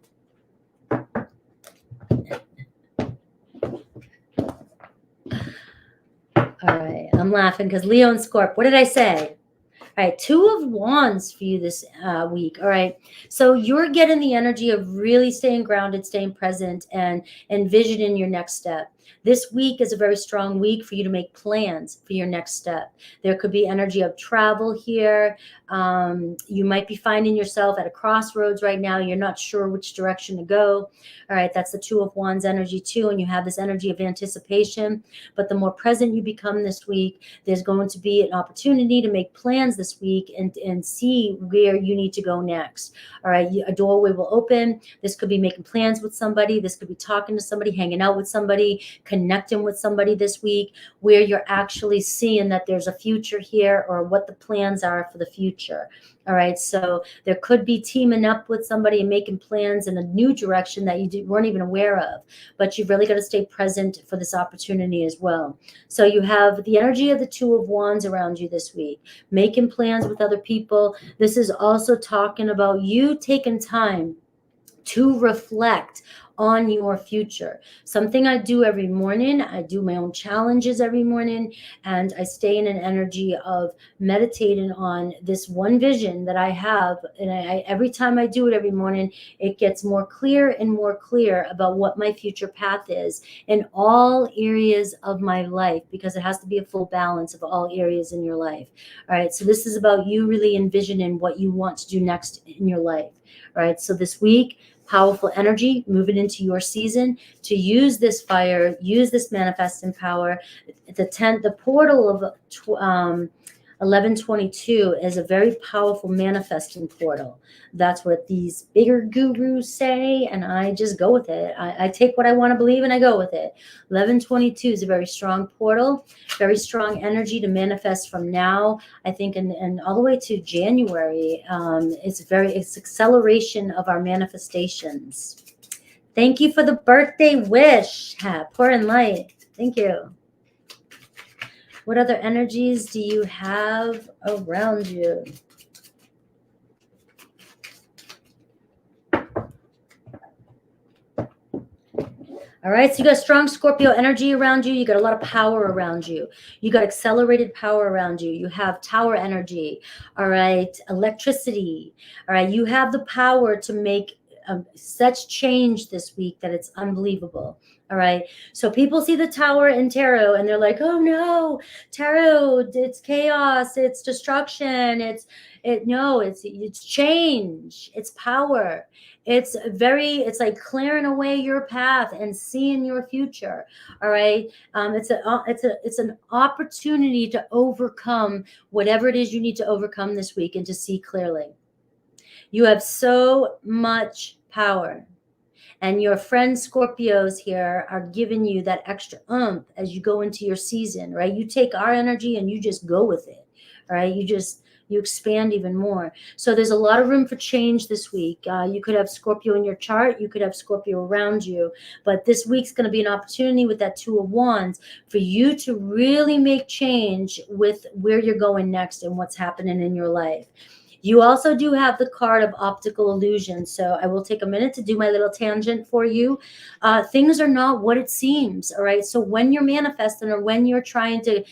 Speaker 1: All right, I'm laughing because Leo and Scorp, what did I say? All right, 2 of Wands for you this week. All right, so you're getting the energy of really staying grounded, staying present, and envisioning your next step. This week is a very strong week for you to make plans for your next step. There could be energy of travel here. You might be finding yourself at a crossroads right now. You're not sure which direction to go. All right, that's the 2 of Wands energy too, and you have this energy of anticipation. But the more present you become this week, there's going to be an opportunity to make plans this week and see where you need to go next. All right, a doorway will open. This could be making plans with somebody. This could be talking to somebody, hanging out with somebody, connecting with somebody this week, where you're actually seeing that there's a future here, or what the plans are for the future. All right, so there could be teaming up with somebody and making plans in a new direction that you weren't even aware of, but you've really got to stay present for this opportunity as well. So you have the energy of the 2 of Wands around you this week, making plans with other people. This is also talking about you taking time to reflect on your future. Something I do every morning. I do my own challenges every morning, and I stay in an energy of meditating on this one vision that I have. And every time I do it every morning, it gets more clear and more clear about what my future path is in all areas of my life, because it has to be a full balance of all areas in your life. All right. So this is about you really envisioning what you want to do next in your life. All right. So this week, powerful energy moving into your season to use this fire, use this manifesting power. The portal of 1122 is a very powerful manifesting portal. That's what these bigger gurus say, and I just go with it. I take what I want to believe and I go with it. 1122 is a very strong portal, very strong energy to manifest from now, I think, and all the way to January. It's acceleration of our manifestations. Thank you for the birthday wish. Pour in light. Thank you. What other energies do you have around you? All right, so you got strong Scorpio energy around you. You got a lot of power around you. You got accelerated power around you. You have tower energy. All right, electricity. All right, you have the power to make such change this week that it's unbelievable. All right, so people see the tower in tarot and they're like, oh no, tarot, it's chaos, it's destruction, it's change, it's power. It's like clearing away your path and seeing your future. All right. It's an opportunity to overcome whatever it is you need to overcome this week and to see clearly. You have so much power. And your friends Scorpios here are giving you that extra oomph as you go into your season, right? You take our energy and you just go with it. All right. You expand even more. So there's a lot of room for change this week. You could have Scorpio in your chart. You could have Scorpio around you. But this week's going to be an opportunity with that Two of Wands for you to really make change with where you're going next and what's happening in your life. You also do have the card of optical illusion. So I will take a minute to do my little tangent for you. Things are not what it seems. All right. So when you're manifesting or when you're trying to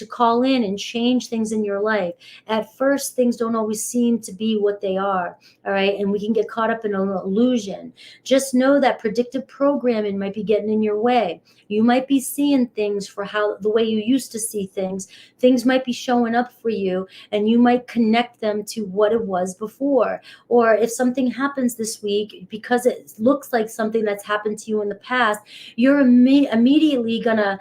Speaker 1: call in and change things in your life, at first things don't always seem to be what they are. All right. And we can get caught up in an illusion. Just know that predictive programming might be getting in your way. You might be seeing things for the way you used to see things. Things might be showing up for you and you might connect them to what it was before. Or if something happens this week, because it looks like something that's happened to you in the past, you're immediately going to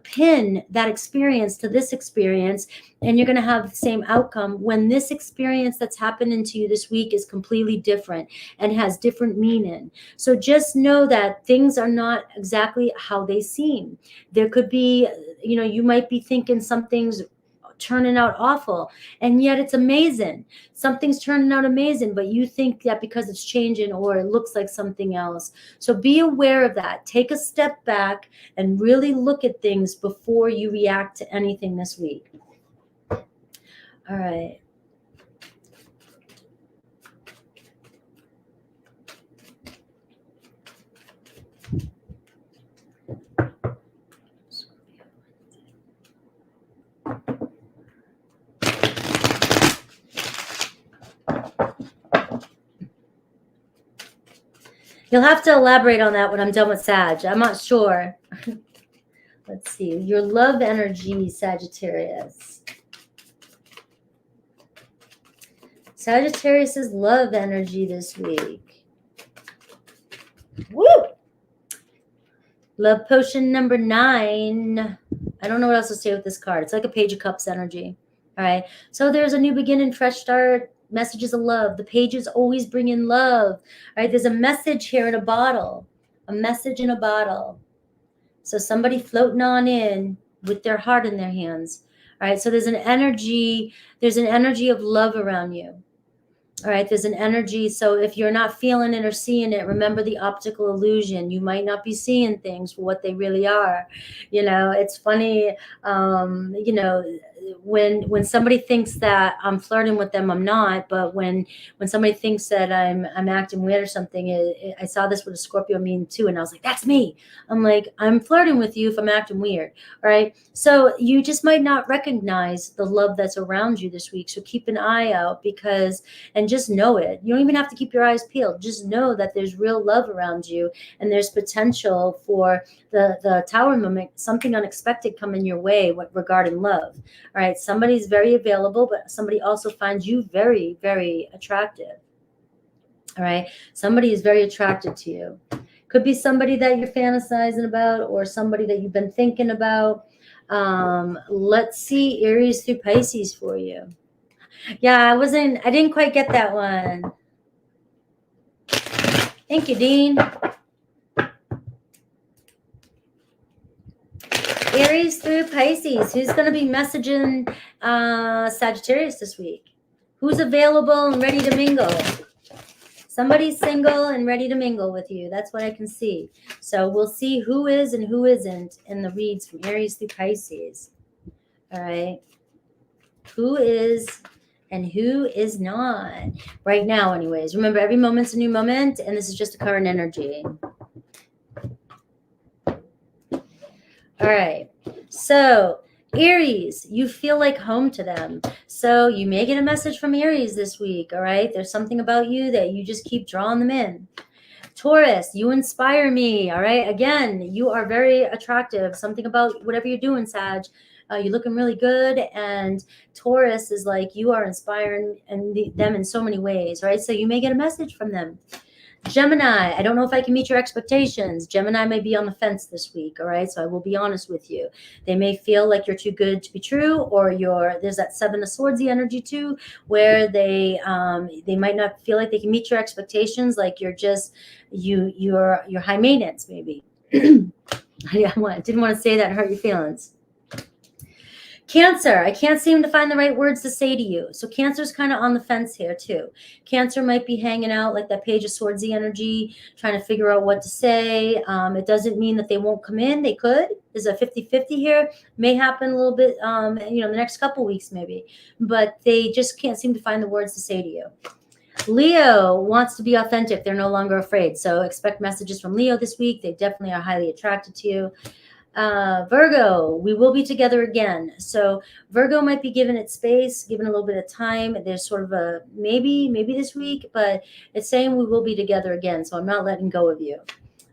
Speaker 1: pin that experience to this experience, and you're going to have the same outcome when this experience that's happening to you this week is completely different and has different meaning. So just know that things are not exactly how they seem. There could be, you might be thinking something's turning out awful, and yet it's amazing. Something's turning out amazing, but you think that because it's changing or it looks like something else. So be aware of that. Take a step back and really look at things before you react to anything this week. All right. You'll have to elaborate on that when I'm done with Sag. I'm not sure. Let's see. Your love energy, Sagittarius. Sagittarius's love energy this week. Woo! Love potion number 9. I don't know what else to say with this card. It's like a Page of Cups energy. All right. So there's a new beginning, fresh start. Messages of love. The pages always bring in love. All right, there's a message here in a bottle. A message in a bottle. So somebody floating on in with their heart in their hands. All right, so there's an energy of love around you. All right, there's an energy. So if you're not feeling it or seeing it, remember the optical illusion. You might not be seeing things for what they really are. It's funny, when somebody thinks that I'm flirting with them, I'm not. But when somebody thinks that I'm acting weird or something, I saw this with a Scorpio mean too, and I was like, that's me. I'm like, I'm flirting with you if I'm acting weird. All right. So you just might not recognize the love that's around you this week. So keep an eye out, and just know it. You don't even have to keep your eyes peeled. Just know that there's real love around you, and there's potential for the Tower moment, something unexpected coming your way regarding love. All right. Somebody's very available, but somebody also finds you very, very attractive. All right. Somebody is very attracted to you. Could be somebody that you're fantasizing about, or somebody that you've been thinking about. Let's see Aries through Pisces for you. Yeah, I didn't quite get that one. Thank you, Dean. Aries through Pisces. Who's going to be messaging Sagittarius this week? Who's available and ready to mingle? Somebody's single and ready to mingle with you. That's what I can see. So we'll see who is and who isn't in the reads from Aries through Pisces. All right. Who is and who is not right now, anyways. Remember, every moment's a new moment, and this is just a current energy. All right. So Aries, you feel like home to them. So you may get a message from Aries this week. All right. There's something about you that you just keep drawing them in. Taurus, you inspire me. All right. Again, you are very attractive. Something about whatever you're doing, Sag. You're looking really good. And Taurus is like, you are inspiring them in so many ways. Right. So you may get a message from them. Gemini, I don't know if I can meet your expectations. Gemini may be on the fence this week, all right? So I will be honest with you. They may feel like you're too good to be true, or there's that Seven of Swords-y energy too, where they might not feel like they can meet your expectations, like you're high maintenance maybe. I didn't want to say that and hurt your feelings. Cancer, I can't seem to find the right words to say to you. So Cancer's kind of on the fence here too. Cancer might be hanging out like that Page of Swords energy, trying to figure out what to say. It doesn't mean that they won't come in. They could. There's a 50-50 here. May happen a little bit, the next couple weeks maybe. But they just can't seem to find the words to say to you. Leo wants to be authentic. They're no longer afraid. So expect messages from Leo this week. They definitely are highly attracted to you. Virgo, we will be together again. So Virgo might be given it space, given a little bit of time. There's sort of a maybe this week, but it's saying we will be together again. So I'm not letting go of you.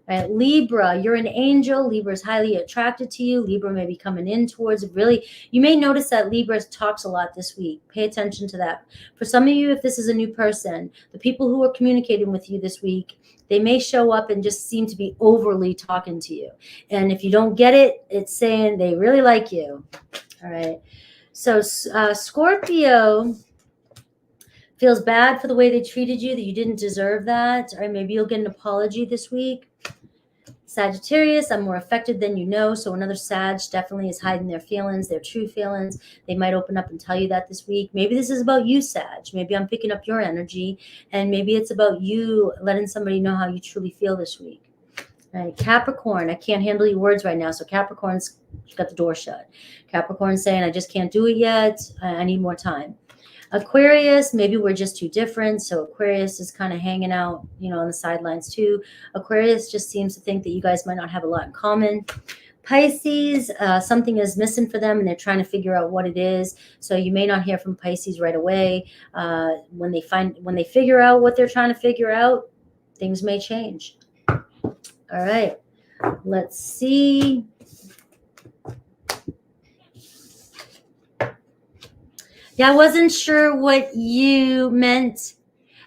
Speaker 1: All right, Libra, you're an angel. Libra is highly attracted to you. Libra may be coming in towards it. Really, you may notice that Libra talks a lot this week. Pay attention to that. For some of you, if this is a new person, the people who are communicating with you this week, they may show up and just seem to be overly talking to you. And if you don't get it, it's saying they really like you. All right. So Scorpio feels bad for the way they treated you, that you didn't deserve that. Or maybe you'll get an apology this week. Sagittarius, I'm more affected than you know. So another Sag definitely is hiding their feelings, their true feelings. They might open up and tell you that this week. Maybe this is about you, Sag. Maybe I'm picking up your energy, and maybe it's about you letting somebody know how you truly feel this week. All right, Capricorn, I can't handle your words right now. So Capricorn's got the door shut. Capricorn's saying, I just can't do it yet. I need more time. Aquarius, maybe we're just too different. So Aquarius is kind of hanging out, on the sidelines too. Aquarius just seems to think that you guys might not have a lot in common. Pisces, something is missing for them and they're trying to figure out what it is. So you may not hear from Pisces right away. When they figure out what they're trying to figure out, things may change. All right, let's see. Yeah, I wasn't sure what you meant.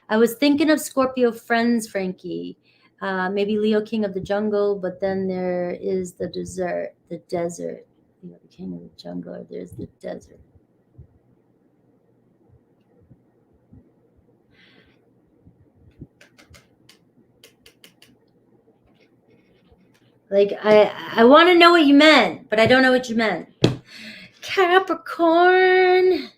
Speaker 1: I was thinking of Scorpio friends, Frankie. Maybe Leo, king of the jungle, but then there is the desert. Leo, the king of the jungle, there's the desert. Like, I want to know what you meant, but I don't know what you meant. Capricorn.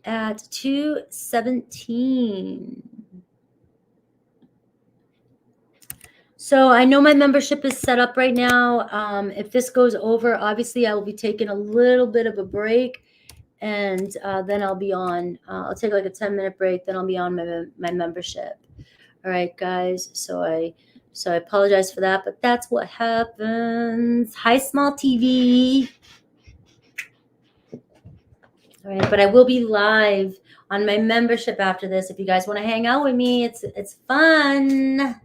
Speaker 1: At 2:17. So I know my membership is set up right now. If this goes over, obviously I will be taking a little bit of a break, and then I'll be on. I'll take like a 10-minute break, then I'll be on my membership. All right, guys. So I apologize for that, but that's what happens. Hi, Small TV. All right, but I will be live on my membership after this. If you guys want to hang out with me, it's fun.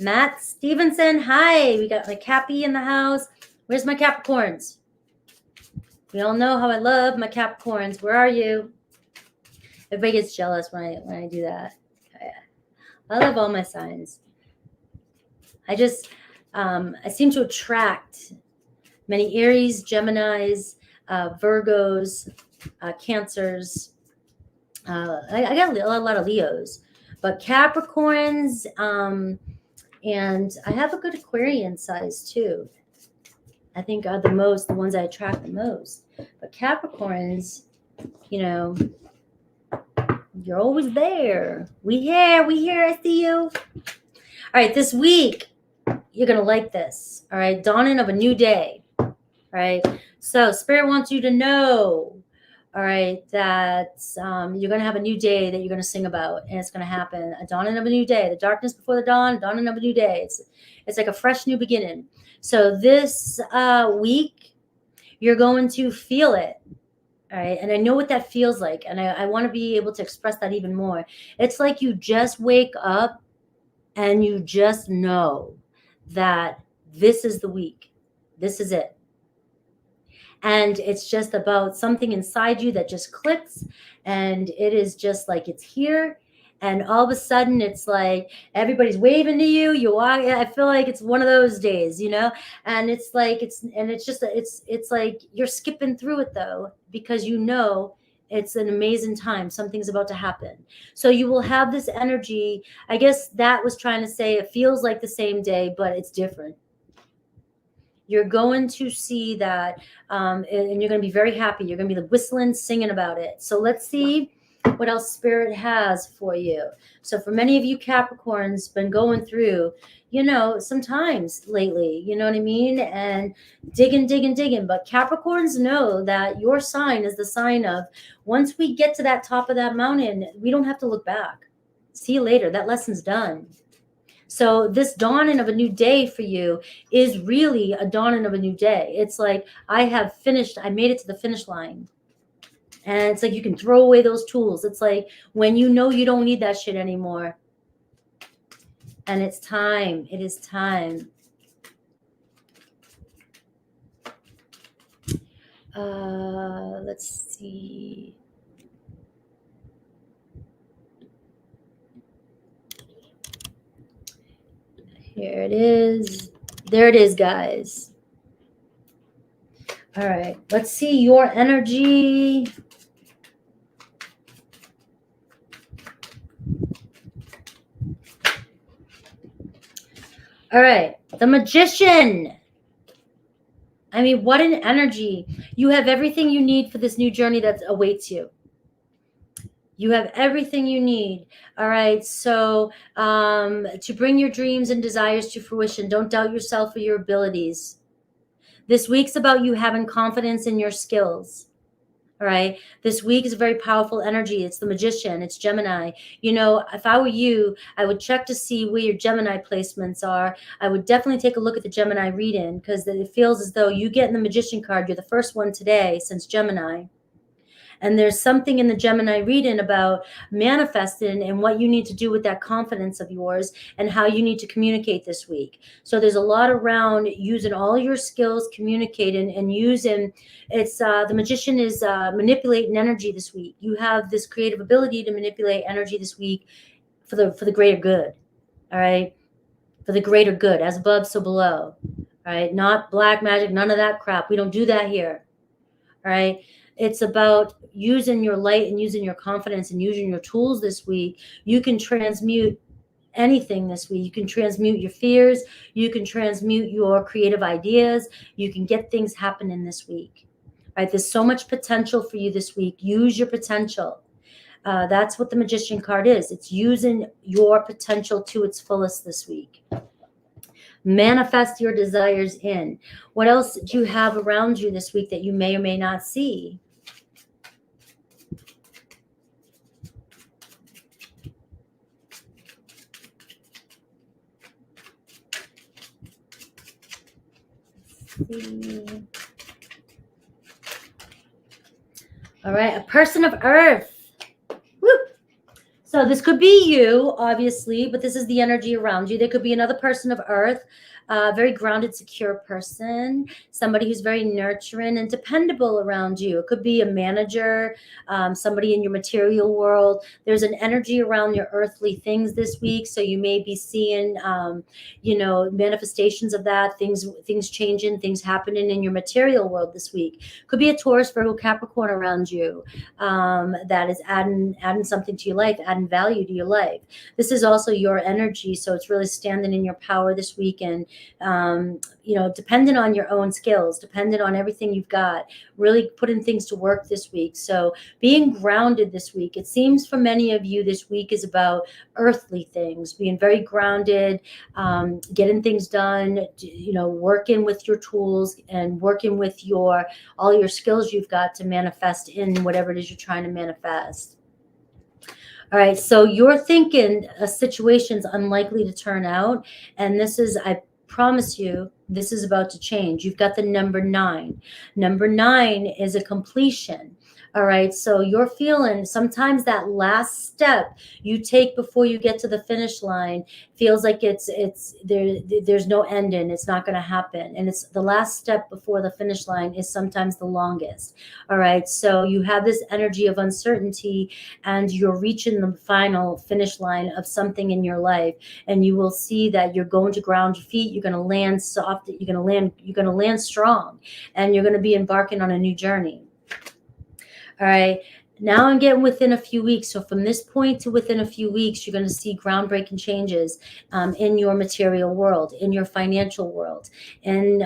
Speaker 1: Matt Stevenson, hi. We got my Cappy in the house. Where's my Capricorns? We all know how I love my Capricorns. Where are you? Everybody gets jealous when I do that. I love all my signs. I just I seem to attract many Aries, Geminis, Virgos, Cancers. I got a lot of Leos, but Capricorns, and I have a good Aquarian size too. I think are the ones I attract the most. But Capricorns, you know, you're always there. We here, I see you. All right, this week, you're going to like this. All right, dawning of a new day. All right, so Spirit wants you to know, all right, that you're going to have a new day that you're going to sing about, and it's going to happen. A dawning of a new day. The darkness before the dawn, dawning of a new day. It's like a fresh new beginning. So this week, you're going to feel it. All right. And I know what that feels like. And I want to be able to express that even more. It's like you just wake up and you just know that this is the week. This is it. And it's just about something inside you that just clicks. And it is just like it's here. And all of a sudden, it's like everybody's waving to you. You walk. I feel like it's one of those days, you know. And it's like it's like you're skipping through it though, because you know it's an amazing time. Something's about to happen. So you will have this energy. I guess that was trying to say it feels like the same day, but it's different. You're going to see that, and you're going to be very happy. You're going to be whistling, singing about it. So let's see what else Spirit has for you. So for many of you Capricorns, been going through, you know, sometimes lately, you know what I mean? And digging. But Capricorns know that your sign is the sign of, once we get to that top of that mountain, we don't have to look back. See you later. That lesson's done. So this dawning of a new day for you is really a dawning of a new day. It's like I made it to the finish line. And it's like you can throw away those tools. It's like when you know you don't need that shit anymore. And it's time. It is time. Let's see. Here it is. There it is, guys. All right. Let's see your energy. All right. The Magician. I mean, what an energy. You have everything you need for this new journey that awaits you. You have everything you need. All right. So to bring your dreams and desires to fruition, don't doubt yourself or your abilities. This week's about you having confidence in your skills. All right. This week is a very powerful energy. It's the Magician. It's Gemini. You know, if I were you, I would check to see where your Gemini placements are. I would definitely take a look at the Gemini reading, because it feels as though you get in the Magician card. You're the first one today since Gemini. And there's something in the Gemini reading about manifesting and what you need to do with that confidence of yours and how you need to communicate this week. So there's a lot around using all your skills, communicating and using. It's the Magician is manipulating energy this week. You have this creative ability to manipulate energy this week for the greater good. All right. For the greater good, as above, so below. All right. Not black magic, none of that crap. We don't do that here. All right. It's about using your light and using your confidence and using your tools this week. You can transmute anything this week. You can transmute your fears. You can transmute your creative ideas. You can get things happening this week. All right. There's so much potential for you this week. Use your potential. That's what the Magician card is. It's using your potential to its fullest this week. Manifest your desires in. What else do you have around you this week that you may or may not see? All right, a person of earth. Woo. So this could be you, obviously, but this is the energy around you. There could be another person of earth, very grounded, secure person, somebody who's very nurturing and dependable around you. It could be a manager, somebody in your material world. There's an energy around your earthly things this week, so you may be seeing, manifestations of that, things changing, things happening in your material world this week. Could be a Taurus, Virgo, Capricorn around you, that is adding something to your life, adding value to your life. This is also your energy, so it's really standing in your power this week, and dependent on your own skills, dependent on everything you've got, really putting things to work this week. So being grounded this week, it seems for many of you this week is about earthly things, being very grounded, getting things done, working with your tools and working with all your skills you've got to manifest in whatever it is you're trying to manifest. All right, so you're thinking a situation's unlikely to turn out, and I promise you, this is about to change. You've got the number 9. Number 9 is a completion. All right, so you're feeling sometimes that last step you take before you get to the finish line feels like there's no ending. It's not going to happen, and it's the last step before the finish line is sometimes the longest. All right, so you have this energy of uncertainty, and you're reaching the final finish line of something in your life, and you will see that you're going to ground your feet. You're going to land soft. You're going to land strong, and you're going to be embarking on a new journey. All right, now I'm getting within a few weeks. So from this point to within a few weeks, you're going to see groundbreaking changes in your material world, in your financial world, in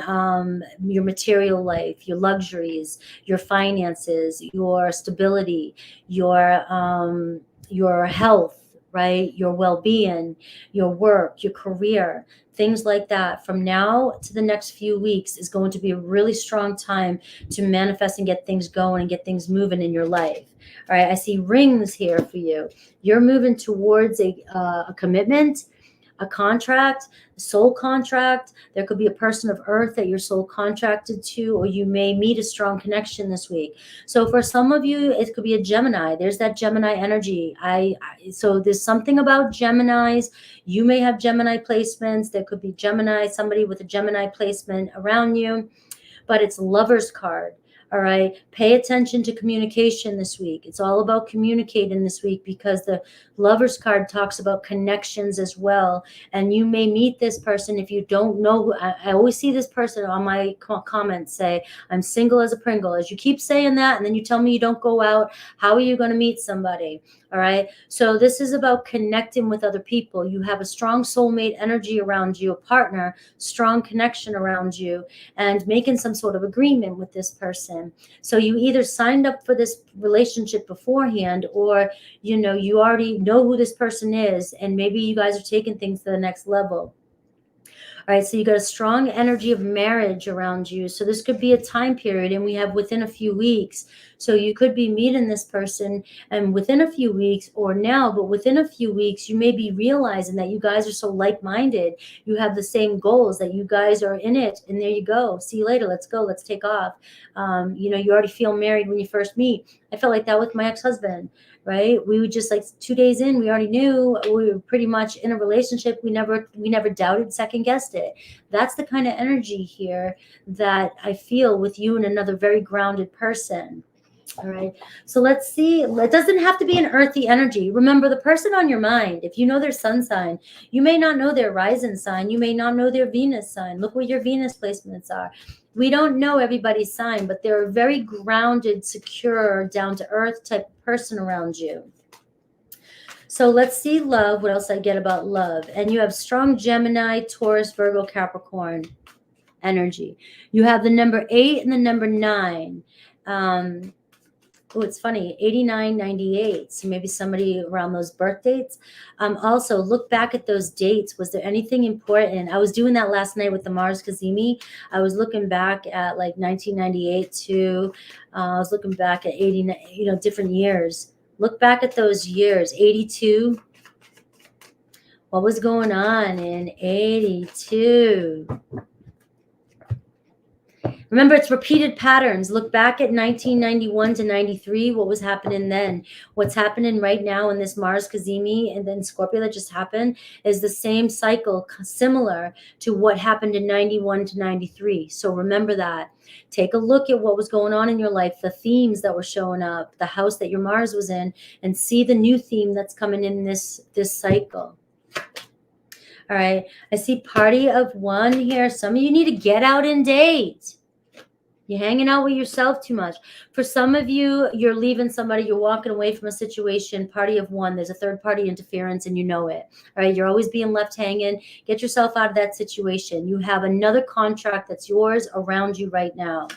Speaker 1: your material life, your luxuries, your finances, your stability, your health, right? Your well-being, your work, your career, things like that. From now to the next few weeks is going to be a really strong time to manifest and get things going and get things moving in your life. All right, I see rings here for you. You're moving towards a commitment, a contract, a soul contract. There could be a person of earth that you're soul contracted to, or you may meet a strong connection this week. So for some of you, it could be a Gemini. There's that Gemini energy. So there's something about Geminis. You may have Gemini placements. There could be somebody with a Gemini placement around you, but it's Lover's card. All right. Pay attention to communication this week. It's all about communicating this week, because the Lover's card talks about connections as well. And you may meet this person if you don't know. I always see this person on my comments say, I'm single as a Pringle. As you keep saying that, and then you tell me you don't go out, how are you going to meet somebody? All right. So this is about connecting with other people. You have a strong soulmate energy around you, a partner, strong connection around you, and making some sort of agreement with this person. So you either signed up for this relationship beforehand, or, you already know who this person is, and maybe you guys are taking things to the next level. All right, so you got a strong energy of marriage around you. So this could be a time period, and we have within a few weeks. So you could be meeting this person, and within a few weeks, or now, but within a few weeks, you may be realizing that you guys are so like-minded. You have the same goals, that you guys are in it, and there you go. See you later. Let's go. Let's take off. You already feel married when you first meet. I felt like that with my ex-husband. Right? We would just, like, 2 days in, we already knew we were pretty much in a relationship. We never doubted, second guessed it. That's the kind of energy here that I feel with you and another very grounded person. All right. So let's see. It doesn't have to be an earthy energy. Remember, the person on your mind, if you know their sun sign, you may not know their rising sign. You may not know their Venus sign. Look what your Venus placements are. We don't know everybody's sign, but they're a very grounded, secure, down-to-earth type person around you. So let's see love. What else I get about love? And you have strong Gemini, Taurus, Virgo, Capricorn energy. You have the number 8 and the number 9. Oh, it's funny, 89, 98. So maybe somebody around those birth dates. Also, look back at those dates. Was there anything important? I was doing that last night with the Mars Cazimi. I was looking back at like 1998 to, I was looking back at 89, different years. Look back at those years. 82. What was going on in 82? Remember, it's repeated patterns. Look back at 1991 to 93. What was happening then? What's happening right now in this Mars Cazimi and then Scorpio that just happened is the same cycle, similar to what happened in 91 to 93. So remember that. Take a look at what was going on in your life, the themes that were showing up, the house that your Mars was in, and see the new theme that's coming in this cycle. All right. I see party of one here. Some of you need to get out and date. You're hanging out with yourself too much. For some of you, you're leaving somebody, you're walking away from a situation, party of one. There's a third party interference and you know it. All right. You're always being left hanging. Get yourself out of that situation. You have another contract that's yours around you right now.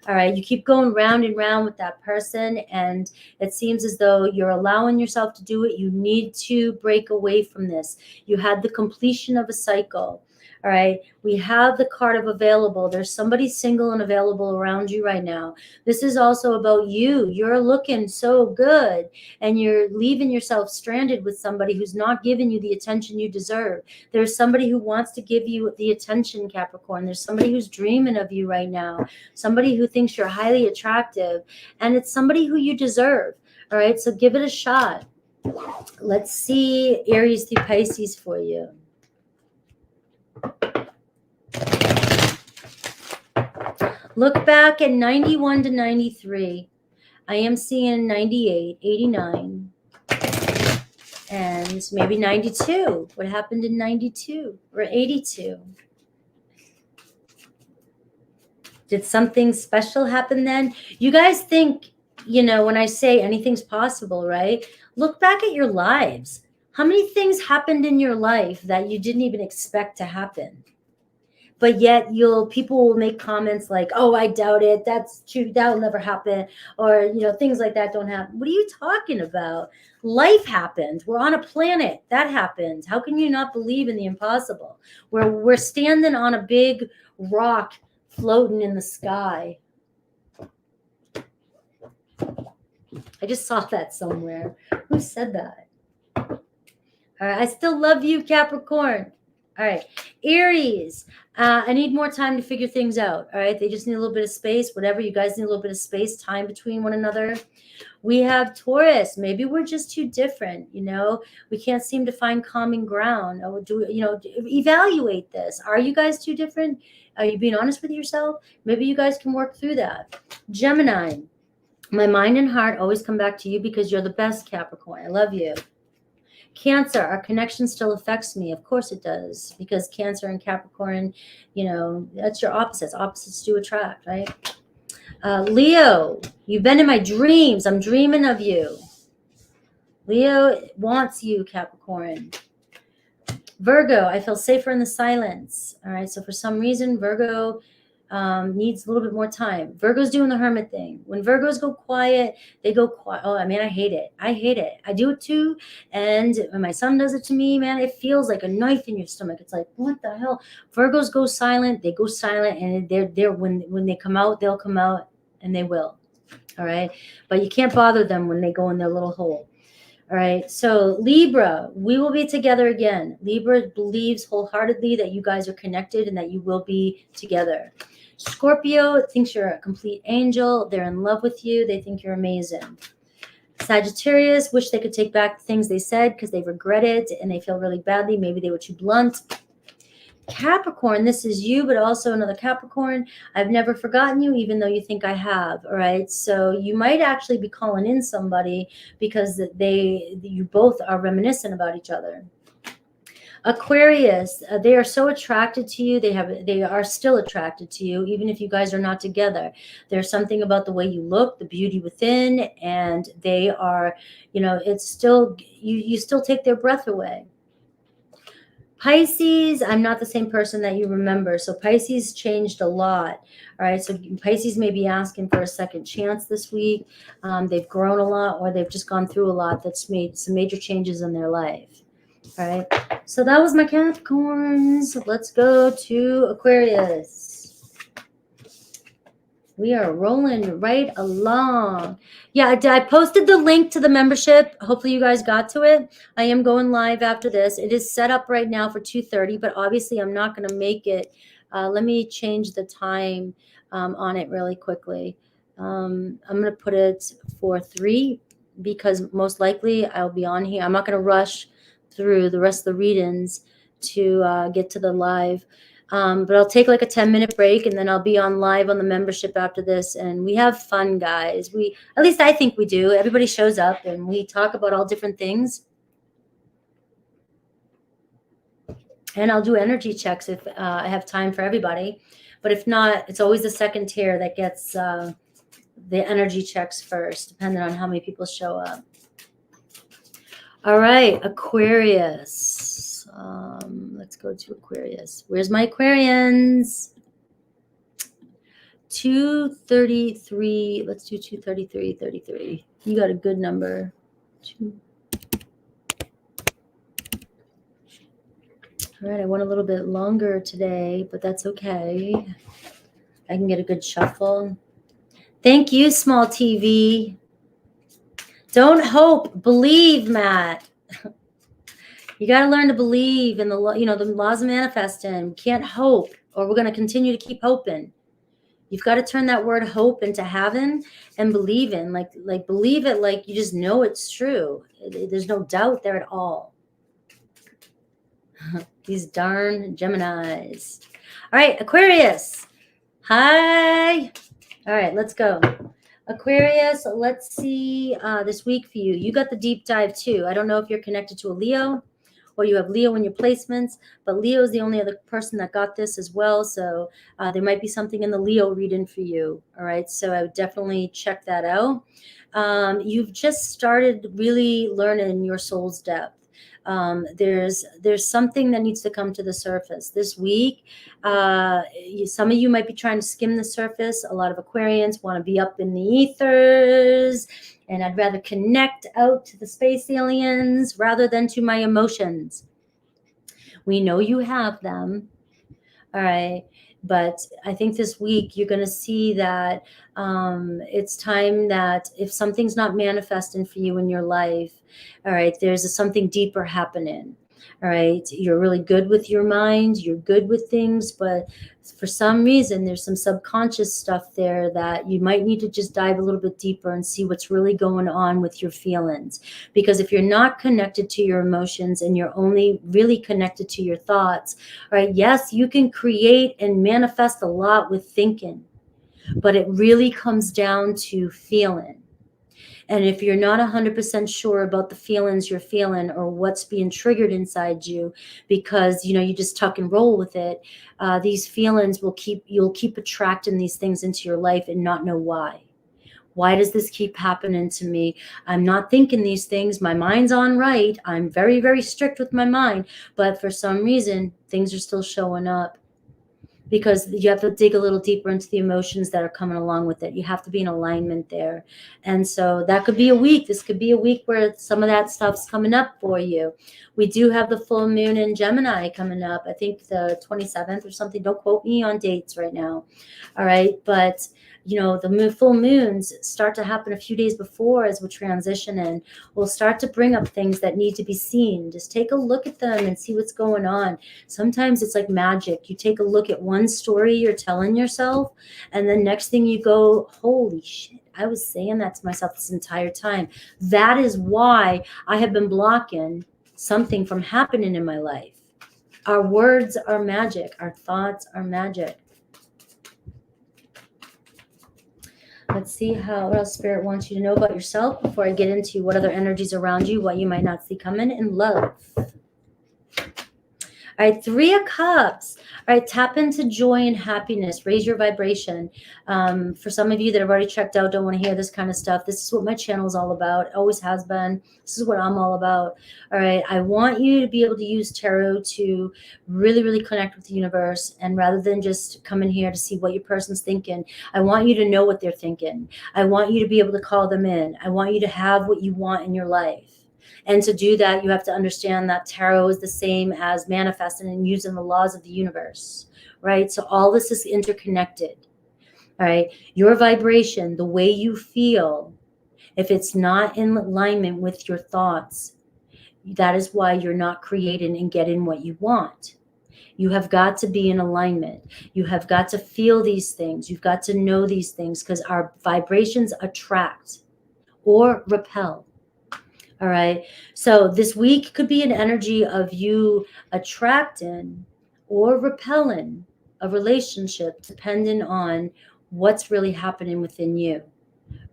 Speaker 1: All right. You keep going round and round with that person, and it seems as though you're allowing yourself to do it. You need to break away from this. You had the completion of a cycle. All right. We have the card of available. There's somebody single and available around you right now. This is also about you. You're looking so good and you're leaving yourself stranded with somebody who's not giving you the attention you deserve. There's somebody who wants to give you the attention, Capricorn. There's somebody who's dreaming of you right now. Somebody who thinks you're highly attractive, and it's somebody who you deserve. All right. So give it a shot. Let's see Aries through Pisces for you. Look back at 91 to 93. I am seeing 98, 89, and maybe 92. What happened in 92 or 82? Did something special happen then? You guys think, when I say anything's possible, right? Look back at your lives. How many things happened in your life that you didn't even expect to happen? But yet people will make comments like, oh, I doubt it. That's true. That'll never happen. Or, things like that don't happen. What are you talking about? Life happened. We're on a planet. That happened. How can you not believe in the impossible? We're standing on a big rock floating in the sky. I just saw that somewhere. Who said that? All right. I still love you, Capricorn. All right. Aries. I need more time to figure things out. All right. They just need a little bit of space. Whatever. You guys need a little bit of space, time between one another. We have Taurus. Maybe we're just too different. We can't seem to find common ground. Or evaluate this. Are you guys too different? Are you being honest with yourself? Maybe you guys can work through that. Gemini. My mind and heart always come back to you because you're the best, Capricorn. I love you. Cancer, our connection still affects me. Of course it does, because Cancer and Capricorn, that's your opposites. Opposites do attract, right? Leo, you've been in my dreams. I'm dreaming of you. Leo wants you, Capricorn. Virgo, I feel safer in the silence. All right, so for some reason, Virgo needs a little bit more time. Virgo's doing the hermit thing. When Virgos go quiet, they go quiet. Oh, I hate it. I do it too. And when my son does it to me, man, it feels like a knife in your stomach. It's like, what the hell? Virgos go silent. They go silent, and they're when they come out, they'll come out, and they will. All right. But you can't bother them when they go in their little hole. All right. So Libra, we will be together again. Libra believes wholeheartedly that you guys are connected and that you will be together. Scorpio thinks you're a complete angel. They're in love with you. They think you're amazing. Sagittarius wish they could take back the things they said because they regret it and they feel really badly. Maybe they were too blunt. Capricorn, this is you, but also another Capricorn. I've never forgotten you, even though you think I have. All right. So you might actually be calling in somebody because you both are reminiscent about each other. Aquarius, they are so attracted to you. They are still attracted to you, even if you guys are not together. There's something about the way you look, the beauty within, and they are, it's still, you still take their breath away. Pisces, I'm not the same person that you remember. So Pisces changed a lot. All right. So Pisces may be asking for a second chance this week. They've grown a lot, or they've just gone through a lot that's made some major changes in their life. All right. So that was my Capricorns. Let's go to Aquarius. We are rolling right along. Yeah, I posted the link to the membership. Hopefully you guys got to it. I am going live after this. It is set up right now for 2:30, but obviously I'm not going to make it. Let me change the time on it really quickly. I'm going to put it for 3 because most likely I'll be on here. I'm not going to rush through the rest of the readings to get to the live. But I'll take like a 10-minute break, and then I'll be on live on the membership after this. And we have fun, guys. At least I think we do. Everybody shows up and we talk about all different things. And I'll do energy checks if I have time for everybody. But if not, it's always the second tier that gets the energy checks first, depending on how many people show up. All right, Aquarius. Let's go to Aquarius. Where's my Aquarians? 233. Let's do 233, 33. You got a good number. 2. All right, I went a little bit longer today, but that's okay. I can get a good shuffle. Thank you, small TV. Don't hope, believe, Matt. You got to learn to believe in the laws of manifesting. We can't hope, or we're going to continue to keep hoping. You've got to turn that word hope into having and believe in, like believe it, like you just know it's true. There's no doubt there at all. These darn Geminis. All right, Aquarius. Hi. All right, let's go. Aquarius, let's see this week for you. You got the deep dive too. I don't know if you're connected to a Leo, or you have Leo in your placements, but Leo is the only other person that got this as well. So there might be something in the Leo reading for you. All right. So I would definitely check that out. You've just started really learning your soul's depth. There's something that needs to come to the surface this week. Some of you might be trying to skim the surface. A lot of Aquarians want to be up in the ethers, and I'd rather connect out to the space aliens rather than to my emotions. We know you have them. All right. But I think this week you're going to see that it's time that if something's not manifesting for you in your life, all right, there's something deeper happening. All right. You're really good with your mind. You're good with things. But for some reason, there's some subconscious stuff there that you might need to just dive a little bit deeper and see what's really going on with your feelings. Because if you're not connected to your emotions and you're only really connected to your thoughts, all right, yes, you can create and manifest a lot with thinking, but it really comes down to feeling. And if you're not 100% sure about the feelings you're feeling or what's being triggered inside you, because, you just tuck and roll with it, these feelings you'll keep attracting these things into your life and not know why. Why does this keep happening to me? I'm not thinking these things. My mind's on right. I'm very, very strict with my mind. But for some reason, things are still showing up. Because you have to dig a little deeper into the emotions that are coming along with it. You have to be in alignment there. And so that could be a week. This could be a week where some of that stuff's coming up for you. We do have the full moon in Gemini coming up. I think the 27th or something. Don't quote me on dates right now. All right. But the full moons start to happen a few days before as we're transitioning. We'll start to bring up things that need to be seen. Just take a look at them and see what's going on. Sometimes it's like magic. You take a look at one story you're telling yourself, and the next thing you go, holy shit, I was saying that to myself this entire time. That is why I have been blocking something from happening in my life. Our words are magic. Our thoughts are magic. Let's see what else Spirit wants you to know about yourself before I get into what other energies around you, what you might not see coming in love. All right, Three of Cups. All right, tap into joy and happiness. Raise your vibration. For some of you that have already checked out, don't want to hear this kind of stuff, this is what my channel is all about. It always has been. This is what I'm all about. All right, I want you to be able to use tarot to really, really connect with the universe. And rather than just come in here to see what your person's thinking, I want you to know what they're thinking. I want you to be able to call them in. I want you to have what you want in your life. And to do that, you have to understand that tarot is the same as manifesting and using the laws of the universe, right? So all this is interconnected, all right? Your vibration, the way you feel, if it's not in alignment with your thoughts, that is why you're not creating and getting what you want. You have got to be in alignment. You have got to feel these things. You've got to know these things, because our vibrations attract or repel. All right. So this week could be an energy of you attracting or repelling a relationship, depending on what's really happening within you.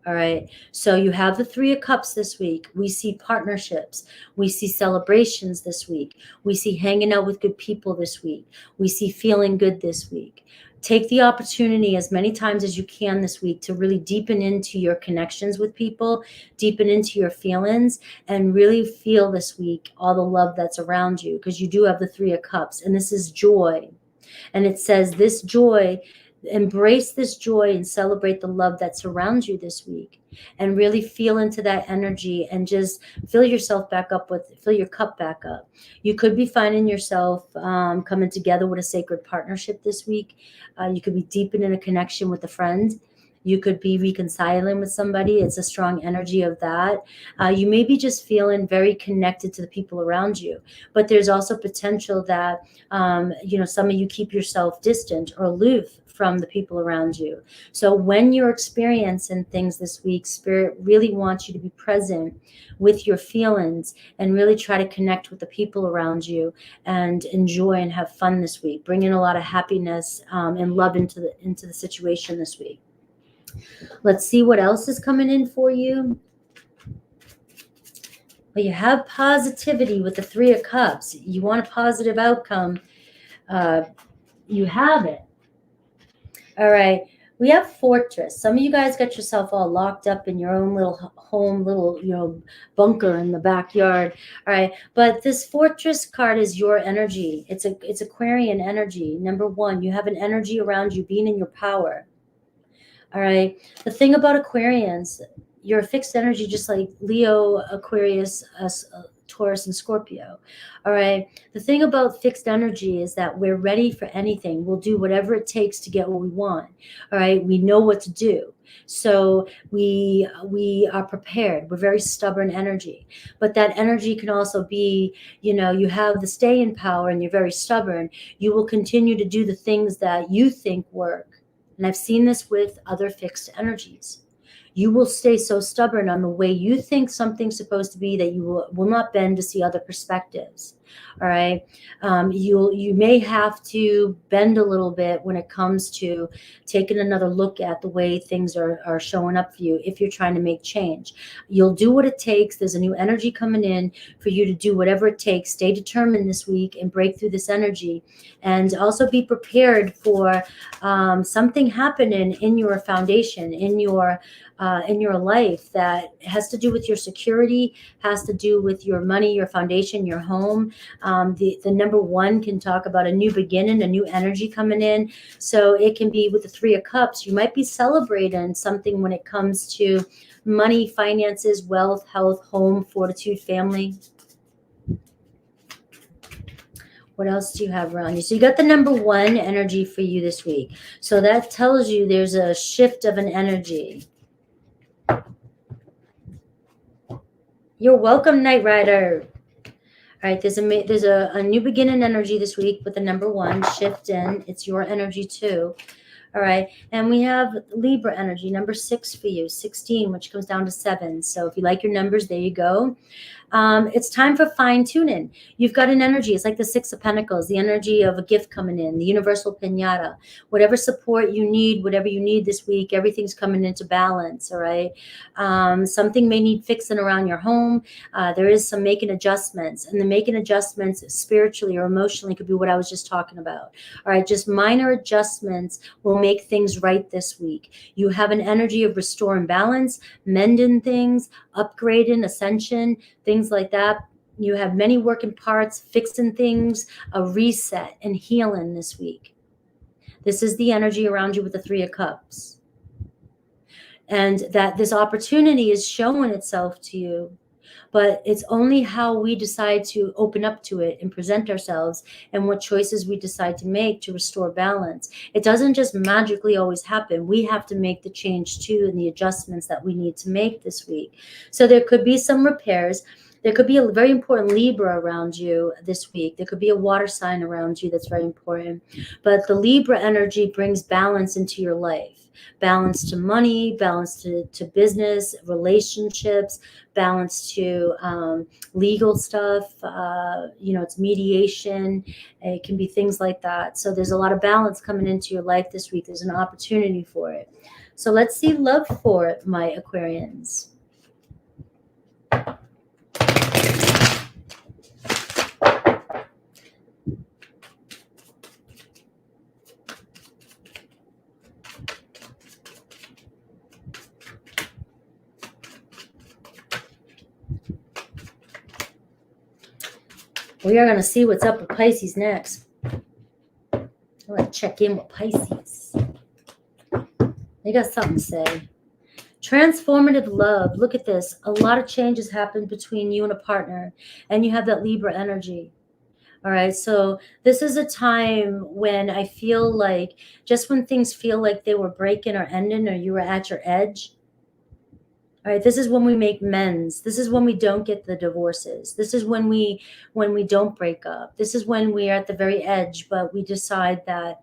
Speaker 1: All right. So you have the Three of Cups this week. We see partnerships. We see celebrations this week. We see hanging out with good people this week. We see feeling good this week. Take the opportunity as many times as you can this week to really deepen into your connections with people, deepen into your feelings, and really feel this week all the love that's around you, because you do have the Three of Cups, and this is joy. And it says this joy, embrace this joy and celebrate the love that surrounds you this week, and really feel into that energy and just fill yourself back up fill your cup back up. You could be finding yourself coming together with a sacred partnership this week. You could be deepening a connection with a friend. You could be reconciling with somebody. It's a strong energy of that. You may be just feeling very connected to the people around you, but there's also potential that, some of you keep yourself distant or aloof from the people around you. So when you're experiencing things this week, Spirit really wants you to be present with your feelings and really try to connect with the people around you and enjoy and have fun this week. Bring in a lot of happiness and love into the situation this week. Let's see what else is coming in for you. Well, you have positivity with the Three of Cups. You want a positive outcome. You have it. All right. We have Fortress. Some of you guys got yourself all locked up in your own little home, little, bunker in the backyard. All right. But this Fortress card is your energy. It's Aquarian energy. Number one, you have an energy around you being in your power. All right. The thing about Aquarians, you're a fixed energy, just like Leo, Aquarius, Taurus, and Scorpio. All right. The thing about fixed energy is that we're ready for anything. We'll do whatever it takes to get what we want. All right. We know what to do. So we are prepared. We're very stubborn energy. But that energy can also be, you have the stay in power and you're very stubborn. You will continue to do the things that you think work. And I've seen this with other fixed energies. You will stay so stubborn on the way you think something's supposed to be that you will not bend to see other perspectives. All right. You may have to bend a little bit when it comes to taking another look at the way things are showing up for you. If you're trying to make change, you'll do what it takes. There's a new energy coming in for you to do whatever it takes. Stay determined this week and break through this energy, and also be prepared for something happening in your foundation, in your life that has to do with your security, has to do with your money, your foundation, your home. The number one can talk about a new beginning, a new energy coming in. So it can be with the Three of Cups. You might be celebrating something when it comes to money, finances, wealth, health, home, fortitude, family. What else do you have around you? So you got the number one energy for you this week. So that tells you there's a shift of an energy. You're welcome, Knight Rider. All right, there's a new beginning energy this week with the number one shift in. It's your energy too. All right, and we have Libra energy, number 6 for you, 16, which comes down to 7. So if you like your numbers, there you go. It's time for fine tuning. You've got an energy. It's like the Six of Pentacles, the energy of a gift coming in, the universal piñata. Whatever support you need, whatever you need this week, everything's coming into balance, all right? Something may need fixing around your home. There is some making adjustments, and the making adjustments spiritually or emotionally could be what I was just talking about. All right, just minor adjustments will make things right this week. You have an energy of restoring balance, mending things, upgrading, ascension, things like that. You have many working parts, fixing things, a reset and healing this week. This is the energy around you with the Three of Cups. And that this opportunity is showing itself to you, but it's only how we decide to open up to it and present ourselves and what choices we decide to make to restore balance. It doesn't just magically always happen. We have to make the change too and the adjustments that we need to make this week. So there could be some repairs. There could be a very important Libra around you this week. There could be a water sign around you that's very important. But the Libra energy brings balance into your life. Balance to money, balance to business, relationships, balance to legal stuff. It's mediation. It can be things like that. So there's a lot of balance coming into your life this week. There's an opportunity for it. So let's see love for my Aquarians. We are going to see what's up with Pisces next. I'm going to check in with Pisces. They got something to say. Transformative love. Look at this. A lot of changes happen between you and a partner, and you have that Libra energy. All right. So this is a time when I feel like just when things feel like they were breaking or ending or you were at your edge. All right, this is when we make amends. This is when we don't get the divorces. This is when we don't break up. This is when we are at the very edge, but we decide that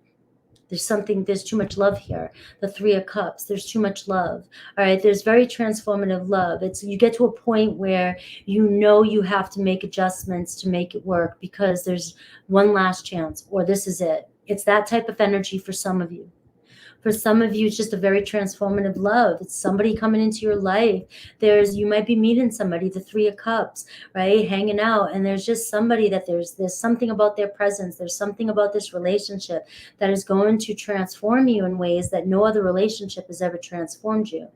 Speaker 1: there's too much love here. The Three of Cups, there's too much love. All right, there's very transformative love. You get to a point where you have to make adjustments to make it work because there's one last chance or this is it. It's that type of energy for some of you. For some of you, it's just a very transformative love. It's somebody coming into your life. You might be meeting somebody, the Three of Cups, right? Hanging out. And there's just somebody that there's something about their presence. There's something about this relationship that is going to transform you in ways that no other relationship has ever transformed you.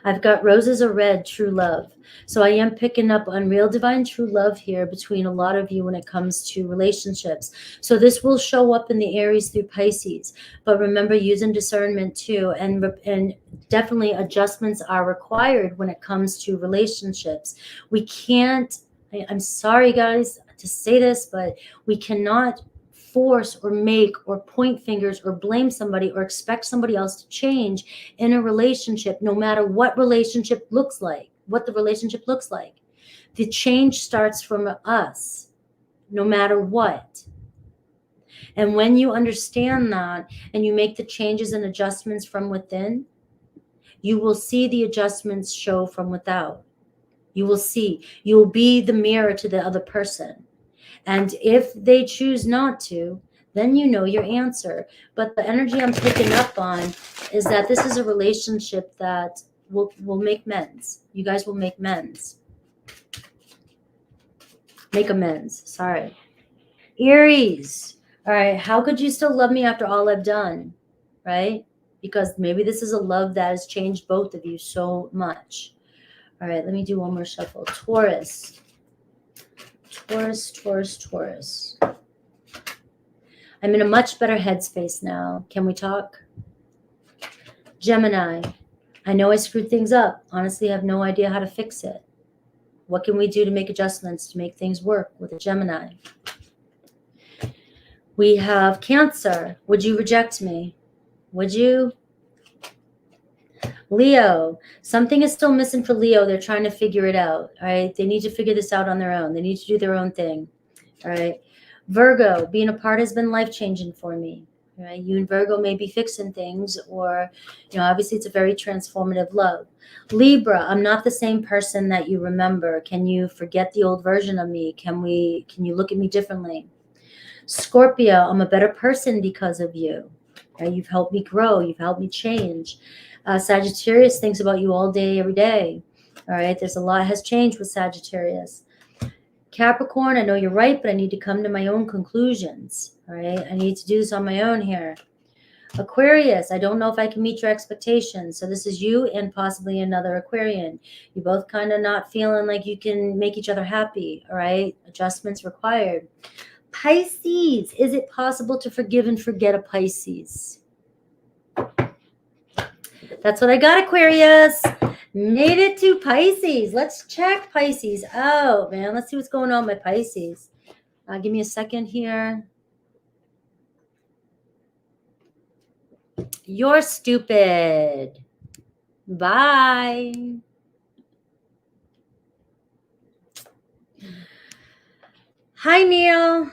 Speaker 1: I've got roses are red, true love. So I am picking up on real divine true love here between a lot of you when it comes to relationships. So this will show up in the Aries through Pisces. But remember, using discernment too. And definitely adjustments are required when it comes to relationships. We can't, I'm sorry guys to say this, but we cannot force or make or point fingers or blame somebody or expect somebody else to change in a relationship, no matter what relationship looks like, what the relationship looks like. The change starts from us, no matter what. And when you understand that and you make the changes and adjustments from within, you will see the adjustments show from without. You will see. You will be the mirror to the other person. And if they choose not to, then you know your answer. But the energy I'm picking up on is that this is a relationship that will make amends. You guys will make amends. Make amends. Sorry. Aries. All right. How could you still love me after all I've done? Right? Because maybe this is a love that has changed both of you so much. All right. Let me do one more shuffle. Taurus. Taurus. I'm in a much better headspace now. Can we talk? Gemini. I know I screwed things up. Honestly, I have no idea how to fix it. What can we do to make adjustments to make things work with a Gemini? We have Cancer. Would you reject me? Would you? Leo. Something is still missing for Leo. They're trying to figure it out. All right. They need to figure this out on their own. They need to do their own thing. All right. Virgo. Being apart has been life-changing for me. right? You and Virgo may be fixing things, or, obviously it's a very transformative love. Libra, I'm not the same person that you remember. Can you forget the old version of me? Can you look at me differently? Scorpio, I'm a better person because of you. Right? You've helped me grow. You've helped me change. Sagittarius thinks about you all day, every day. All right. There's a lot has changed with Sagittarius. Capricorn, I know you're right, but I need to come to my own conclusions. All right. I need to do this on my own here. Aquarius, I don't know if I can meet your expectations. So this is you and possibly another Aquarian. You both kind of not feeling like you can make each other happy. All right. Adjustments required. Pisces, is it possible to forgive and forget a Pisces? That's what I got, Aquarius. Made it to Pisces. Let's check Pisces. Oh, man, let's see what's going on with Pisces. Give me a second here. You're stupid. Bye. Hi, Neil.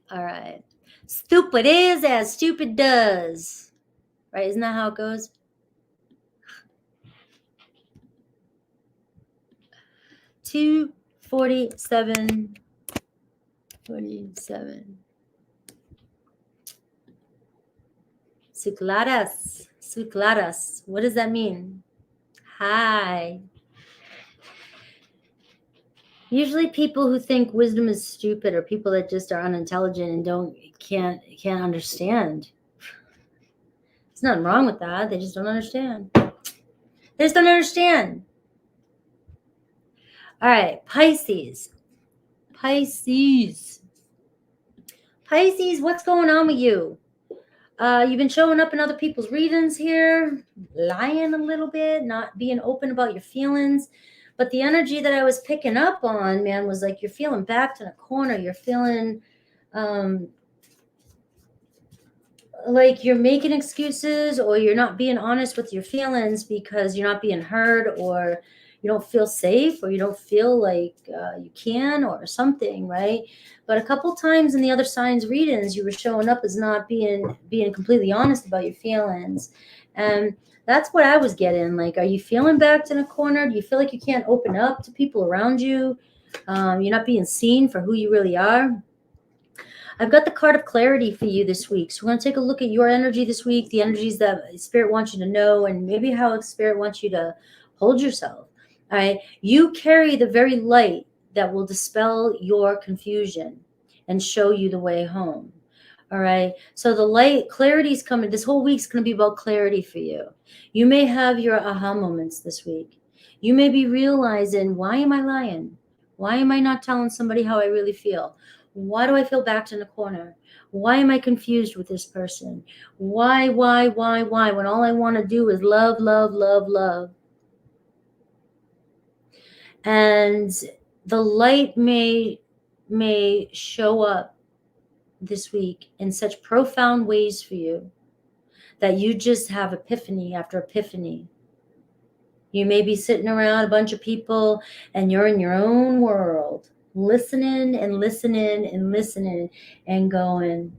Speaker 1: All right. Stupid is as stupid does. Right? Isn't that how it goes? Two 47. Suclaras. What does that mean? Hi. Usually people who think wisdom is stupid are people that just are unintelligent and can't understand. There's nothing wrong with that. They just don't understand. They just don't understand. All right, Pisces, what's going on with you? You've been showing up in other people's readings here, lying a little bit, not being open about your feelings. But the energy that I was picking up on, man, was like you're feeling backed in a corner. You're feeling like you're making excuses, or you're not being honest with your feelings because you're not being heard, or you don't feel safe, or you don't feel like you can, or something, right? But a couple times in the other signs readings, you were showing up as not being completely honest about your feelings. And that's what I was getting. Like, are you feeling backed in a corner? Do you feel like you can't open up to people around you? You're not being seen for who you really are. I've got the card of clarity for you this week. So we're going to take a look at your energy this week, the energies that Spirit wants you to know, and maybe how Spirit wants you to hold yourself. All right. You carry the very light that will dispel your confusion and show you the way home. All right. So the light, clarity is coming. This whole week's going to be about clarity for you. You may have your aha moments this week. You may be realizing, why am I lying? Why am I not telling somebody how I really feel? Why do I feel backed in a corner? Why am I confused with this person? Why, when all I want to do is love, love, love, love. And the light may show up this week in such profound ways for you that you just have epiphany after epiphany. You may be sitting around a bunch of people and you're in your own world, listening and going,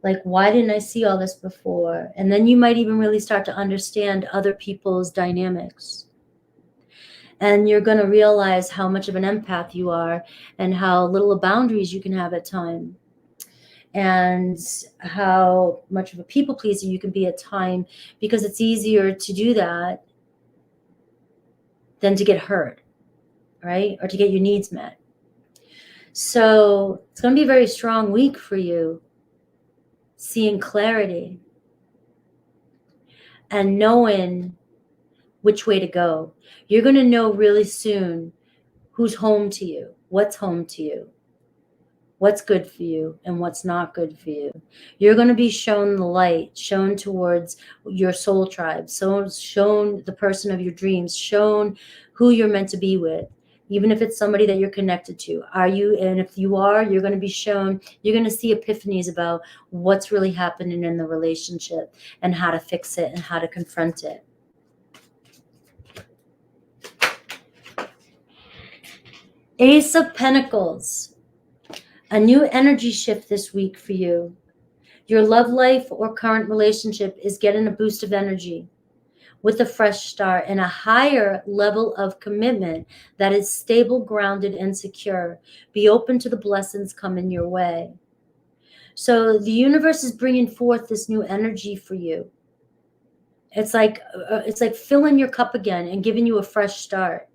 Speaker 1: like, why didn't I see all this before? And then you might even really start to understand other people's dynamics. And you're going to realize how much of an empath you are and how little boundaries you can have at times. And how much of a people pleaser you can be at time, because it's easier to do that than to get heard, right? Or to get your needs met. So it's going to be a very strong week for you, seeing clarity and knowing which way to go. You're going to know really soon who's home to you, what's home to you, what's good for you and what's not good for you. You're going to be shown the light, shown towards your soul tribe, so shown the person of your dreams, shown who you're meant to be with, even if it's somebody that you're connected to. Are you? And if you are, you're going to be shown, you're going to see epiphanies about what's really happening in the relationship and how to fix it and how to confront it. Ace of Pentacles. A new energy shift this week for you. Your love life or current relationship is getting a boost of energy with a fresh start and a higher level of commitment that is stable, grounded, and secure. Be open to the blessings coming your way. So the universe is bringing forth this new energy for you. It's like filling your cup again and giving you a fresh start.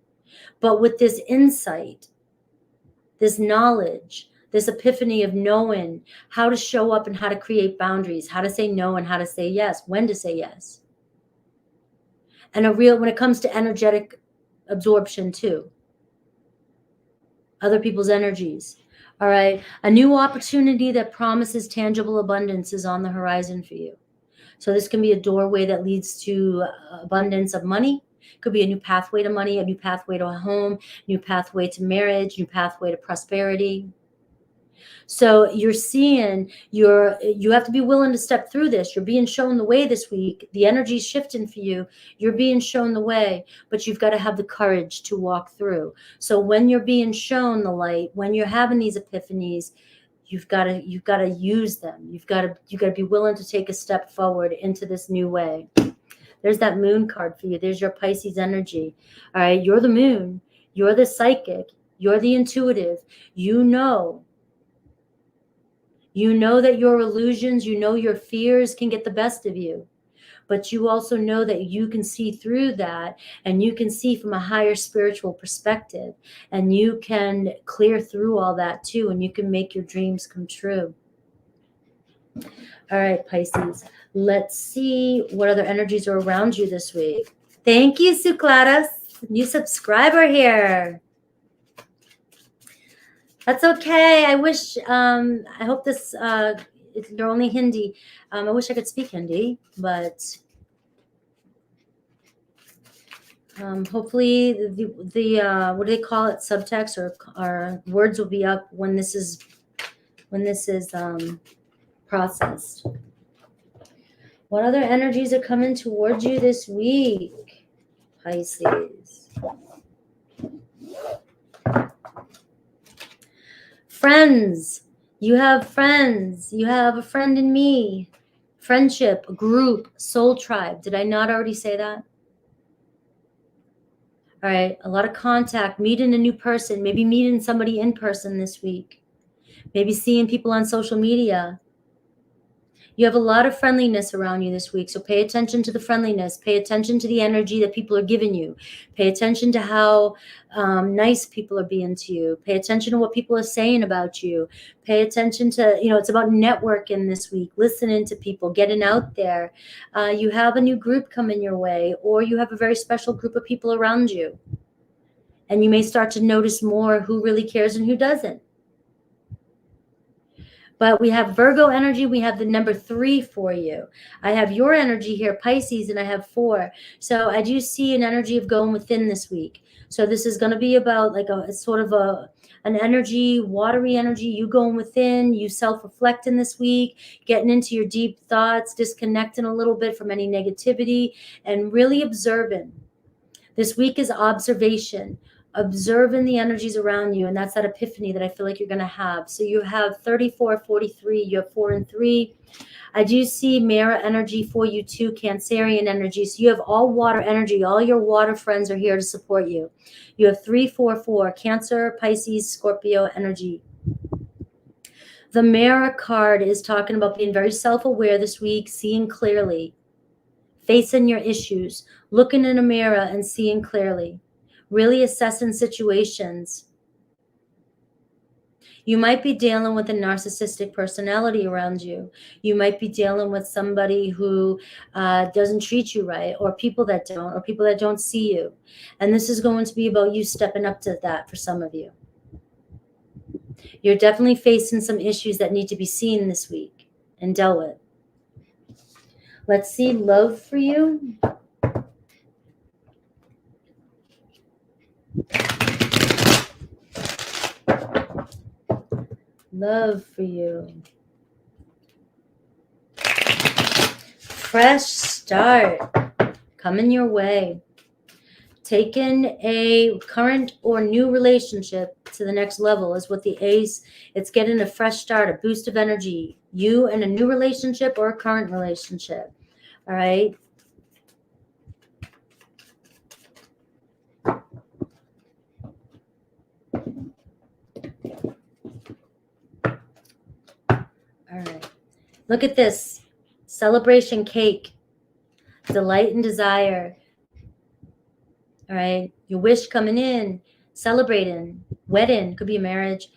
Speaker 1: But with this insight, this knowledge, this epiphany of knowing how to show up and how to create boundaries, how to say no and how to say yes, when to say yes. And when it comes to energetic absorption too, other people's energies. All right. A new opportunity that promises tangible abundance is on the horizon for you. So this can be a doorway that leads to abundance of money. Could be a new pathway to money, a new pathway to a home, new pathway to marriage, new pathway to prosperity. So you're seeing you have to be willing to step through this. You're being shown the way this week. The energy's shifting for you. You're being shown the way, but you've got to have the courage to walk through. So when you're being shown the light, when you're having these epiphanies, you've got to use them. You've got to be willing to take a step forward into this new way. There's that moon card for you. There's your Pisces energy. All right, you're the moon. You're the psychic. You're the intuitive. You know that your illusions, your fears can get the best of you. But you also know that you can see through that, and you can see from a higher spiritual perspective, and you can clear through all that too, and you can make your dreams come true. All right, Pisces, let's see what other energies are around you this week. Thank you, Suklaras, new subscriber here. That's okay. I wish, I hope this, you're only Hindi. I wish I could speak Hindi, but hopefully the what do they call it? Subtext or words will be up when this is processed. What other energies are coming towards you this week, Pisces? Friends. You have friends. You have a friend in me. Friendship, group, soul tribe. Did I not already say that? All right. A lot of contact, meeting a new person, maybe meeting somebody in person this week. Maybe seeing people on social media. You have a lot of friendliness around you this week. So pay attention to the friendliness. Pay attention to the energy that people are giving you. Pay attention to how nice people are being to you. Pay attention to what people are saying about you. Pay attention to, it's about networking this week, listening to people, getting out there. You have a new group coming your way, or you have a very special group of people around you. And you may start to notice more who really cares and who doesn't. But we have Virgo energy. We have the number 3 for you. I have your energy here, Pisces, and I have 4. So I do see an energy of going within this week. So this is going to be about like a sort of an energy, watery energy, you going within, you self-reflecting this week, getting into your deep thoughts, disconnecting a little bit from any negativity, and really observing. This week is observation. Observing the energies around you, and that's that epiphany that I feel like you're going to have. So you have 34, 43, you have 4 and 3. I do see Mara energy for you too, Cancerian energy. So you have all water energy. All your water friends are here to support you. You have 3, 4, 4, Cancer, Pisces, Scorpio energy. The Mara card is talking about being very self-aware this week, seeing clearly, facing your issues, looking in a mirror and seeing clearly. Really assessing situations. You might be dealing with a narcissistic personality around you. You might be dealing with somebody who doesn't treat you right, or people that don't see you. And this is going to be about you stepping up to that for some of you. You're definitely facing some issues that need to be seen this week and dealt with. Let's see love for you. Love for you. Fresh start coming your way. taken a current or new relationship to the next level is what the ace, it's getting a fresh start, a boost of energy, you and a new relationship or a current relationship. All right. All right. Look at this. Celebration cake. Delight and desire. All right. Your wish coming in. Celebrating. Wedding. Could be a marriage.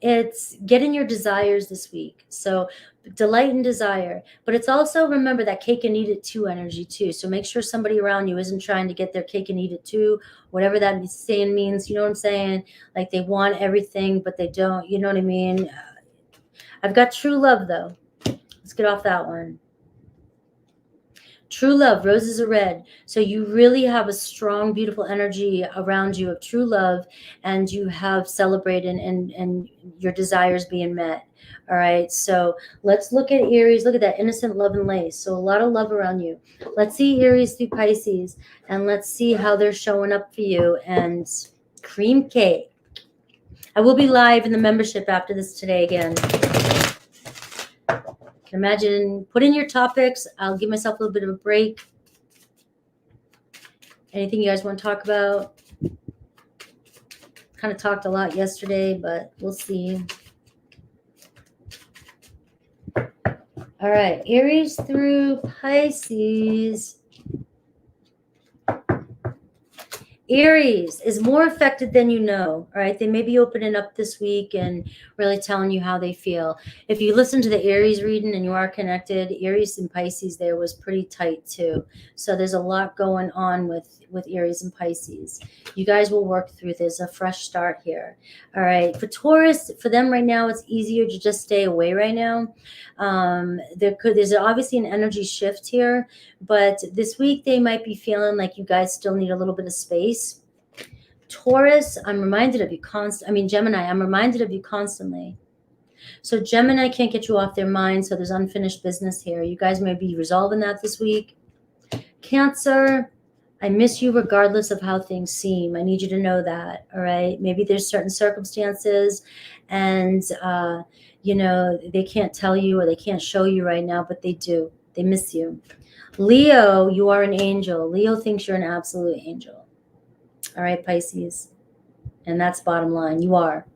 Speaker 1: It's getting your desires this week. So delight and desire. But it's also, remember, that cake and eat it too energy too. So make sure somebody around you isn't trying to get their cake and eat it too. Whatever that saying means, you know what I'm saying? Like they want everything, but they don't. You know what I mean? I've got true love, though. Let's get off that one. True love, roses are red. So you really have a strong, beautiful energy around you of true love, and you have celebrated and your desires being met. All right. So let's look at Aries. Look at that innocent love and lace. So a lot of love around you. Let's see Aries through Pisces, and let's see how they're showing up for you. And cream cake. I will be live in the membership after this today again. Imagine, put in your topics. I'll give myself a little bit of a break. Anything you guys want to talk about? Kind of talked a lot yesterday, but we'll see. All right, Aries through Pisces. Aries is more affected than you know. All right, they may be opening up this week and really telling you how they feel. If you listen to the Aries reading and you are connected, Aries and Pisces there was pretty tight too. So there's a lot going on with Aries and Pisces. You guys will work through this, a fresh start here. All right, for Taurus, for them right now, it's easier to just stay away right now. There's obviously an energy shift here, but this week they might be feeling like you guys still need a little bit of space. Taurus, I'm reminded of you Gemini, I'm reminded of you constantly. So Gemini can't get you off their mind, so there's unfinished business here. You guys may be resolving that this week. Cancer, I miss you regardless of how things seem. I need you to know that, all right? Maybe there's certain circumstances and, they can't tell you or they can't show you right now, but they do. They miss you. Leo, you are an angel. Leo thinks you're an absolute angel. All right, Pisces. And that's bottom line. You are.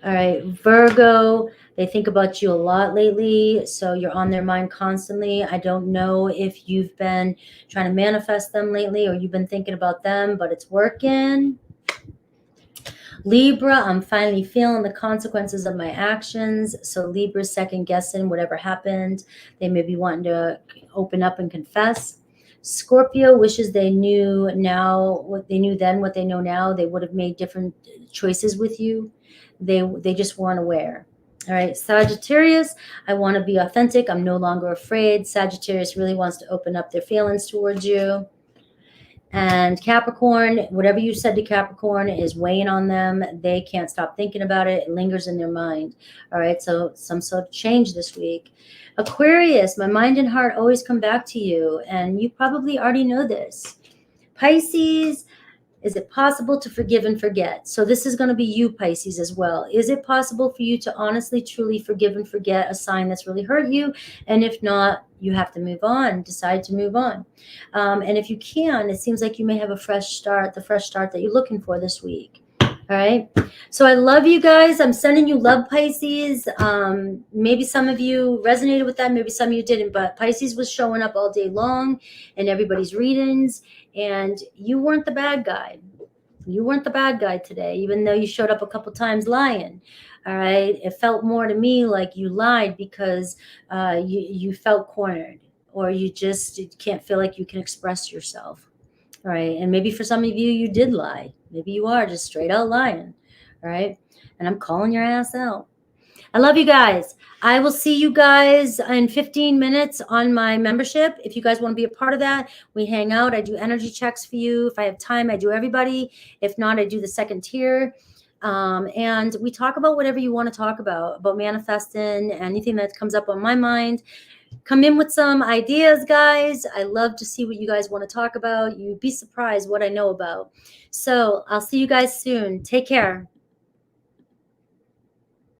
Speaker 1: All right, Virgo, they think about you a lot lately, so you're on their mind constantly. I don't know if you've been trying to manifest them lately or you've been thinking about them, but it's working. Libra, I'm finally feeling the consequences of my actions. So Libra's second guessing whatever happened. They may be wanting to open up and confess. Scorpio wishes they knew now what they knew then, what they know now. They would have made different choices with you. They just weren't aware. All right, Sagittarius, I want to be authentic. I'm no longer afraid. Sagittarius really wants to open up their feelings towards you. And Capricorn, whatever you said to Capricorn is weighing on them. They can't stop thinking about it. It lingers in their mind. All right, so some sort of change this week. Aquarius, my mind and heart always come back to you, and you probably already know this. Pisces, is it possible to forgive and forget? So this is going to be you, Pisces, as well. Is it possible for you to honestly, truly forgive and forget a sign that's really hurt you? And if not, you have to move on, decide to move on. And if you can, it seems like you may have a fresh start, the fresh start that you're looking for this week. All right. So I love you guys. I'm sending you love, Pisces. Maybe some of you resonated with that. Maybe some of you didn't. But Pisces was showing up all day long in everybody's readings. And you weren't the bad guy. You weren't the bad guy today, even though you showed up a couple times lying. All right. It felt more to me like you lied because you felt cornered, or you just can't feel like you can express yourself. All right. And maybe for some of you, you did lie. Maybe you are just straight out lying. All right. And I'm calling your ass out. I love you guys. I will see you guys in 15 minutes on my membership. If you guys want to be a part of that, we hang out. I do energy checks for you. If I have time, I do everybody. If not, I do the second tier. And we talk about whatever you want to talk about manifesting, anything that comes up on my mind. Come in with some ideas, guys. I love to see what you guys want to talk about. You'd be surprised what I know about. So I'll see you guys soon. Take care.